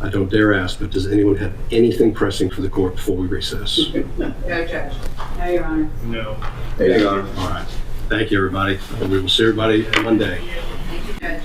I don't dare ask, but does anyone have anything pressing for the court before we recess? No, Judge. No, Your Honor. No. There you are. All right. Thank you, everybody. We will see everybody Monday. Thank you, Judge.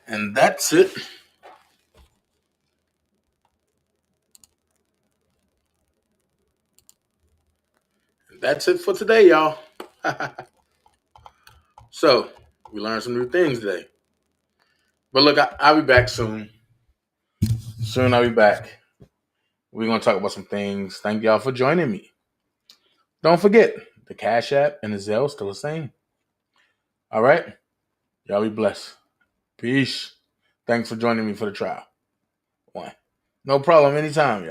And that's it. That's it for today, y'all. So, we learned some new things today. But look, I'll be back soon. Soon I'll be back. We're going to talk about some things. Thank y'all for joining me. Don't forget, the Cash App and the Zelle still the same. All right? Y'all be blessed. Peace. Thanks for joining me for the trial. One. No problem. Anytime, y'all.